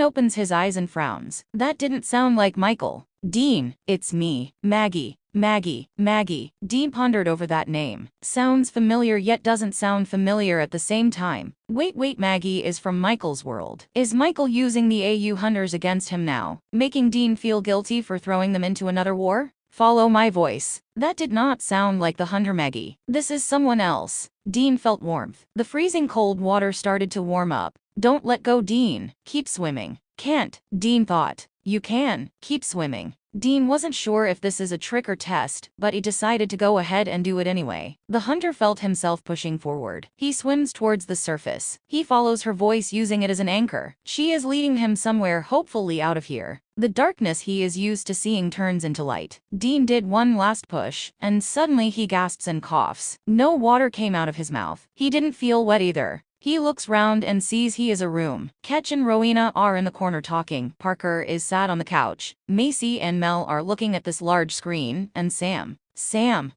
opens his eyes and frowns. That didn't sound like Michael. Dean, it's me, Maggie. Maggie. Dean pondered over that name. Sounds familiar yet doesn't sound familiar at the same time. Wait, Maggie is from Michael's world. Is Michael using the AU hunters against him now, making Dean feel guilty for throwing them into another war? Follow my voice. That did not sound like the hunter Maggie. This is someone else. Dean felt warmth. The freezing cold water started to warm up. Don't let go, Dean. Keep swimming. Can't, Dean thought. You can. Keep swimming. Dean wasn't sure if this is a trick or test, but he decided to go ahead and do it anyway. The hunter felt himself pushing forward. He swims towards the surface. He follows her voice, using it as an anchor. She is leading him somewhere, hopefully out of here. The darkness he is used to seeing turns into light. Dean did one last push, and suddenly he gasps and coughs. No water came out of his mouth. He didn't feel wet either. He looks round and sees he is a room. Ketch and Rowena are in the corner talking. Parker is sat on the couch. Macy and Mel are looking at this large screen, and Sam,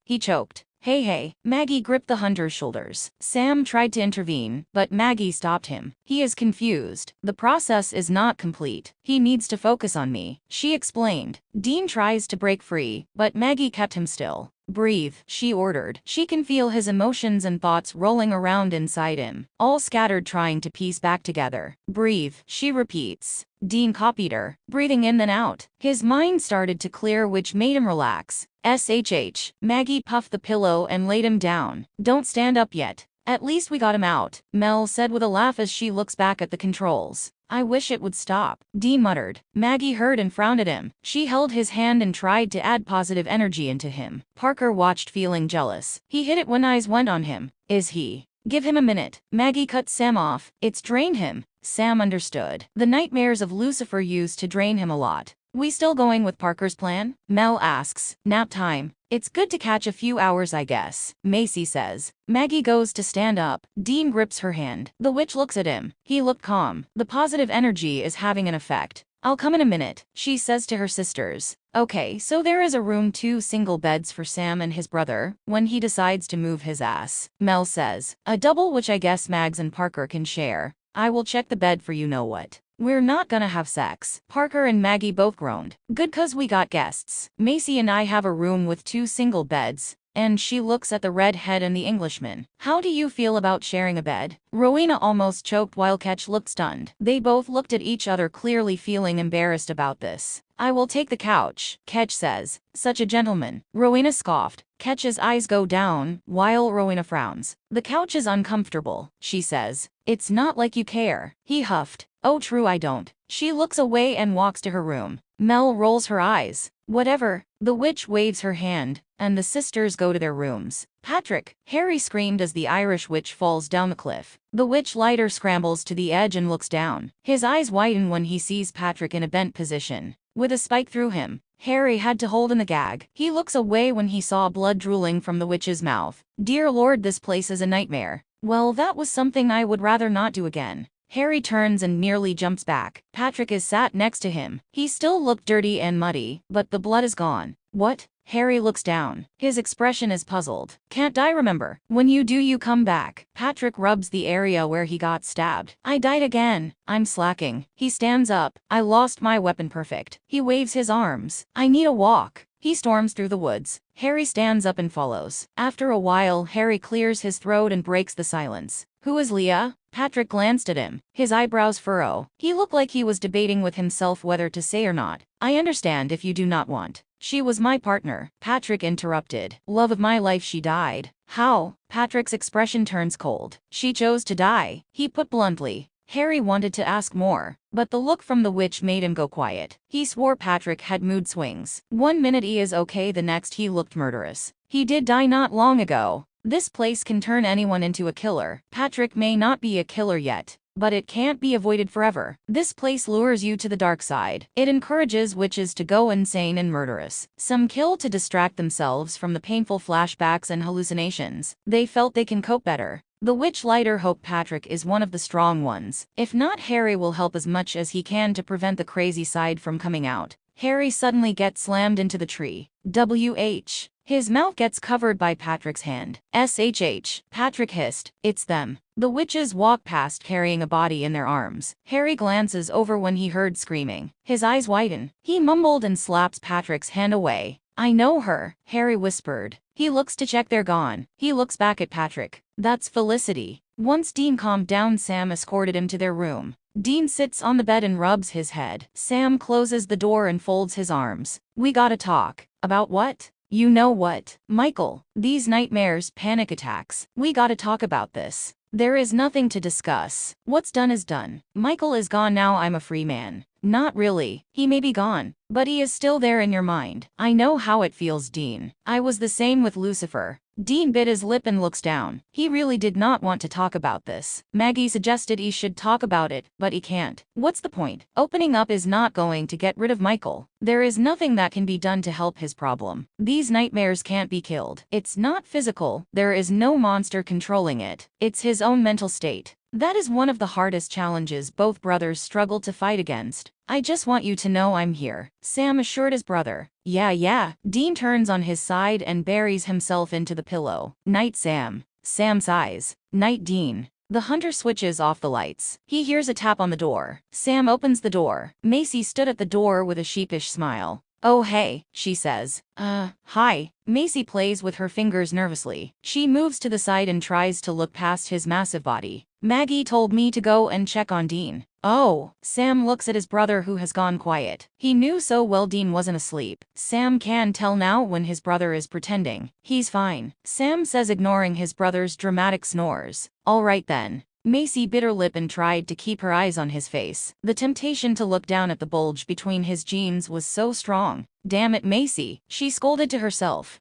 he choked. Hey, Maggie gripped the hunter's shoulders. Sam tried to intervene, but Maggie stopped him. He is confused. The process is not complete. He needs to focus on me, she explained. Dean tries to break free, but Maggie kept him still. Breathe, she ordered. She can feel his emotions and thoughts rolling around inside him, all scattered, trying to piece back together. Breathe, she repeats. Dean copied her, breathing in then out. His mind started to clear, which made him relax. SHH. Maggie puffed the pillow and laid him down. Don't stand up yet. At least we got him out, Mel said with a laugh as she looks back at the controls. I wish it would stop, Dean muttered. Maggie heard and frowned at him. She held his hand and tried to add positive energy into him. Parker watched, feeling jealous. He hit it when eyes went on him. Is he? Give him a minute. Maggie cut Sam off. It's drained him. Sam understood. The nightmares of Lucifer used to drain him a lot. We still going with Parker's plan? Mel asks. Nap time. It's good to catch a few hours, I guess, Macy says. Maggie goes to stand up. Dean grips her hand. The witch looks at him. He looked calm. The positive energy is having an effect. I'll come in a minute, she says to her sisters. Okay, so there is a room, 2 single beds for Sam and his brother, when he decides to move his ass, Mel says. A double, which I guess Mags and Parker can share. I will check the bed for you know what. We're not gonna have sex. Parker and Maggie both groaned. Good, 'cause we got guests. Macy and I have a room with 2 single beds. And she looks at the redhead and the Englishman. How do you feel about sharing a bed? Rowena almost choked while Ketch looked stunned. They both looked at each other, clearly feeling embarrassed about this. I will take the couch, Ketch says. Such a gentleman. Rowena scoffed. Ketch's eyes go down, while Rowena frowns. The couch is uncomfortable, she says. It's not like you care. He huffed. Oh, true, I don't. She looks away and walks to her room. Mel rolls her eyes. Whatever. The witch waves her hand, and the sisters go to their rooms. Patrick, Harry screamed as the Irish witch falls down the cliff. The witch lighter scrambles to the edge and looks down. His eyes widen when he sees Patrick in a bent position, with a spike through him. Harry had to hold in the gag. He looks away when he saw blood drooling from the witch's mouth. Dear Lord, this place is a nightmare. Well, that was something I would rather not do again. Harry turns and nearly jumps back. Patrick is sat next to him. He still looked dirty and muddy, but the blood is gone. What? Harry looks down. His expression is puzzled. Can't I remember? When you do, you come back. Patrick rubs the area where he got stabbed. I died again. I'm slacking. He stands up. I lost my weapon. Perfect. He waves his arms. I need a walk. He storms through the woods. Harry stands up and follows. After a while, Harry clears his throat and breaks the silence. Who is Leah? Patrick glanced at him. His eyebrows furrow. He looked like he was debating with himself whether to say or not. I understand if you do not want. She was my partner, Patrick interrupted. Love of my life, she died. How? Patrick's expression turns cold. She chose to die, he put bluntly. Harry wanted to ask more, but the look from the witch made him go quiet. He swore Patrick had mood swings. 1 minute he is okay, the next he looked murderous. He did die not long ago. This place can turn anyone into a killer. Patrick may not be a killer yet, but it can't be avoided forever. This place lures you to the dark side. It encourages witches to go insane and murderous. Some kill to distract themselves from the painful flashbacks and hallucinations. They felt they can cope better. The witch lighter hoped Patrick is one of the strong ones. If not, Harry will help as much as he can to prevent the crazy side from coming out. Harry suddenly gets slammed into the tree. WH. His mouth gets covered by Patrick's hand. SHH. Patrick hissed. It's them. The witches walk past carrying a body in their arms. Harry glances over when he heard screaming. His eyes widen. He mumbled and slaps Patrick's hand away. I know her, Harry whispered. He looks to check they're gone. He looks back at Patrick. That's Felicity. Once Dean calmed down, Sam escorted him to their room. Dean sits on the bed and rubs his head. Sam closes the door and folds his arms. We gotta talk. About what? You know what, Michael. These nightmares, panic attacks. We gotta talk about this. There is nothing to discuss. What's done is done. Michael is gone now. I'm a free man. Not really. He may be gone, but he is still there in your mind. I know how it feels, Dean. I was the same with Lucifer. Dean bit his lip and looks down. He really did not want to talk about this. Maggie suggested he should talk about it, but he can't. What's the point? Opening up is not going to get rid of Michael. There is nothing that can be done to help his problem. These nightmares can't be killed. It's not physical. There is no monster controlling it. It's his own mental state. That is one of the hardest challenges both brothers struggle to fight against. I just want you to know I'm here, Sam assured his brother. Yeah. Dean turns on his side and buries himself into the pillow. Night, Sam. Sam sighs. Night, Dean. The hunter switches off the lights. He hears a tap on the door. Sam opens the door. Macy stood at the door with a sheepish smile. Oh hey, she says. Hi. Macy plays with her fingers nervously. She moves to the side and tries to look past his massive body. Maggie told me to go and check on Dean. Oh. Sam looks at his brother who has gone quiet. He knew so well Dean wasn't asleep. Sam can tell now when his brother is pretending. He's fine, Sam says, ignoring his brother's dramatic snores. All right then. Macy bit her lip and tried to keep her eyes on his face. The temptation to look down at the bulge between his jeans was so strong. Damn it, Macy, she scolded to herself.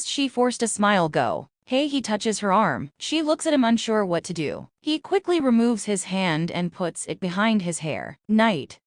She forced a smile go. Hey, he touches her arm. She looks at him unsure what to do. He quickly removes his hand and puts it behind his hair. Night.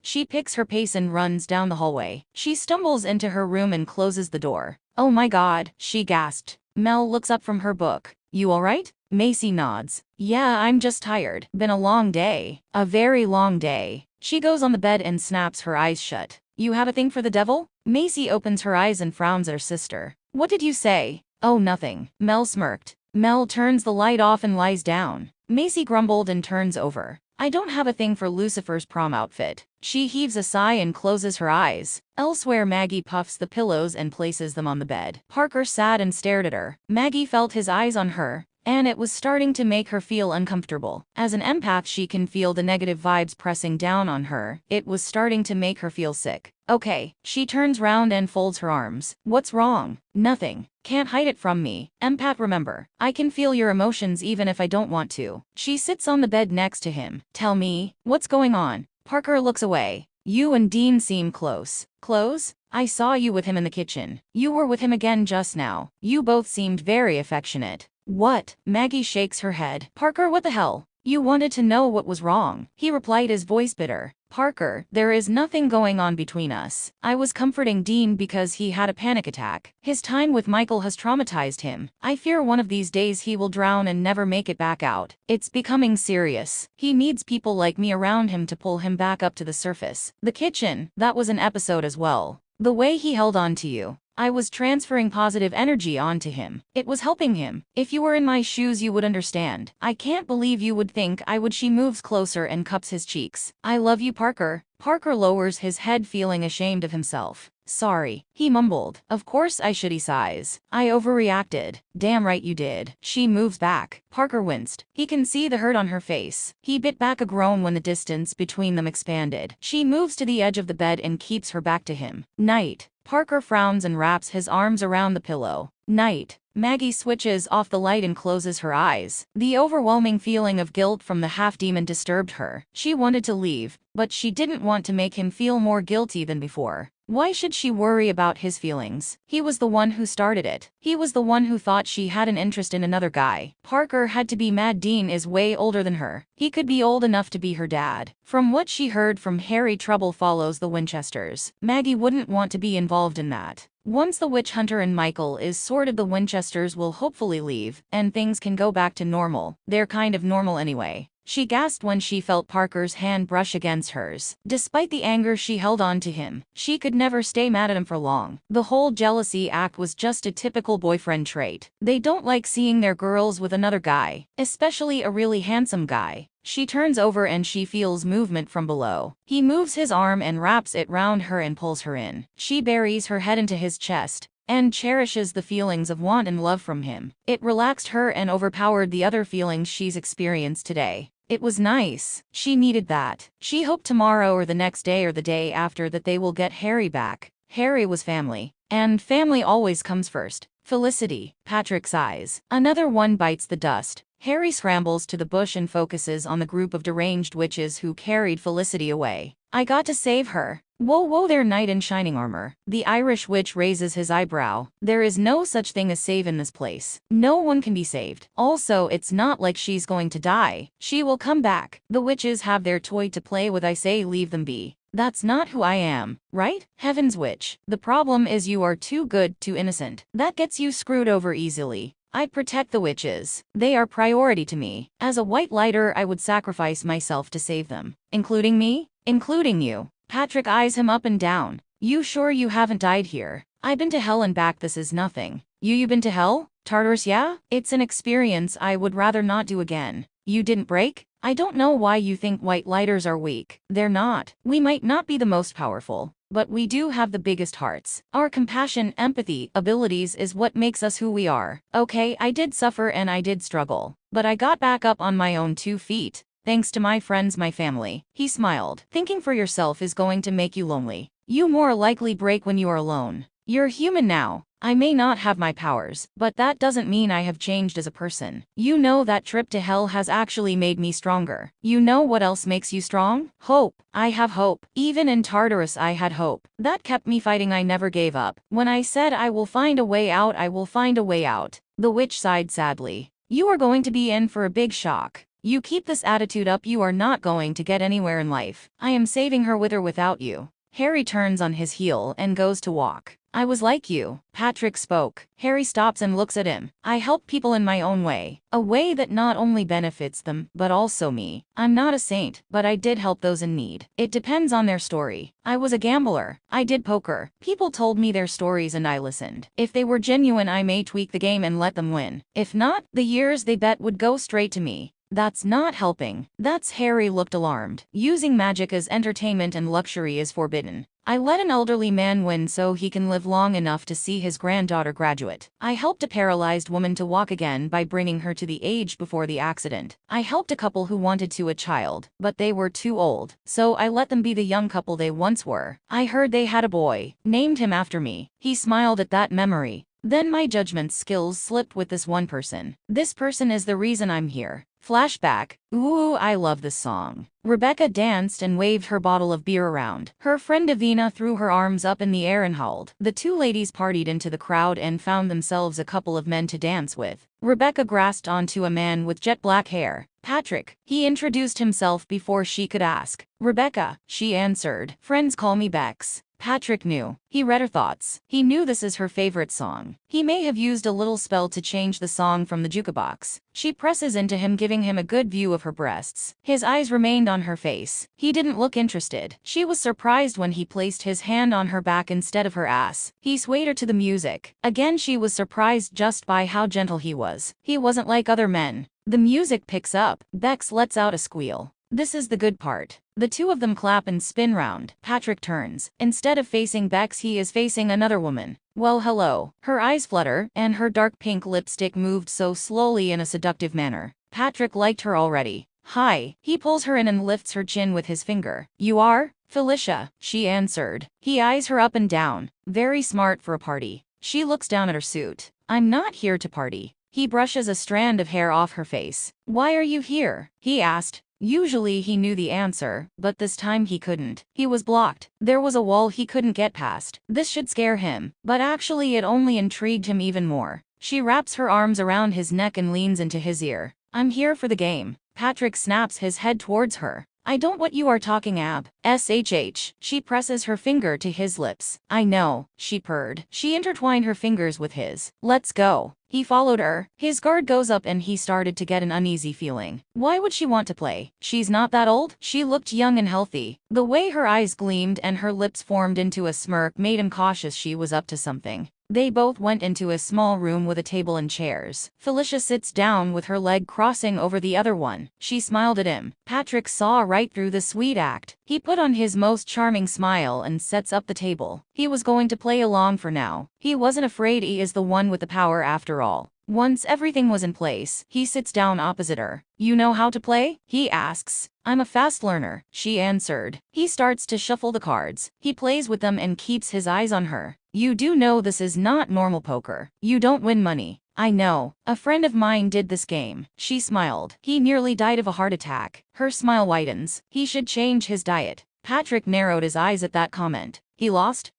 She picks her pace and runs down the hallway. She stumbles into her room and closes the door. Oh my God, she gasped. Mel looks up from her book. You alright? Macy nods. Yeah, I'm just tired. Been a long day. A very long day. She goes on the bed and snaps her eyes shut. You have a thing for the devil? Macy opens her eyes and frowns at her sister. What did you say? Oh, nothing. Mel smirked. Mel turns the light off and lies down. Macy grumbled and turns over. I don't have a thing for Lucifer's prom outfit. She heaves a sigh and closes her eyes. Elsewhere, Maggie puffs the pillows and places them on the bed. Parker sat and stared at her. Maggie felt his eyes on her, and it was starting to make her feel uncomfortable. As an empath, she can feel the negative vibes pressing down on her. It was starting to make her feel sick. Okay. She turns round and folds her arms. What's wrong? Nothing. Can't hide it from me. Empath, remember. I can feel your emotions even if I don't want to. She sits on the bed next to him. Tell me, what's going on? Parker looks away. You and Dean seem close. Close? I saw you with him in the kitchen. You were with him again just now. You both seemed very affectionate. What? Maggie shakes her head. Parker, what the hell? You wanted to know what was wrong. He replied, his voice bitter. Parker, there is nothing going on between us. I was comforting Dean because he had a panic attack. His time with Michael has traumatized him. I fear one of these days he will drown and never make it back out. It's becoming serious. He needs people like me around him to pull him back up to the surface. The kitchen, that was an episode as well. The way he held on to you. I was transferring positive energy onto him. It was helping him. If you were in my shoes, you would understand. I can't believe you would think I would. She moves closer and cups his cheeks. I love you, Parker. Parker lowers his head, feeling ashamed of himself. Sorry, he mumbled. Of course I should, he sighs. I overreacted. Damn right you did. She moves back. Parker winced. He can see the hurt on her face. He bit back a groan when the distance between them expanded. She moves to the edge of the bed and keeps her back to him. Night. Parker frowns and wraps his arms around the pillow. Night. Maggie switches off the light and closes her eyes. The overwhelming feeling of guilt from the half-demon disturbed her. She wanted to leave, but she didn't want to make him feel more guilty than before. Why should she worry about his feelings? He was the one who started it. He was the one who thought she had an interest in another guy. Parker had to be mad. Dean is way older than her. He could be old enough to be her dad. From what she heard from Harry, trouble follows the Winchesters. Maggie wouldn't want to be involved in that. Once the witch hunter and Michael is sorted, the Winchesters will hopefully leave, and things can go back to normal. They're kind of normal anyway. She gasped when she felt Parker's hand brush against hers. Despite the anger she held on to him, she could never stay mad at him for long. The whole jealousy act was just a typical boyfriend trait. They don't like seeing their girls with another guy, especially a really handsome guy. She turns over and she feels movement from below. He moves his arm and wraps it round her and pulls her in. She buries her head into his chest and cherishes the feelings of want and love from him. It relaxed her and overpowered the other feelings she's experienced today. It was nice. She needed that. She hoped tomorrow or the next day or the day after that they will get Harry back. Harry was family. And family always comes first. Felicity. Patrick sighs. Another one bites the dust. Harry scrambles to the bush and focuses on the group of deranged witches who carried Felicity away. I got to save her. Whoa whoa there, knight in shining armor. The Irish witch raises his eyebrow. There is no such thing as save in this place. No one can be saved. Also, it's not like she's going to die. She will come back. The witches have their toy to play with, I say leave them be. That's not who I am, right? Heaven's witch. The problem is you are too good, too innocent. That gets you screwed over easily. I'd protect the witches. They are priority to me. As a white lighter, I would sacrifice myself to save them. Including me? Including you. Patrick eyes him up and down. You sure you haven't died here? I've been to hell and back, this is nothing. You been to hell? Tartarus, yeah? It's an experience I would rather not do again. You didn't break? I don't know why you think white lighters are weak. They're not. We might not be the most powerful, but we do have the biggest hearts. Our compassion, empathy, abilities is what makes us who we are. Okay, I did suffer and I did struggle, but I got back up on my own 2 feet. Thanks to my friends, my family. He smiled. Thinking for yourself is going to make you lonely. You more likely break when you are alone. You're human now. I may not have my powers, but that doesn't mean I have changed as a person. You know that trip to hell has actually made me stronger. You know what else makes you strong? Hope. I have hope. Even in Tartarus I had hope. That kept me fighting, I never gave up. When I said I will find a way out, I will find a way out. The witch sighed sadly. You are going to be in for a big shock. You keep this attitude up, you are not going to get anywhere in life. I am saving her with or without you. Harry turns on his heel and goes to walk. I was like you. Patrick spoke. Harry stops and looks at him. I help people in my own way. A way that not only benefits them, but also me. I'm not a saint, but I did help those in need. It depends on their story. I was a gambler. I did poker. People told me their stories and I listened. If they were genuine, I may tweak the game and let them win. If not, the years they bet would go straight to me. That's not helping. That's Harry looked alarmed. Using magic as entertainment and luxury is forbidden. I let an elderly man win so he can live long enough to see his granddaughter graduate. I helped a paralyzed woman to walk again by bringing her to the age before the accident. I helped a couple who wanted a child, but they were too old, so I let them be the young couple they once were. I heard they had a boy, named him after me. He smiled at that memory. Then my judgment skills slipped with this one person. This person is the reason I'm here. Flashback. Ooh, I love this song. Rebecca danced and waved her bottle of beer around. Her friend Davina threw her arms up in the air and howled. The two ladies partied into the crowd and found themselves a couple of men to dance with. Rebecca grasped onto a man with jet black hair. Patrick. He introduced himself before she could ask. Rebecca, she answered. Friends call me Bex. Patrick knew. He read her thoughts. He knew this is her favorite song. He may have used a little spell to change the song from the jukebox. She presses into him, giving him a good view of her breasts. His eyes remained on her face. He didn't look interested. She was surprised when he placed his hand on her back instead of her ass. He swayed her to the music. Again, she was surprised just by how gentle he was. He wasn't like other men. The music picks up. Bex lets out a squeal. This is the good part. The two of them clap and spin round. Patrick turns. Instead of facing Bex, he is facing another woman. Well, hello. Her eyes flutter, and her dark pink lipstick moved so slowly in a seductive manner. Patrick liked her already. Hi. He pulls her in and lifts her chin with his finger. You are? Felicia, she answered. He eyes her up and down. Very smart for a party. She looks down at her suit. I'm not here to party. He brushes a strand of hair off her face. Why are you here? He asked. Usually he knew the answer, but this time he couldn't. He was blocked. There was a wall he couldn't get past. This should scare him, but actually it only intrigued him even more. She wraps her arms around his neck and leans into his ear. I'm here for the game. Patrick snaps his head towards her. I don't what you are talking ab. SHH. She presses her finger to his lips. I know, she purred. She intertwined her fingers with his. Let's go. He followed her. His guard goes up and he started to get an uneasy feeling. Why would she want to play? She's not that old. She looked young and healthy. The way her eyes gleamed and her lips formed into a smirk made him cautious she was up to something. They both went into a small room with a table and chairs. Felicia sits down with her leg crossing over the other one. She smiled at him. Patrick saw right through the sweet act. He put on his most charming smile and sets up the table. He was going to play along for now. He wasn't afraid he is the one with the power after all. Once everything was in place, he sits down opposite her. You know how to play? He asks. I'm a fast learner, she answered. He starts to shuffle the cards. He plays with them and keeps his eyes on her. You do know this is not normal poker. You don't win money. I know. A friend of mine did this game. She smiled. He nearly died of a heart attack. Her smile widens. He should change his diet. Patrick narrowed his eyes at that comment. He lost?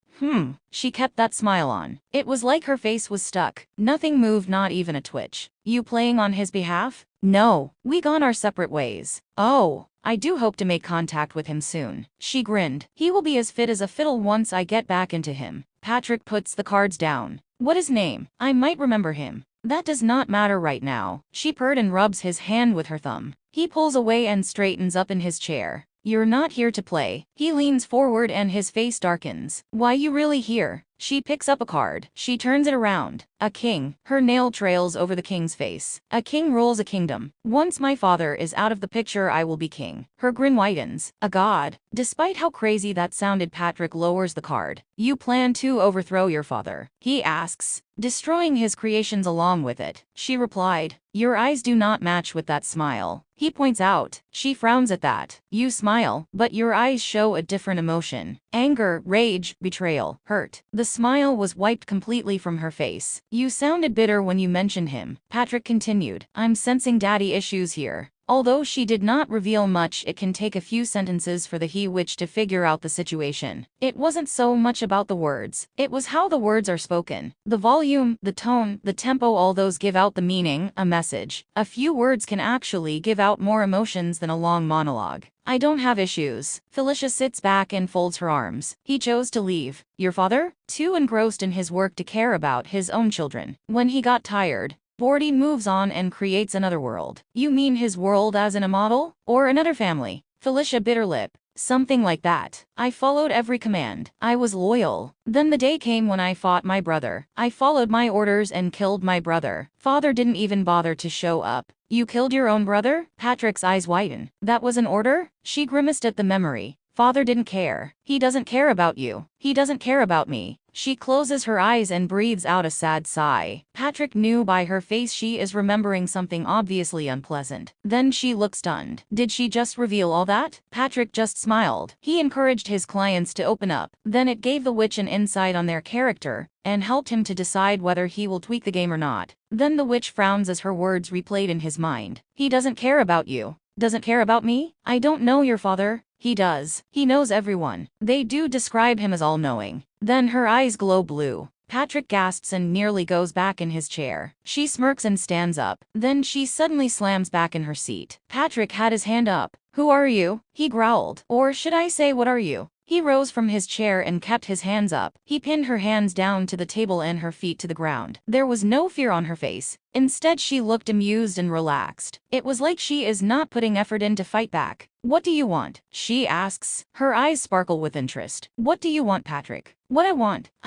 She kept that smile on. It was like her face was stuck. Nothing moved, not even a twitch. You playing on his behalf? No. We gone our separate ways. Oh. I do hope to make contact with him soon. She grinned. He will be as fit as a fiddle once I get back into him. Patrick puts the cards down. What his name? I might remember him. That does not matter right now. She purred and rubs his hand with her thumb. He pulls away and straightens up in his chair. You're not here to play. He leans forward and his face darkens. Why you really here? She picks up a card. She turns it around. A king. Her nail trails over the king's face. A king rules a kingdom. Once my father is out of the picture, I will be king. Her grin widens. A god. Despite how crazy that sounded, Patrick lowers the card. You plan to overthrow your father? He asks, destroying his creations along with it. She replied, your eyes do not match with that smile. He points out. She frowns at that. You smile, but your eyes show a different emotion. Anger, rage, betrayal, hurt. The smile was wiped completely from her face. You sounded bitter when you mentioned him. Patrick continued. I'm sensing daddy issues here. Although she did not reveal much, it can take a few sentences for the he witch to figure out the situation. It wasn't so much about the words. It was how the words are spoken. The volume, the tone, the tempo, all those give out the meaning, a message. A few words can actually give out more emotions than a long monologue. I don't have issues. Felicia sits back and folds her arms. He chose to leave. Your father? Too engrossed in his work to care about his own children. When he got tired, bored, he moves on and creates another world. You mean his world as in a model? Or another family? Felicia bit her lip. Something like that. I followed every command. I was loyal. Then the day came when I fought my brother. I followed my orders and killed my brother. Father didn't even bother to show up. You killed your own brother? Patrick's eyes widen. That was an order? She grimaced at the memory. Father didn't care. He doesn't care about you. He doesn't care about me. She closes her eyes and breathes out a sad sigh. Patrick knew by her face she is remembering something obviously unpleasant. Then she looked stunned. Did she just reveal all that? Patrick just smiled. He encouraged his clients to open up. Then it gave the witch an insight on their character and helped him to decide whether he will tweak the game or not. Then the witch frowns as her words replayed in his mind. He doesn't care about you. Doesn't care about me? I don't know your father. He does. He knows everyone. They do describe him as all-knowing. Then her eyes glow blue. Patrick gasps and nearly goes back in his chair. She smirks and stands up. Then she suddenly slams back in her seat. Patrick had his hand up. Who are you? He growled. Or should I say, what are you? He rose from his chair and kept his hands up. He pinned her hands down to the table and her feet to the ground. There was no fear on her face. Instead, she looked amused and relaxed. It was like she is not putting effort in to fight back. What do you want? She asks. Her eyes sparkle with interest. What do you want, Patrick? What I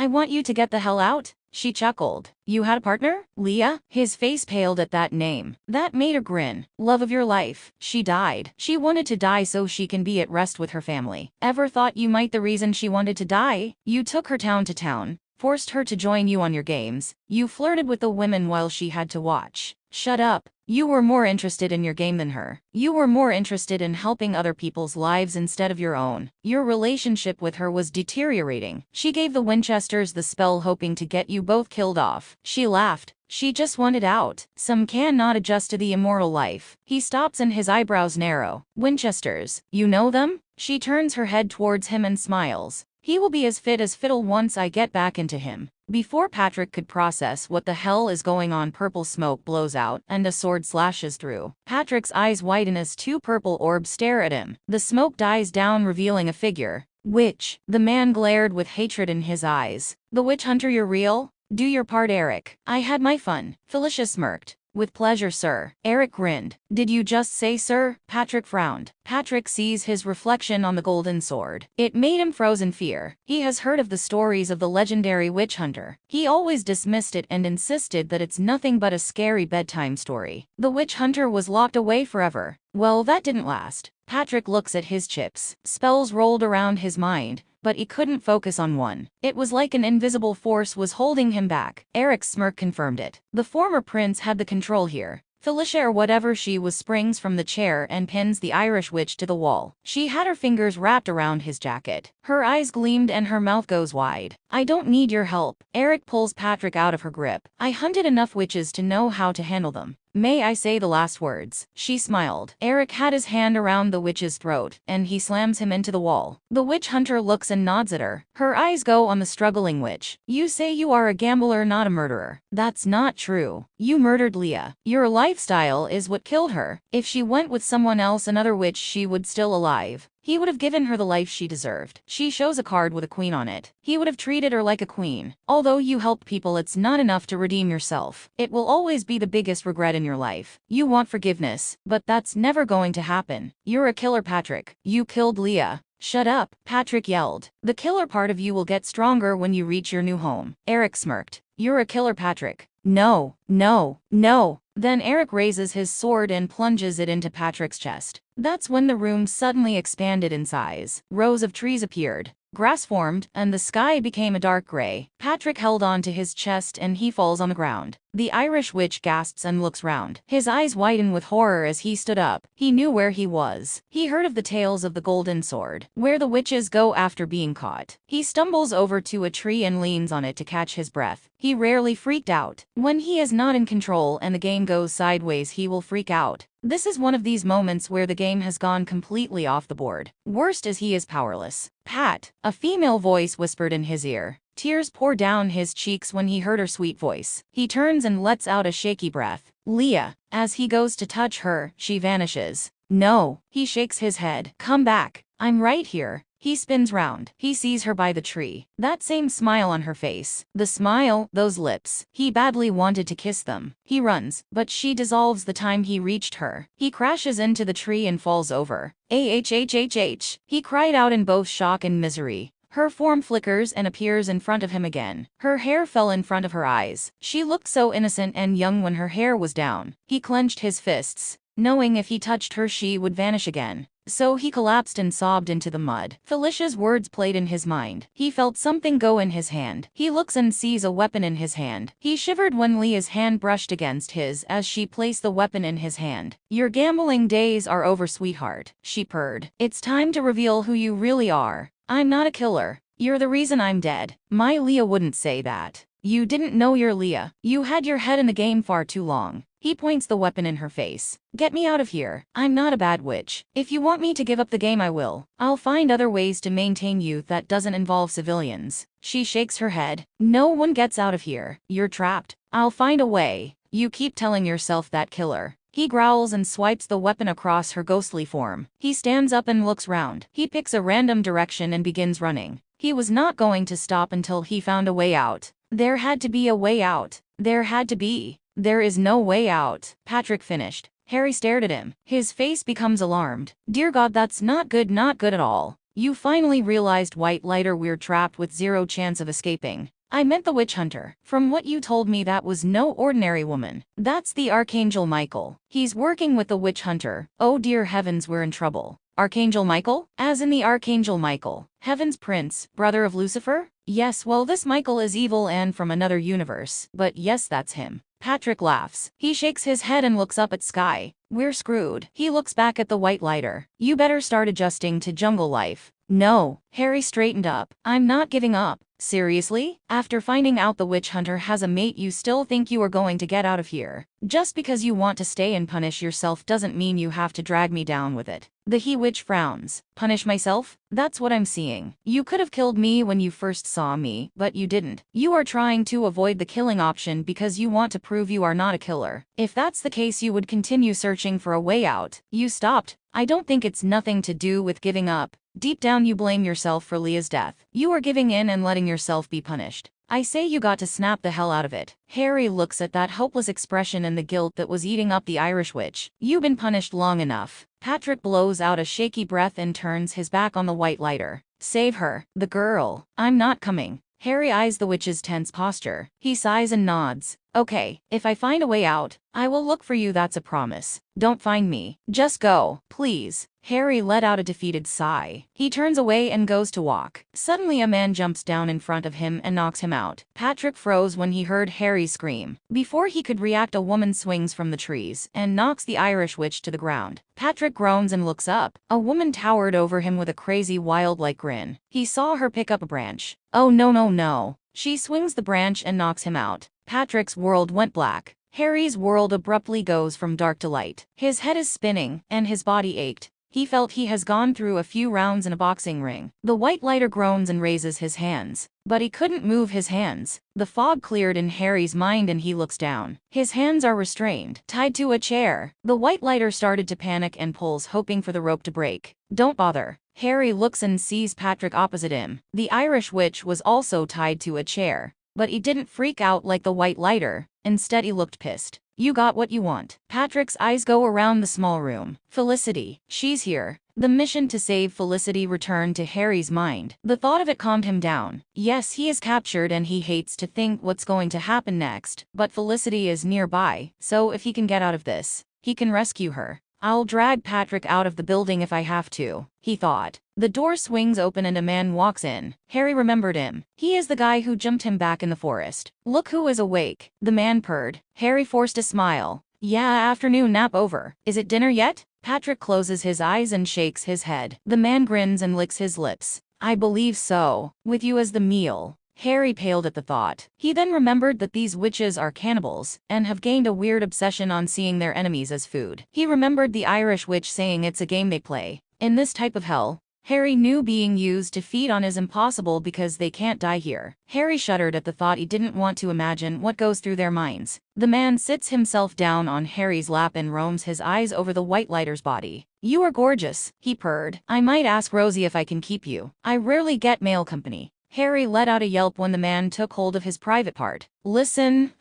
want you to get the hell out. She chuckled. You had a partner? Leah? His face paled at that name. That made her grin. Love of your life. She died. She wanted to die so she can be at rest with her family. Ever thought you might the reason she wanted to die? You took her town to town. Forced her to join you on your games. You flirted with the women while she had to watch. Shut up. You were more interested in your game than her. You were more interested in helping other people's lives instead of your own. Your relationship with her was deteriorating. She gave the Winchesters the spell hoping to get you both killed off. She laughed. She just wanted out. Some can not adjust to the immortal life. He stops and his eyebrows narrow. Winchesters. You know them? She turns her head towards him and smiles. He will be as fit as fiddle once I get back into him. Before Patrick could process what the hell is going on, purple smoke blows out and a sword slashes through. Patrick's eyes widen as two purple orbs stare at him. The smoke dies down, revealing a figure. Witch. The man glared with hatred in his eyes. The witch hunter, you're real? Do your part, Eric. I had my fun. Felicia smirked. With pleasure, sir. Eric grinned. Did you just say sir? Patrick frowned. Patrick sees his reflection on the golden sword. It made him froze in fear. He has heard of the stories of the legendary witch hunter. He always dismissed it and insisted that it's nothing but a scary bedtime story. The witch hunter was locked away forever. Well, that didn't last. Patrick looks at his chips. Spells rolled around his mind, but he couldn't focus on one. It was like an invisible force was holding him back. Eric's smirk confirmed it. The former prince had the control here. Felicia, or whatever she was, springs from the chair and pins the Irish witch to the wall. She had her fingers wrapped around his jacket. Her eyes gleamed and her mouth goes wide. I don't need your help. Eric pulls Patrick out of her grip. I hunted enough witches to know how to handle them. May I say the last words? She smiled. Eric had his hand around the witch's throat, and he slams him into the wall. The witch hunter looks and nods at her. Her eyes go on the struggling witch. You say you are a gambler, not a murderer. That's not true. You murdered Leah. Your lifestyle is what killed her. If she went with someone else, another witch, she would still alive. He would have given her the life she deserved. She shows a card with a queen on it. He would have treated her like a queen. Although you helped people, it's not enough to redeem yourself. It will always be the biggest regret in your life. You want forgiveness, but that's never going to happen. You're a killer, Patrick. You killed Leah. Shut up, Patrick yelled. The killer part of you will get stronger when you reach your new home. Eric smirked. You're a killer, Patrick. No, no, no. Then Eric raises his sword and plunges it into Patrick's chest. That's when the room suddenly expanded in size. Rows of trees appeared. Grass formed, and the sky became a dark gray. Patrick held on to his chest and he falls on the ground. The Irish witch gasps and looks round. His eyes widen with horror as he stood up. He knew where he was. He heard of the tales of the golden sword, where the witches go after being caught. He stumbles over to a tree and leans on it to catch his breath. He rarely freaked out. When he is not in control and the game goes sideways, he will freak out. This is one of these moments where the game has gone completely off the board. Worst is he is powerless. Pat, a female voice whispered in his ear. Tears pour down his cheeks when he heard her sweet voice. He turns and lets out a shaky breath. Leah. As he goes to touch her, she vanishes. No. He shakes his head. Come back. I'm right here. He spins round. He sees her by the tree. That same smile on her face. The smile, those lips. He badly wanted to kiss them. He runs, but she dissolves the time he reached her. He crashes into the tree and falls over. Ahhhhh. He cried out in both shock and misery. Her form flickers and appears in front of him again. Her hair fell in front of her eyes. She looked so innocent and young when her hair was down. He clenched his fists, knowing if he touched her she would vanish again. So he collapsed and sobbed into the mud. Felicia's words played in his mind. He felt something go in his hand. He looks and sees a weapon in his hand. He shivered when Leah's hand brushed against his as she placed the weapon in his hand. Your gambling days are over, sweetheart, she purred. It's time to reveal who you really are. I'm not a killer. You're the reason I'm dead. My Leah wouldn't say that. You didn't know your Leah. You had your head in the game far too long. He points the weapon in her face. Get me out of here. I'm not a bad witch. If you want me to give up the game, I will. I'll find other ways to maintain youth that doesn't involve civilians. She shakes her head. No one gets out of here. You're trapped. I'll find a way. You keep telling yourself that, killer. He growls and swipes the weapon across her ghostly form. He stands up and looks round. He picks a random direction and begins running. He was not going to stop until he found a way out. There had to be a way out. There had to be. There is no way out. Patrick finished. Harry stared at him. His face becomes alarmed. Dear God, that's not good at all. You finally realized, White Lighter, we're trapped with zero chance of escaping. I meant the witch hunter. From what you told me, that was no ordinary woman. That's the Archangel Michael. He's working with the witch hunter. Oh dear heavens, we're in trouble. Archangel Michael? As in the Archangel Michael, Heaven's Prince, brother of Lucifer? Yes, well, this Michael is evil and from another universe. But yes, that's him. Patrick laughs. He shakes his head and looks up at sky. We're screwed. He looks back at the White Lighter. You better start adjusting to jungle life. No. Harry straightened up. I'm not giving up. Seriously? After finding out the witch hunter has a mate, you still think you are going to get out of here? Just because you want to stay and punish yourself doesn't mean you have to drag me down with it. The he-witch frowns. Punish myself? That's what I'm seeing. You could have killed me when you first saw me, but you didn't. You are trying to avoid the killing option because you want to prove you are not a killer. If that's the case, you would continue searching for a way out. You stopped. I don't think it's nothing to do with giving up. Deep down you blame yourself for Leah's death. You are giving in and letting yourself be punished. I say you got to snap the hell out of it. Harry looks at that hopeless expression and the guilt that was eating up the Irish witch. You've been punished long enough. Patrick blows out a shaky breath and turns his back on the white lighter. Save her. The girl. I'm not coming. Harry eyes the witch's tense posture. He sighs and nods. Okay, if I find a way out, I will look for you, that's a promise. Don't find me. Just go, please. Harry let out a defeated sigh. He turns away and goes to walk. Suddenly a man jumps down in front of him and knocks him out. Patrick froze when he heard Harry scream. Before he could react, a woman swings from the trees and knocks the Irish witch to the ground. Patrick groans and looks up. A woman towered over him with a crazy wild-like grin. He saw her pick up a branch. Oh no no no. She swings the branch and knocks him out. Patrick's world went black. Harry's world abruptly goes from dark to light. His head is spinning, and his body ached. He felt he has gone through a few rounds in a boxing ring. The white lighter groans and raises his hands. But he couldn't move his hands. The fog cleared in Harry's mind and he looks down. His hands are restrained, tied to a chair. The white lighter started to panic and pulls, hoping for the rope to break. Don't bother. Harry looks and sees Patrick opposite him. The Irish witch was also tied to a chair. But he didn't freak out like the white lighter. Instead, he looked pissed. You got what you want. Patrick's eyes go around the small room. Felicity. She's here. The mission to save Felicity returned to Harry's mind. The thought of it calmed him down. Yes, he is captured and he hates to think what's going to happen next. But Felicity is nearby, so if he can get out of this, he can rescue her. I'll drag Patrick out of the building if I have to, he thought. The door swings open and a man walks in. Harry remembered him. He is the guy who jumped him back in the forest. Look who is awake, the man purred. Harry forced a smile. Yeah, afternoon nap over. Is it dinner yet? Patrick closes his eyes and shakes his head. The man grins and licks his lips. I believe so. With you as the meal. Harry paled at the thought. He then remembered that these witches are cannibals, and have gained a weird obsession on seeing their enemies as food. He remembered the Irish witch saying it's a game they play. In this type of hell, Harry knew being used to feed on is impossible because they can't die here. Harry shuddered at the thought. He didn't want to imagine what goes through their minds. The man sits himself down on Harry's lap and roams his eyes over the white lighter's body. You are gorgeous, he purred. I might ask Rosie if I can keep you. I rarely get male company. Harry let out a yelp when the man took hold of his private part. Listen,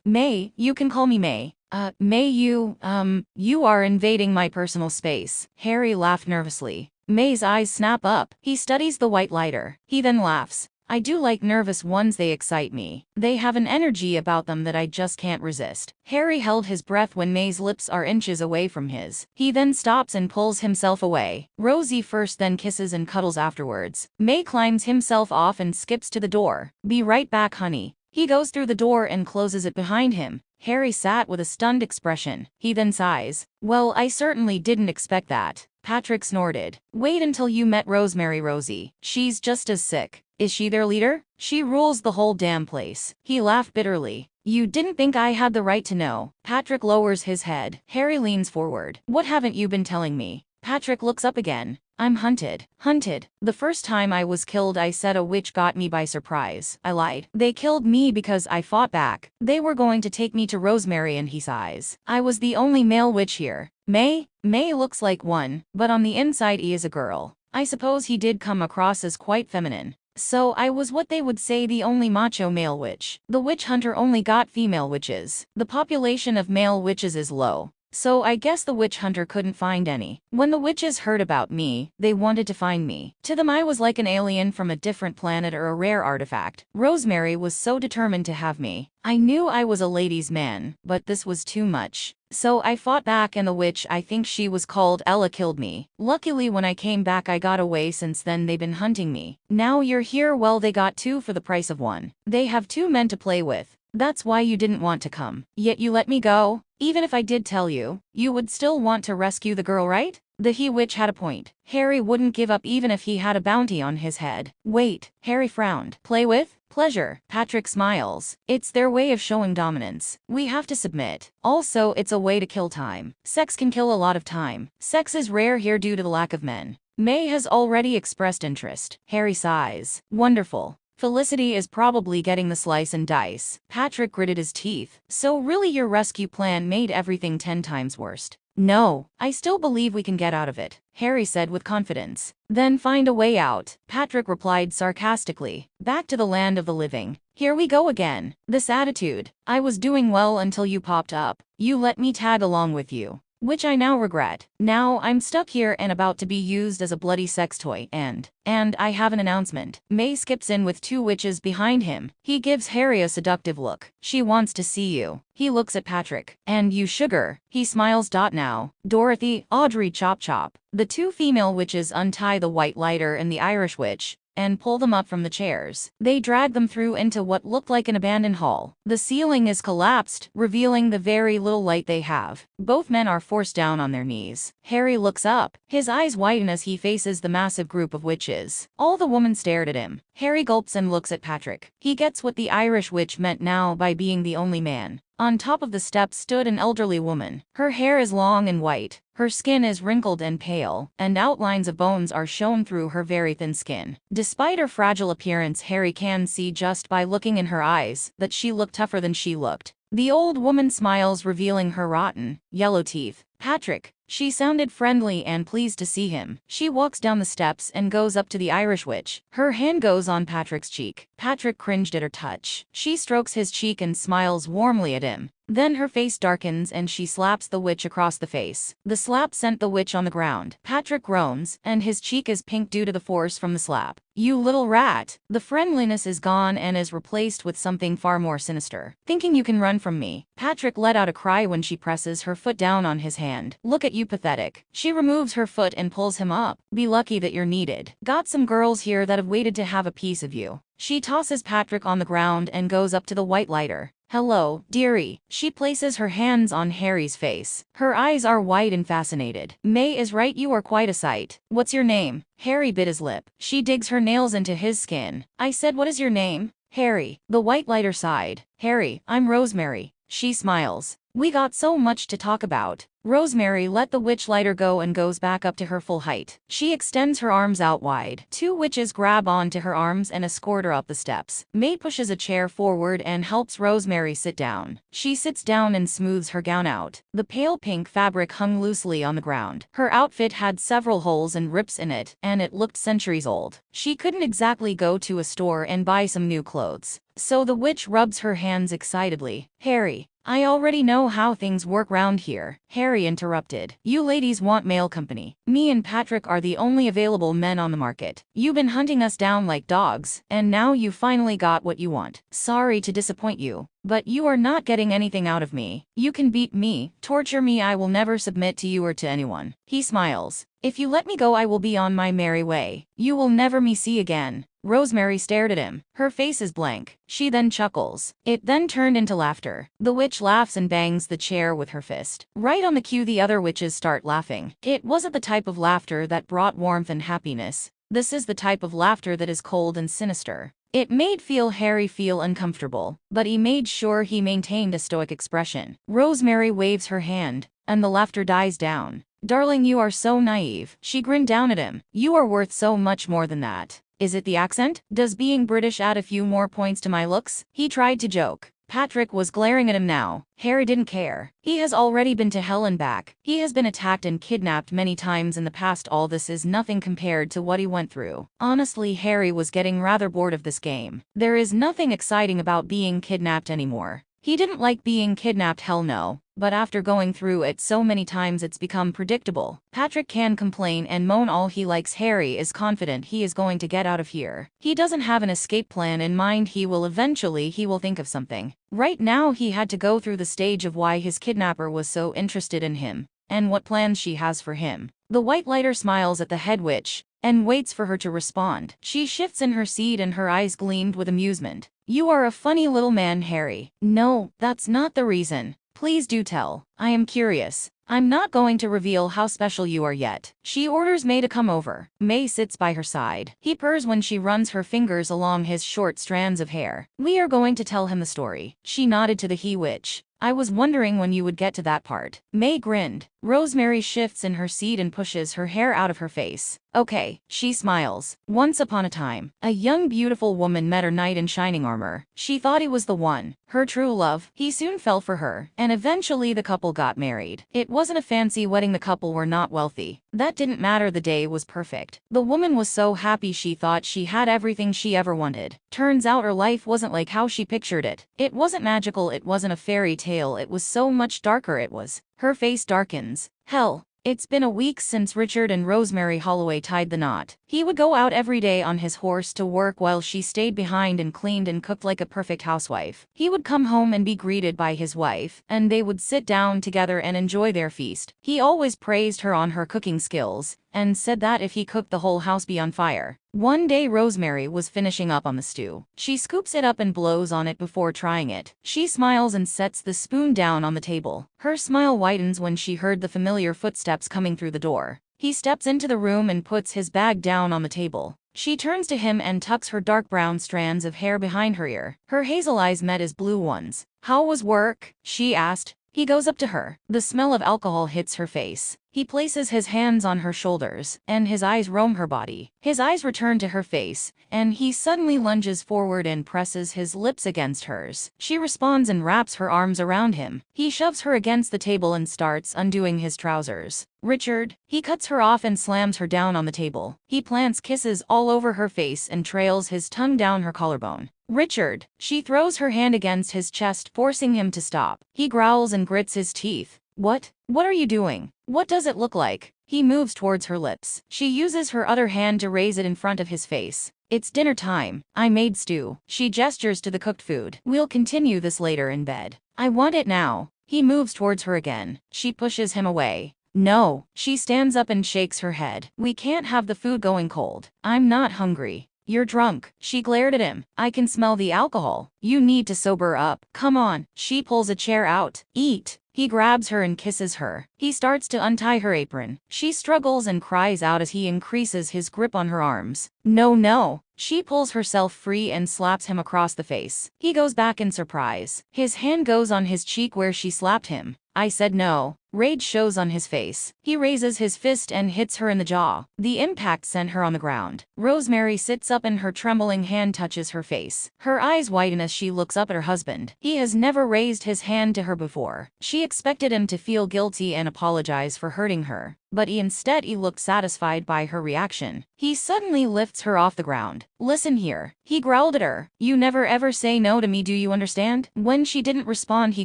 May, you can call me May. May, you are invading my personal space. Harry laughed nervously. May's eyes snap up. He studies the white lighter. He then laughs. I do like nervous ones, they excite me. They have an energy about them that I just can't resist. Harry held his breath when May's lips are inches away from his. He then stops and pulls himself away. Rosie first, then kisses and cuddles afterwards. May climbs himself off and skips to the door. Be right back, honey. He goes through the door and closes it behind him. Harry sat with a stunned expression. He then sighs. Well, I certainly didn't expect that. Patrick snorted. Wait until you met Rosemary. Rosie. She's just as sick. Is she their leader? She rules the whole damn place. He laughed bitterly. You didn't think I had the right to know. Patrick lowers his head. Harry leans forward. What haven't you been telling me? Patrick looks up again. I'm hunted. Hunted. The first time I was killed, I said a witch got me by surprise. I lied. They killed me because I fought back. They were going to take me to Rosemary, and he sighs. I was the only male witch here. May looks like one, but on the inside he is a girl. I suppose he did come across as quite feminine. So I was what they would say the only macho male witch. The witch hunter only got female witches. The population of male witches is low. So I guess the witch hunter couldn't find any. When the witches heard about me, they wanted to find me. To them I was like an alien from a different planet or a rare artifact. Rosemary was so determined to have me. I knew I was a ladies' man, but this was too much. So I fought back and the witch, I think she was called Ella, killed me. Luckily when I came back I got away. Since then they've been hunting me. Now you're here, well they got two for the price of one. They have two men to play with. That's why you didn't want to come. Yet you let me go. Even if I did tell you, you would still want to rescue the girl, right? The he witch had a point. Harry wouldn't give up even if he had a bounty on his head. Wait, Harry frowned. Play with? Pleasure. Patrick smiles. It's their way of showing dominance. We have to submit. Also, it's a way to kill time. Sex can kill a lot of time. Sex is rare here due to the lack of men. May has already expressed interest. Harry sighs. Wonderful. Felicity is probably getting the slice and dice. Patrick gritted his teeth. So really your rescue plan made everything 10 times worse. No, I still believe we can get out of it, Harry said with confidence. Then find a way out, Patrick replied sarcastically. Back to the land of the living. Here we go again. This attitude. I was doing well until you popped up. You let me tag along with you, which I now regret. Now I'm stuck here and about to be used as a bloody sex toy and I have an announcement. May skips in with 2 witches behind him. He gives Harry a seductive look. She wants to see you. He looks at Patrick. And you sugar. He smiles. Now, Dorothy, Audrey Chop Chop. The 2 female witches untie the white lighter and the Irish witch and pull them up from the chairs. They drag them through into what looked like an abandoned hall. The ceiling is collapsed, revealing the very little light they have. Both men are forced down on their knees. Harry looks up. His eyes widen as he faces the massive group of witches. All the women stared at him. Harry gulps and looks at Patrick. He gets what the Irish witch meant now by being the only man. On top of the steps stood an elderly woman. Her hair is long and white. Her skin is wrinkled and pale, and outlines of bones are shown through her very thin skin. Despite her fragile appearance, Harry can see just by looking in her eyes that she looked tougher than she looked. The old woman smiles, revealing her rotten, yellow teeth. Patrick. She sounded friendly and pleased to see him. She walks down the steps and goes up to the Irish witch. Her hand goes on Patrick's cheek. Patrick cringed at her touch. She strokes his cheek and smiles warmly at him. Then her face darkens and she slaps the witch across the face. The slap sent the witch on the ground. Patrick groans, and his cheek is pink due to the force from the slap. You little rat. The friendliness is gone and is replaced with something far more sinister. Thinking you can run from me. Patrick let out a cry when she presses her foot down on his hand. Look at you, pathetic. She removes her foot and pulls him up. Be lucky that you're needed. Got some girls here that have waited to have a piece of you. She tosses Patrick on the ground and goes up to the white lighter. Hello, dearie. She places her hands on Harry's face. Her eyes are wide and fascinated. May is right, you are quite a sight. What's your name? Harry bit his lip. She digs her nails into his skin. I said, what is your name? Harry. The white lighter sighed. Harry, I'm Rosemary. She smiles. We got so much to talk about. Rosemary let the witch lighter go and goes back up to her full height. She extends her arms out wide. 2 witches grab onto her arms and escort her up the steps. May pushes a chair forward and helps Rosemary sit down. She sits down and smooths her gown out. The pale pink fabric hung loosely on the ground. Her outfit had several holes and rips in it, and it looked centuries old. She couldn't exactly go to a store and buy some new clothes. So the witch rubs her hands excitedly. Harry. I already know how things work round here, Harry interrupted. You ladies want male company. Me and Patrick are the only available men on the market. You've been hunting us down like dogs, and now you finally got what you want. Sorry to disappoint you, but you are not getting anything out of me. You can beat me, torture me, I will never submit to you or to anyone. He smiles. If you let me go, I will be on my merry way. You will never me see again. Rosemary stared at him. Her face is blank. She then chuckles. It then turned into laughter. The witch laughs and bangs the chair with her fist. Right on the cue, the other witches start laughing. It wasn't the type of laughter that brought warmth and happiness. This is the type of laughter that is cold and sinister. It made Harry feel uncomfortable, but he made sure he maintained a stoic expression. Rosemary waves her hand, and the laughter dies down. Darling, you are so naive. She grinned down at him. You are worth so much more than that. Is it the accent? Does being British add a few more points to my looks? He tried to joke. Patrick was glaring at him now. Harry didn't care. He has already been to hell and back. He has been attacked and kidnapped many times in the past. All this is nothing compared to what he went through. Honestly, Harry was getting rather bored of this game. There is nothing exciting about being kidnapped anymore. He didn't like being kidnapped, hell no. But after going through it so many times, it's become predictable. Patrick can complain and moan all he likes. Harry is confident he is going to get out of here. He doesn't have an escape plan in mind. He will think of something. Right now he had to go through the stage of why his kidnapper was so interested in him, and what plans she has for him. The white lighter smiles at the head witch, and waits for her to respond. She shifts in her seat and her eyes gleamed with amusement. You are a funny little man, Harry. No, that's not the reason. Please do tell. I am curious. I'm not going to reveal how special you are yet. She orders May to come over. May sits by her side. He purrs when she runs her fingers along his short strands of hair. We are going to tell him the story. She nodded to the he-witch. I was wondering when you would get to that part. May grinned. Rosemary shifts in her seat and pushes her hair out of her face. Okay, she smiles. Once upon a time, a young beautiful woman met her knight in shining armor. She thought he was the one, her true love. He soon fell for her, and eventually the couple got married. It wasn't a fancy wedding, the couple were not wealthy. That didn't matter, the day was perfect. The woman was so happy she thought she had everything she ever wanted. Turns out her life wasn't like how she pictured it. It wasn't magical, it wasn't a fairy tale, it was so much darker. It was. Her face darkens. Hell. It's been a week since Richard and Rosemary Holloway tied the knot. He would go out every day on his horse to work while she stayed behind and cleaned and cooked like a perfect housewife. He would come home and be greeted by his wife, and they would sit down together and enjoy their feast. He always praised her on her cooking skills, and said that if he cooked the whole house be on fire. One day Rosemary was finishing up on the stew. She scoops it up and blows on it before trying it. She smiles and sets the spoon down on the table. Her smile widens when she heard the familiar footsteps coming through the door. He steps into the room and puts his bag down on the table. She turns to him and tucks her dark brown strands of hair behind her ear. Her hazel eyes met his blue ones. How was work? She asked. He goes up to her. The smell of alcohol hits her face. He places his hands on her shoulders, and his eyes roam her body. His eyes return to her face, and he suddenly lunges forward and presses his lips against hers. She responds and wraps her arms around him. He shoves her against the table and starts undoing his trousers. Richard. He cuts her off and slams her down on the table. He plants kisses all over her face and trails his tongue down her collarbone. Richard. She throws her hand against his chest, forcing him to stop. He growls and grits his teeth. What? What are you doing? What does it look like? He moves towards her lips. She uses her other hand to raise it in front of his face. It's dinner time. I made stew. She gestures to the cooked food. We'll continue this later in bed. I want it now. He moves towards her again. She pushes him away. No. She stands up and shakes her head. We can't have the food going cold. I'm not hungry. You're drunk. She glared at him. I can smell the alcohol. You need to sober up. Come on. She pulls a chair out. Eat. He grabs her and kisses her. He starts to untie her apron. She struggles and cries out as he increases his grip on her arms. No, no. She pulls herself free and slaps him across the face. He goes back in surprise. His hand goes on his cheek where she slapped him. I said no. Rage shows on his face. He raises his fist and hits her in the jaw. The impact sent her on the ground. Rosemary sits up and her trembling hand touches her face. Her eyes widen as she looks up at her husband. He has never raised his hand to her before. She expected him to feel guilty and apologize for hurting her, but instead he looked satisfied by her reaction. He suddenly lifts her off the ground. Listen here. He growled at her. You never ever say no to me, do you understand? When she didn't respond, he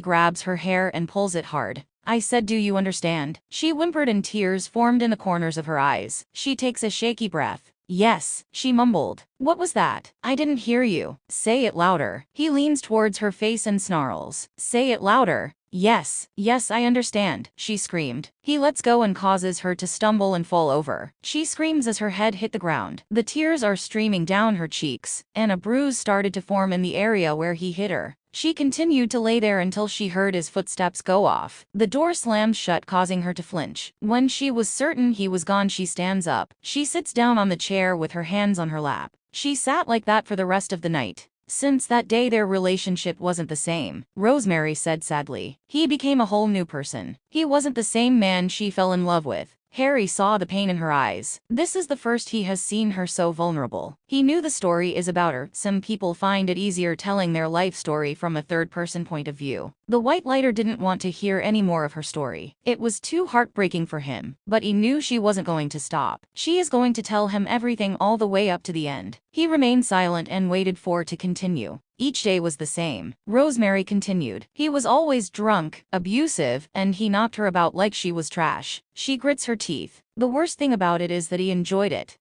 grabs her hair and pulls it hard. I said, do you understand? She whimpered and tears formed in the corners of her eyes. She takes a shaky breath. Yes, she mumbled. What was that? I didn't hear you. Say it louder. He leans towards her face and snarls. Say it louder. Yes, yes, I understand, she screamed. He lets go and causes her to stumble and fall over. She screams as her head hit the ground. The tears are streaming down her cheeks, and a bruise started to form in the area where he hit her. She continued to lay there until she heard his footsteps go off. The door slammed shut, causing her to flinch. When she was certain he was gone, she stands up. She sits down on the chair with her hands on her lap. She sat like that for the rest of the night. Since that day their relationship wasn't the same, Rosemary said sadly. He became a whole new person. He wasn't the same man she fell in love with. Harry saw the pain in her eyes. This is the first he has seen her so vulnerable. He knew the story is about her. Some people find it easier telling their life story from a third-person point of view. The White Lighter didn't want to hear any more of her story. It was too heartbreaking for him, but he knew she wasn't going to stop. She is going to tell him everything all the way up to the end. He remained silent and waited for it to continue. Each day was the same. Rosemary continued. He was always drunk, abusive, and he knocked her about like she was trash. She grits her teeth. The worst thing about it is that he enjoyed it.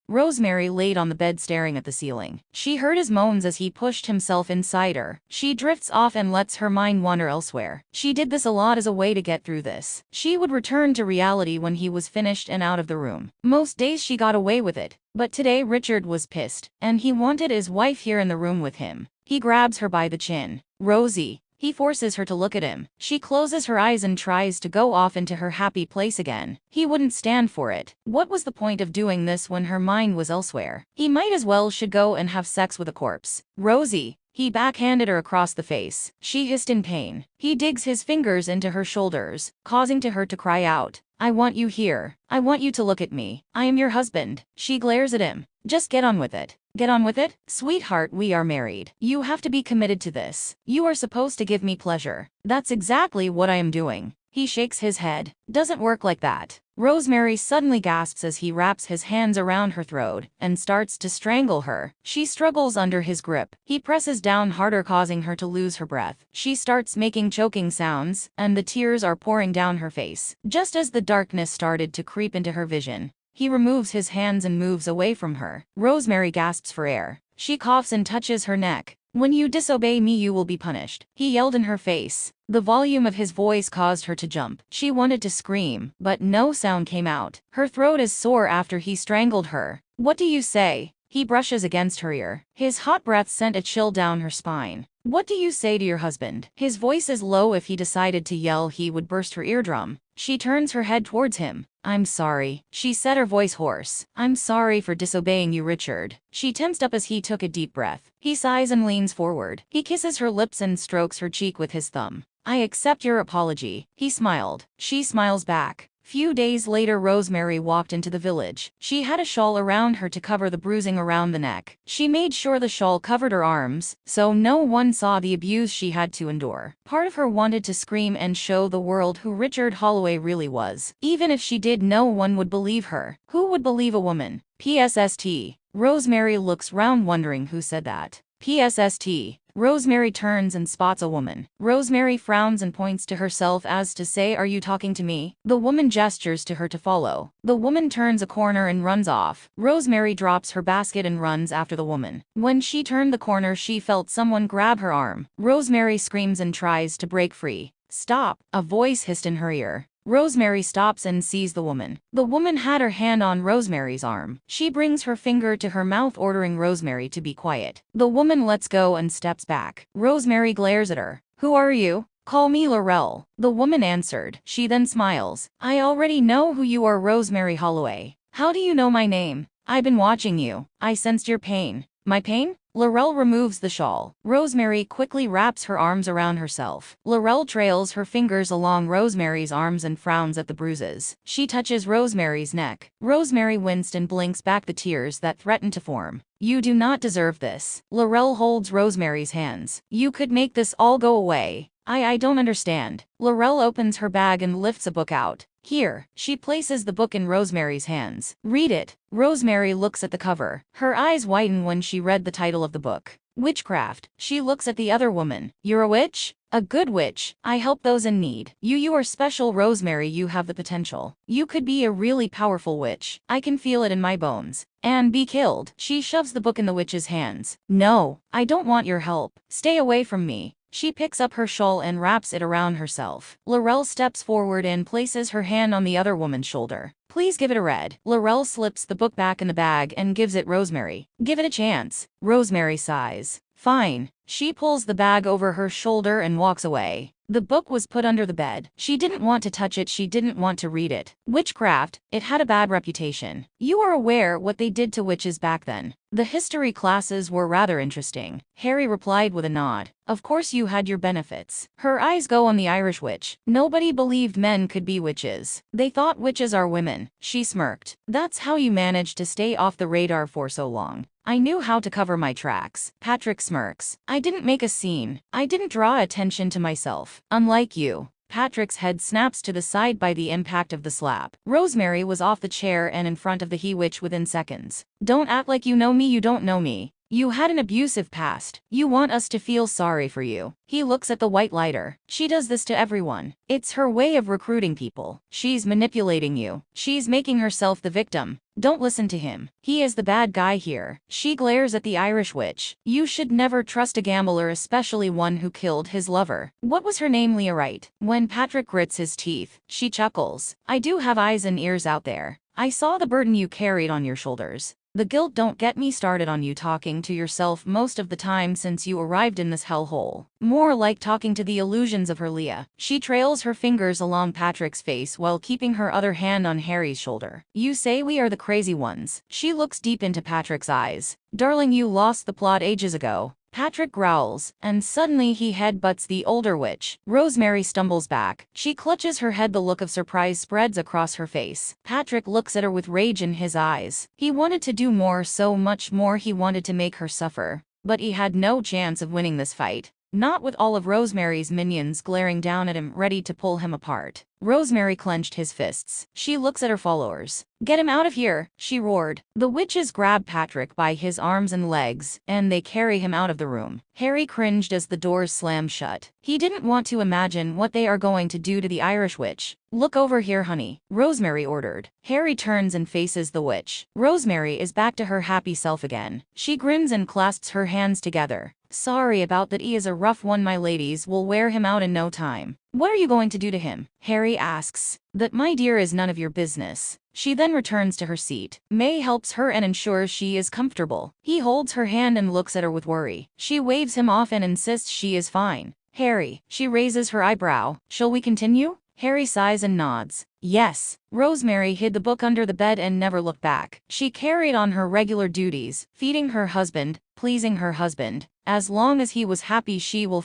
Rosemary laid on the bed staring at the ceiling. She heard his moans as he pushed himself inside her. She drifts off and lets her mind wander elsewhere. She did this a lot as a way to get through this. She would return to reality when he was finished and out of the room. Most days she got away with it. But today Richard was pissed, and he wanted his wife here in the room with him. He grabs her by the chin. Rosie. He forces her to look at him. She closes her eyes and tries to go off into her happy place again. He wouldn't stand for it. What was the point of doing this when her mind was elsewhere? He might as well should go and have sex with a corpse. Rosie. He backhanded her across the face. She hissed in pain. He digs his fingers into her shoulders, causing her to cry out. I want you here. I want you to look at me. I am your husband. She glares at him. Just get on with it. Get on with it? Sweetheart, we are married. You have to be committed to this. You are supposed to give me pleasure. That's exactly what I am doing. He shakes his head. Doesn't work like that. Rosemary suddenly gasps as he wraps his hands around her throat and starts to strangle her. She struggles under his grip. He presses down harder, causing her to lose her breath. She starts making choking sounds, and the tears are pouring down her face. Just as the darkness started to creep into her vision, he removes his hands and moves away from her. Rosemary gasps for air. She coughs and touches her neck. When you disobey me, you will be punished. He yelled in her face. The volume of his voice caused her to jump. She wanted to scream, but no sound came out. Her throat is sore after he strangled her. What do you say? He brushes against her ear. His hot breath sent a chill down her spine. What do you say to your husband? His voice is low. If he decided to yell, he would burst her eardrum. She turns her head towards him. I'm sorry. She said, her voice hoarse. I'm sorry for disobeying you, Richard. She tensed up as he took a deep breath. He sighs and leans forward. He kisses her lips and strokes her cheek with his thumb. I accept your apology. He smiled. She smiles back. Few days later, Rosemary walked into the village. She had a shawl around her to cover the bruising around the neck. She made sure the shawl covered her arms, so no one saw the abuse she had to endure. Part of her wanted to scream and show the world who Richard Holloway really was. Even if she did, no one would believe her. Who would believe a woman? PSST. Rosemary looks round wondering who said that. PSST. Rosemary turns and spots a woman. Rosemary frowns and points to herself as to say, are you talking to me? The woman gestures to her to follow. The woman turns a corner and runs off. Rosemary drops her basket and runs after the woman. When she turned the corner, she felt someone grab her arm. Rosemary screams and tries to break free. Stop! A voice hissed in her ear. Rosemary stops and sees the woman. The woman had her hand on Rosemary's arm. She brings her finger to her mouth, ordering Rosemary to be quiet. The woman lets go and steps back. Rosemary glares at her. Who are you? Call me Laurel. The woman answered. She then smiles. I already know who you are, Rosemary Holloway. How do you know my name? I've been watching you. I sensed your pain. My pain? Laurel removes the shawl. Rosemary quickly wraps her arms around herself. Laurel trails her fingers along Rosemary's arms and frowns at the bruises. She touches Rosemary's neck. Rosemary winced and blinks back the tears that threatened to form. You do not deserve this. Laurel holds Rosemary's hands. You could make this all go away. I don't understand. Laurel opens her bag and lifts a book out. Here. She places the book in Rosemary's hands. Read it. Rosemary looks at the cover. Her eyes widen when she read the title of the book. Witchcraft. She looks at the other woman. You're a witch? A good witch. I help those in need. You are special, Rosemary. You have the potential. You could be a really powerful witch. I can feel it in my bones. And be killed. She shoves the book in the witch's hands. No, I don't want your help. Stay away from me. She picks up her shawl and wraps it around herself. Laurel steps forward and places her hand on the other woman's shoulder. Please give it a read. Laurel slips the book back in the bag and gives it Rosemary. Give it a chance. Rosemary sighs. Fine. She pulls the bag over her shoulder and walks away. The book was put under the bed. She didn't want to touch it. She didn't want to read it. Witchcraft. It had a bad reputation. You are aware what they did to witches back then. The history classes were rather interesting. Harry replied with a nod. Of course you had your benefits. Her eyes go on the Irish witch. Nobody believed men could be witches. They thought witches are women. She smirked. That's how you managed to stay off the radar for so long. I knew how to cover my tracks. Patrick smirks. I didn't make a scene. I didn't draw attention to myself. Unlike you. Patrick's head snaps to the side by the impact of the slap. Rosemary was off the chair and in front of the he-witch within seconds. Don't act like you know me. You don't know me. You had an abusive past. You want us to feel sorry for you. He looks at the white lighter. She does this to everyone. It's her way of recruiting people. She's manipulating you. She's making herself the victim. Don't listen to him. He is the bad guy here. She glares at the Irish witch. You should never trust a gambler, especially one who killed his lover. What was her name? Leah, right? When Patrick grits his teeth, she chuckles. I do have eyes and ears out there. I saw the burden you carried on your shoulders. The guilt. Don't get me started on you talking to yourself most of the time since you arrived in this hellhole. More like talking to the illusions of her Leah. She trails her fingers along Patrick's face while keeping her other hand on Harry's shoulder. You say we are the crazy ones. She looks deep into Patrick's eyes. Darling, you lost the plot ages ago. Patrick growls, and suddenly he headbutts the older witch. Rosemary stumbles back. She clutches her head. The look of surprise spreads across her face. Patrick looks at her with rage in his eyes. He wanted to do more, so much more. He wanted to make her suffer. But he had no chance of winning this fight. Not with all of Rosemary's minions glaring down at him, ready to pull him apart. Rosemary clenched his fists. She looks at her followers. Get him out of here, she roared. The witches grab Patrick by his arms and legs, and they carry him out of the room. Harry cringed as the doors slammed shut. He didn't want to imagine what they are going to do to the Irish witch. Look over here, honey, Rosemary ordered. Harry turns and faces the witch. Rosemary is back to her happy self again. She grins and clasps her hands together. Sorry about that, he is a rough one, my ladies. Will wear him out in no time. What are you going to do to him? Harry asks. That, my dear, is none of your business. She then returns to her seat. May helps her and ensures she is comfortable. He holds her hand and looks at her with worry. She waves him off and insists she is fine. Harry, she raises her eyebrow. Shall we continue? Harry sighs and nods. Yes. Rosemary hid the book under the bed and never looked back. She carried on her regular duties, feeding her husband, pleasing her husband. As long as he was happy, she will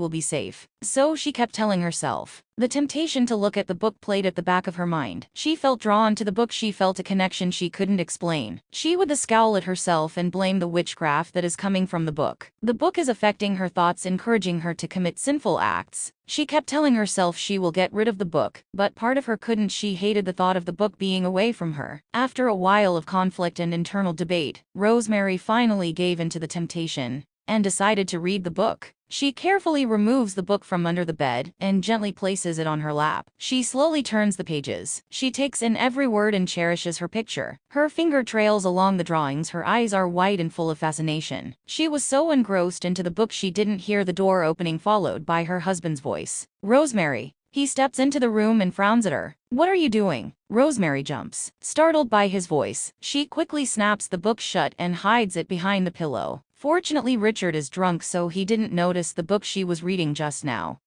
be safe. So she kept telling herself. The temptation to look at the book played at the back of her mind. She felt drawn to the book. She felt a connection she couldn't explain. She would scowl at herself and blame the witchcraft that is coming from the book. The book is affecting her thoughts, encouraging her to commit sinful acts. She kept telling herself she will get rid of the book, but part of her couldn't. She hated the thought of the book being away from her. After a while of conflict and internal debate, Rosemary finally gave in to the temptation and decided to read the book. She carefully removes the book from under the bed and gently places it on her lap. She slowly turns the pages. She takes in every word and cherishes her picture. Her finger trails along the drawings. Her eyes are wide and full of fascination. She was so engrossed into the book she didn't hear the door opening, followed by her husband's voice. Rosemary. He steps into the room and frowns at her. What are you doing? Rosemary jumps. Startled by his voice, she quickly snaps the book shut and hides it behind the pillow. Fortunately, Richard is drunk, so he didn't notice the book she was reading just now.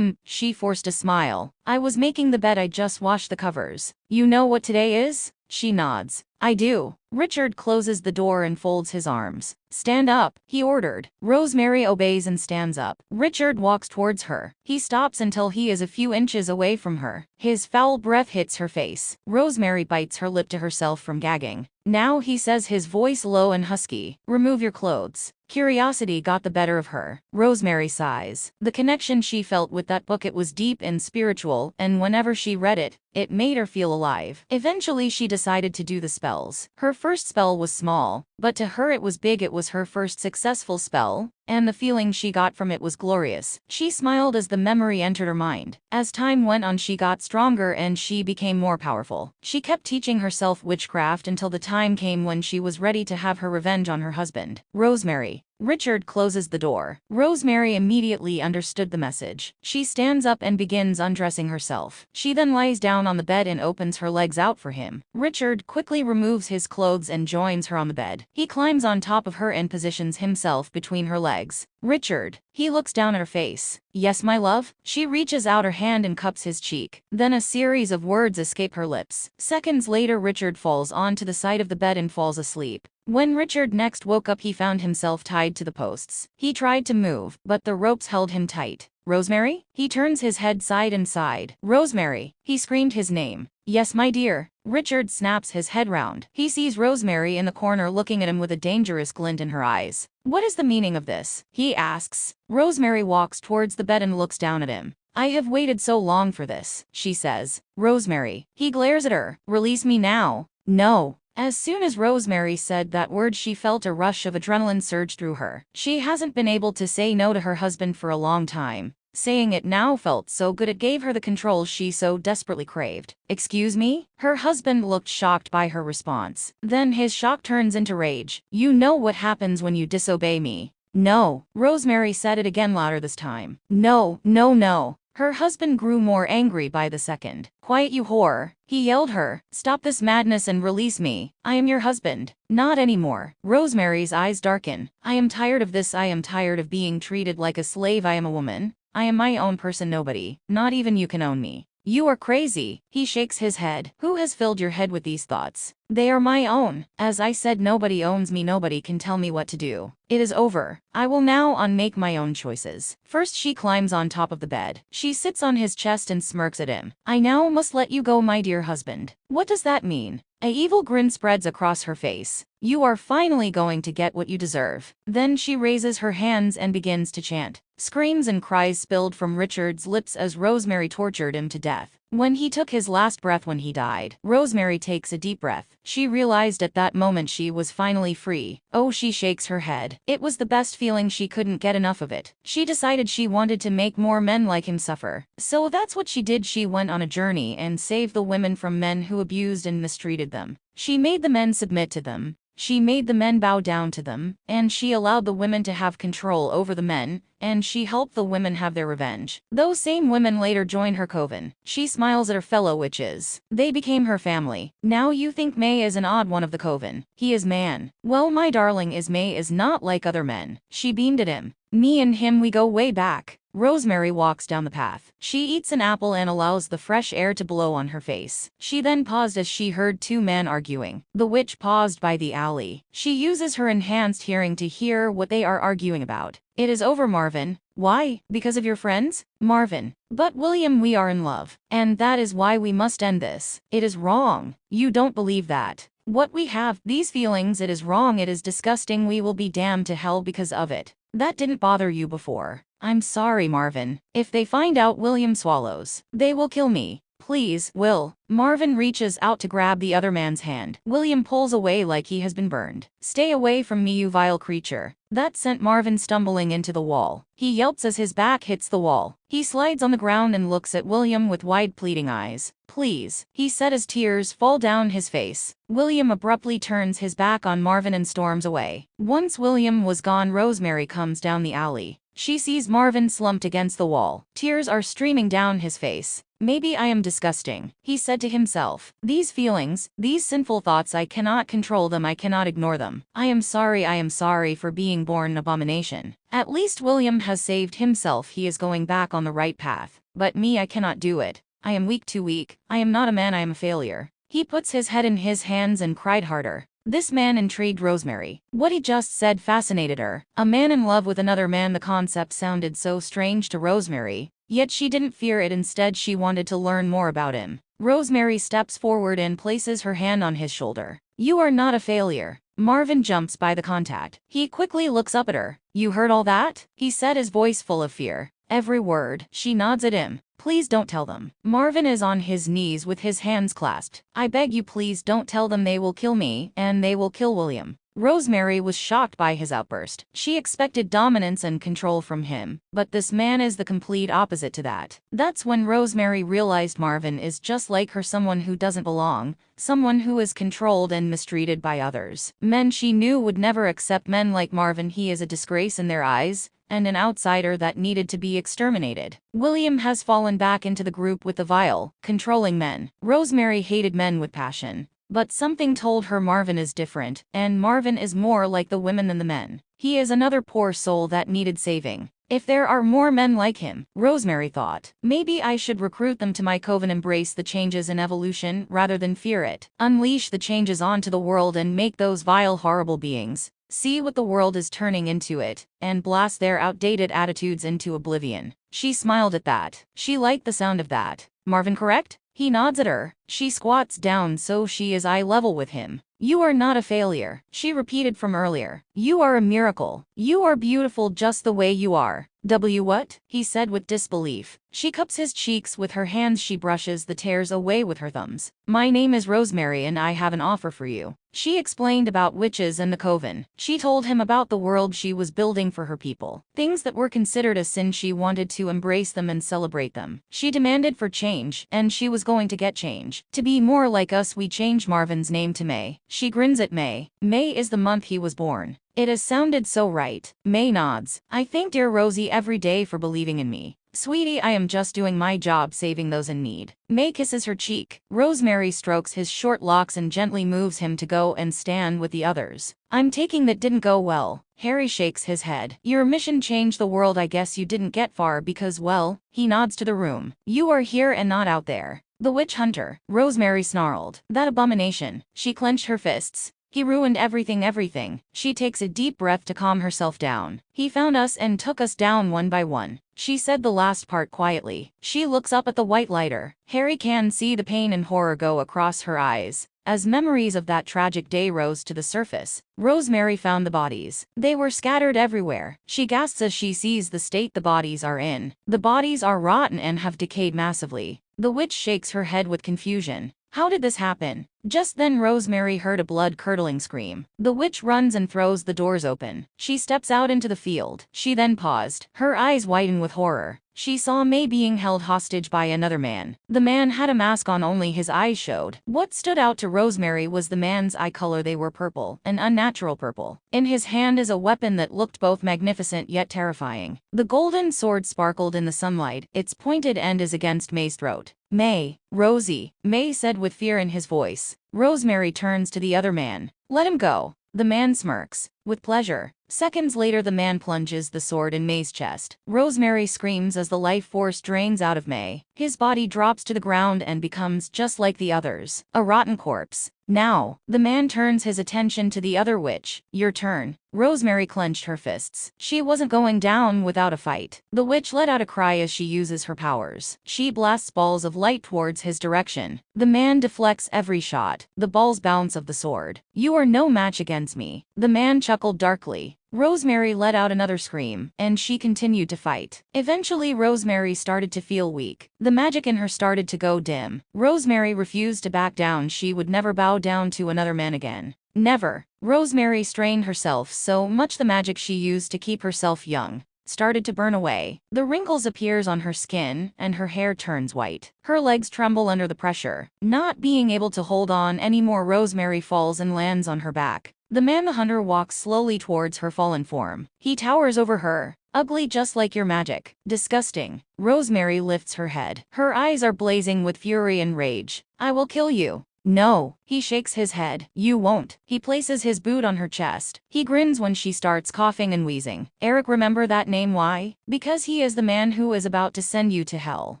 She forced a smile. I was making the bed. I just washed the covers. You know what today is? She nods. I do. Richard closes the door and folds his arms. Stand up, he ordered. Rosemary obeys and stands up. Richard walks towards her. He stops until he is a few inches away from her. His foul breath hits her face. Rosemary bites her lip to herself from gagging. Now he says, his voice low and husky, remove your clothes. Curiosity got the better of her. Rosemary sighs. The connection she felt with that book, it was deep and spiritual, and whenever she read it, it made her feel alive. Eventually she decided to do the spells. Her first spell was small, but to her it was big. It was her first successful spell, and the feeling she got from it was glorious. She smiled as the memory entered her mind. As time went on, she got stronger and she became more powerful. She kept teaching herself witchcraft until the time came when she was ready to have her revenge on her husband. Rosemary. Richard closes the door. Rosemary immediately understood the message. She stands up and begins undressing herself. She then lies down on the bed and opens her legs out for him. Richard quickly removes his clothes and joins her on the bed. He climbs on top of her and positions himself between her legs. Richard. He looks down at her face. Yes, my love? She reaches out her hand and cups his cheek. Then a series of words escape her lips. Seconds later, Richard falls onto the side of the bed and falls asleep. When Richard next woke up, he found himself tied to the posts. He tried to move, but the ropes held him tight. Rosemary? He turns his head side and side. Rosemary. He screamed his name. Yes, my dear. Richard snaps his head round. He sees Rosemary in the corner looking at him with a dangerous glint in her eyes. What is the meaning of this? He asks. Rosemary walks towards the bed and looks down at him. I have waited so long for this, she says. Rosemary. He glares at her. Release me now. No. As soon as Rosemary said that word, she felt a rush of adrenaline surge through her. She hasn't been able to say no to her husband for a long time. Saying it now felt so good, it gave her the control she so desperately craved. Excuse me? Her husband looked shocked by her response. Then his shock turns into rage. You know what happens when you disobey me. No. Rosemary said it again, louder this time. No, no, no. Her husband grew more angry by the second. "Quiet, you whore," he yelled her. "Stop this madness and release me. I am your husband." "Not anymore." Rosemary's eyes darken. "I am tired of this. I am tired of being treated like a slave. I am a woman. I am my own person. Nobody, not even you, can own me." "You are crazy." He shakes his head. "Who has filled your head with these thoughts? They are my own. As I said, nobody owns me. Nobody can tell me what to do. It is over. I will now make my own choices." First, she climbs on top of the bed. She sits on his chest and smirks at him. "I now must let you go, my dear husband." "What does that mean?" A evil grin spreads across her face. "You are finally going to get what you deserve." Then she raises her hands and begins to chant. Screams and cries spilled from Richard's lips as Rosemary tortured him to death. When he took his last breath when he died, Rosemary takes a deep breath. She realized at that moment she was finally free. Oh, she shakes her head. It was the best feeling. She couldn't get enough of it. She decided she wanted to make more men like him suffer. So that's what she did. She went on a journey and saved the women from men who abused and mistreated them. She made the men submit to them. She made the men bow down to them, and she allowed the women to have control over the men, and she helped the women have their revenge. Those same women later joined her coven. She smiles at her fellow witches. They became her family. Now you think May is an odd one of the coven. He is man. Well, my darling, is May is not like other men. She beamed at him. Me and him, we go way back. Rosemary walks down the path. She eats an apple and allows the fresh air to blow on her face. She then paused as she heard two men arguing. The witch paused by the alley. She uses her enhanced hearing to hear what they are arguing about. "It is over, Marvin." "Why? Because of your friends?" "Marvin." "But William, we are in love. And that is why we must end this." "It is wrong." "You don't believe that." "What we have, these feelings, it is wrong. It is disgusting. We will be damned to hell because of it." "That didn't bother you before." "I'm sorry, Marvin. If they find out," William swallows, "they will kill me. Please, Will." Marvin reaches out to grab the other man's hand. William pulls away like he has been burned. "Stay away from me, you vile creature." That sent Marvin stumbling into the wall. He yelps as his back hits the wall. He slides on the ground and looks at William with wide pleading eyes. "Please," he said as tears fall down his face. William abruptly turns his back on Marvin and storms away. Once William was gone, Rosemary comes down the alley. She sees Marvin slumped against the wall. Tears are streaming down his face. "Maybe I am disgusting," he said to himself. "These feelings, these sinful thoughts, I cannot control them. I cannot ignore them. I am sorry for being born an abomination. At least William has saved himself. He is going back on the right path. But me, I cannot do it. I am weak, too weak. I am not a man. I am a failure." He puts his head in his hands and cried harder. This man intrigued Rosemary. What he just said fascinated her. A man in love with another man. The concept sounded so strange to Rosemary, yet she didn't fear it. Instead, she wanted to learn more about him. Rosemary steps forward and places her hand on his shoulder. "You are not a failure." Marvin jumps by the contact. He quickly looks up at her. "You heard all that?" he said, his voice full of fear. "Every word." She nods at him. "Please don't tell them." Marvin is on his knees with his hands clasped. "I beg you, please don't tell them. They will kill me, and they will kill William." Rosemary was shocked by his outburst. She expected dominance and control from him, but this man is the complete opposite to that. That's when Rosemary realized Marvin is just like her, someone who doesn't belong, someone who is controlled and mistreated by others. Men she knew would never accept men like Marvin. He is a disgrace in their eyes, and an outsider that needed to be exterminated. William has fallen back into the group with the vile, controlling men. Rosemary hated men with passion. But something told her Marvin is different, and Marvin is more like the women than the men. He is another poor soul that needed saving. If there are more men like him, Rosemary thought, maybe I should recruit them to my coven. Embrace the changes in evolution rather than fear it. Unleash the changes onto the world and make those vile, horrible beings see what the world is turning into it, and blast their outdated attitudes into oblivion. She smiled at that. She liked the sound of that. "Marvin, correct?" He nods at her. She squats down so she is eye level with him. "You are not a failure," she repeated from earlier. "You are a miracle. You are beautiful just the way you are." What?" he said with disbelief. She cups his cheeks with her hands. She brushes the tears away with her thumbs. "My name is Rosemary and I have an offer for you." She explained about witches and the coven. She told him about the world she was building for her people. Things that were considered a sin, she wanted to embrace them and celebrate them. She demanded for change, and she was going to get change. "To be more like us, we changed Marvin's name to May." She grins at May. May is the month he was born. It has sounded so right. May nods. I thank dear Rosie every day for believing in me. Sweetie, I am just doing my job saving those in need. May kisses her cheek. Rosemary strokes his short locks and gently moves him to go and stand with the others. I'm taking that didn't go well. Harry shakes his head. Your mission changed the world. I guess you didn't get far because, well, he nods to the room. You are here and not out there. The witch hunter. Rosemary snarled. That abomination. She clenched her fists. He ruined everything. She takes a deep breath to calm herself down. He found us and took us down one by one. She said the last part quietly. She looks up at the white lighter. Harry can see the pain and horror go across her eyes. As memories of that tragic day rose to the surface, Rosemary found the bodies. They were scattered everywhere. She gasps as she sees the state the bodies are in. The bodies are rotten and have decayed massively. The witch shakes her head with confusion. How did this happen? Just then Rosemary heard a blood-curdling scream. The witch runs and throws the doors open. She steps out into the field. She then paused. Her eyes widen with horror. She saw May being held hostage by another man. The man had a mask on, only his eyes showed. What stood out to Rosemary was the man's eye color. They were purple, an unnatural purple. In his hand is a weapon that looked both magnificent yet terrifying. The golden sword sparkled in the sunlight. Its pointed end is against May's throat. May. Rosie, May said with fear in his voice. Rosemary turns to the other man. Let him go. The man smirks. With pleasure. Seconds later the man plunges the sword in May's chest. Rosemary screams as the life force drains out of May. His body drops to the ground and becomes just like the others. A rotten corpse. Now, the man turns his attention to the other witch. Your turn. Rosemary clenched her fists. She wasn't going down without a fight. The witch let out a cry as she uses her powers. She blasts balls of light towards his direction. The man deflects every shot. The balls bounce off the sword. You are no match against me. The man chuckled darkly. Rosemary let out another scream, and she continued to fight. Eventually Rosemary started to feel weak. The magic in her started to go dim. Rosemary refused to back down. She would never bow down to another man again. Never. Rosemary strained herself so much the magic she used to keep herself young started to burn away. The wrinkles appears on her skin, and her hair turns white. Her legs tremble under the pressure. Not being able to hold on anymore, Rosemary falls and lands on her back. The man the hunter walks slowly towards her fallen form. He towers over her. Ugly just like your magic. Disgusting. Rosemary lifts her head. Her eyes are blazing with fury and rage. I will kill you. No. He shakes his head. You won't. He places his boot on her chest. He grins when she starts coughing and wheezing. Eric, remember that name? Why? Because he is the man who is about to send you to hell.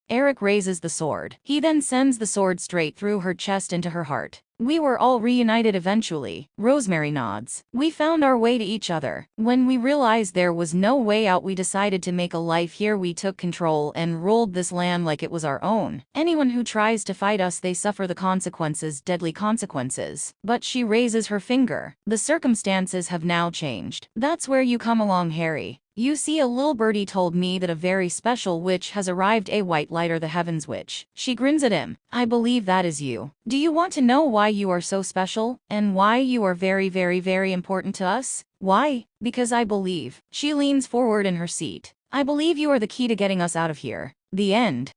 Eric raises the sword. He then sends the sword straight through her chest into her heart. We were all reunited eventually. Rosemary nods. We found our way to each other. When we realized there was no way out, we decided to make a life here. We took control and ruled this land like it was our own. Anyone who tries to fight us, they suffer the consequences, deadly consequences. But she raises her finger. The circumstances have now changed. That's where you come along, Harry. You see, a little birdie told me that a very special witch has arrived, a white lighter, the Heaven's Witch. She grins at him. I believe that is you. Do you want to know why you are so special? And why you are very important to us? Why? Because I believe. She leans forward in her seat. I believe you are the key to getting us out of here. The end.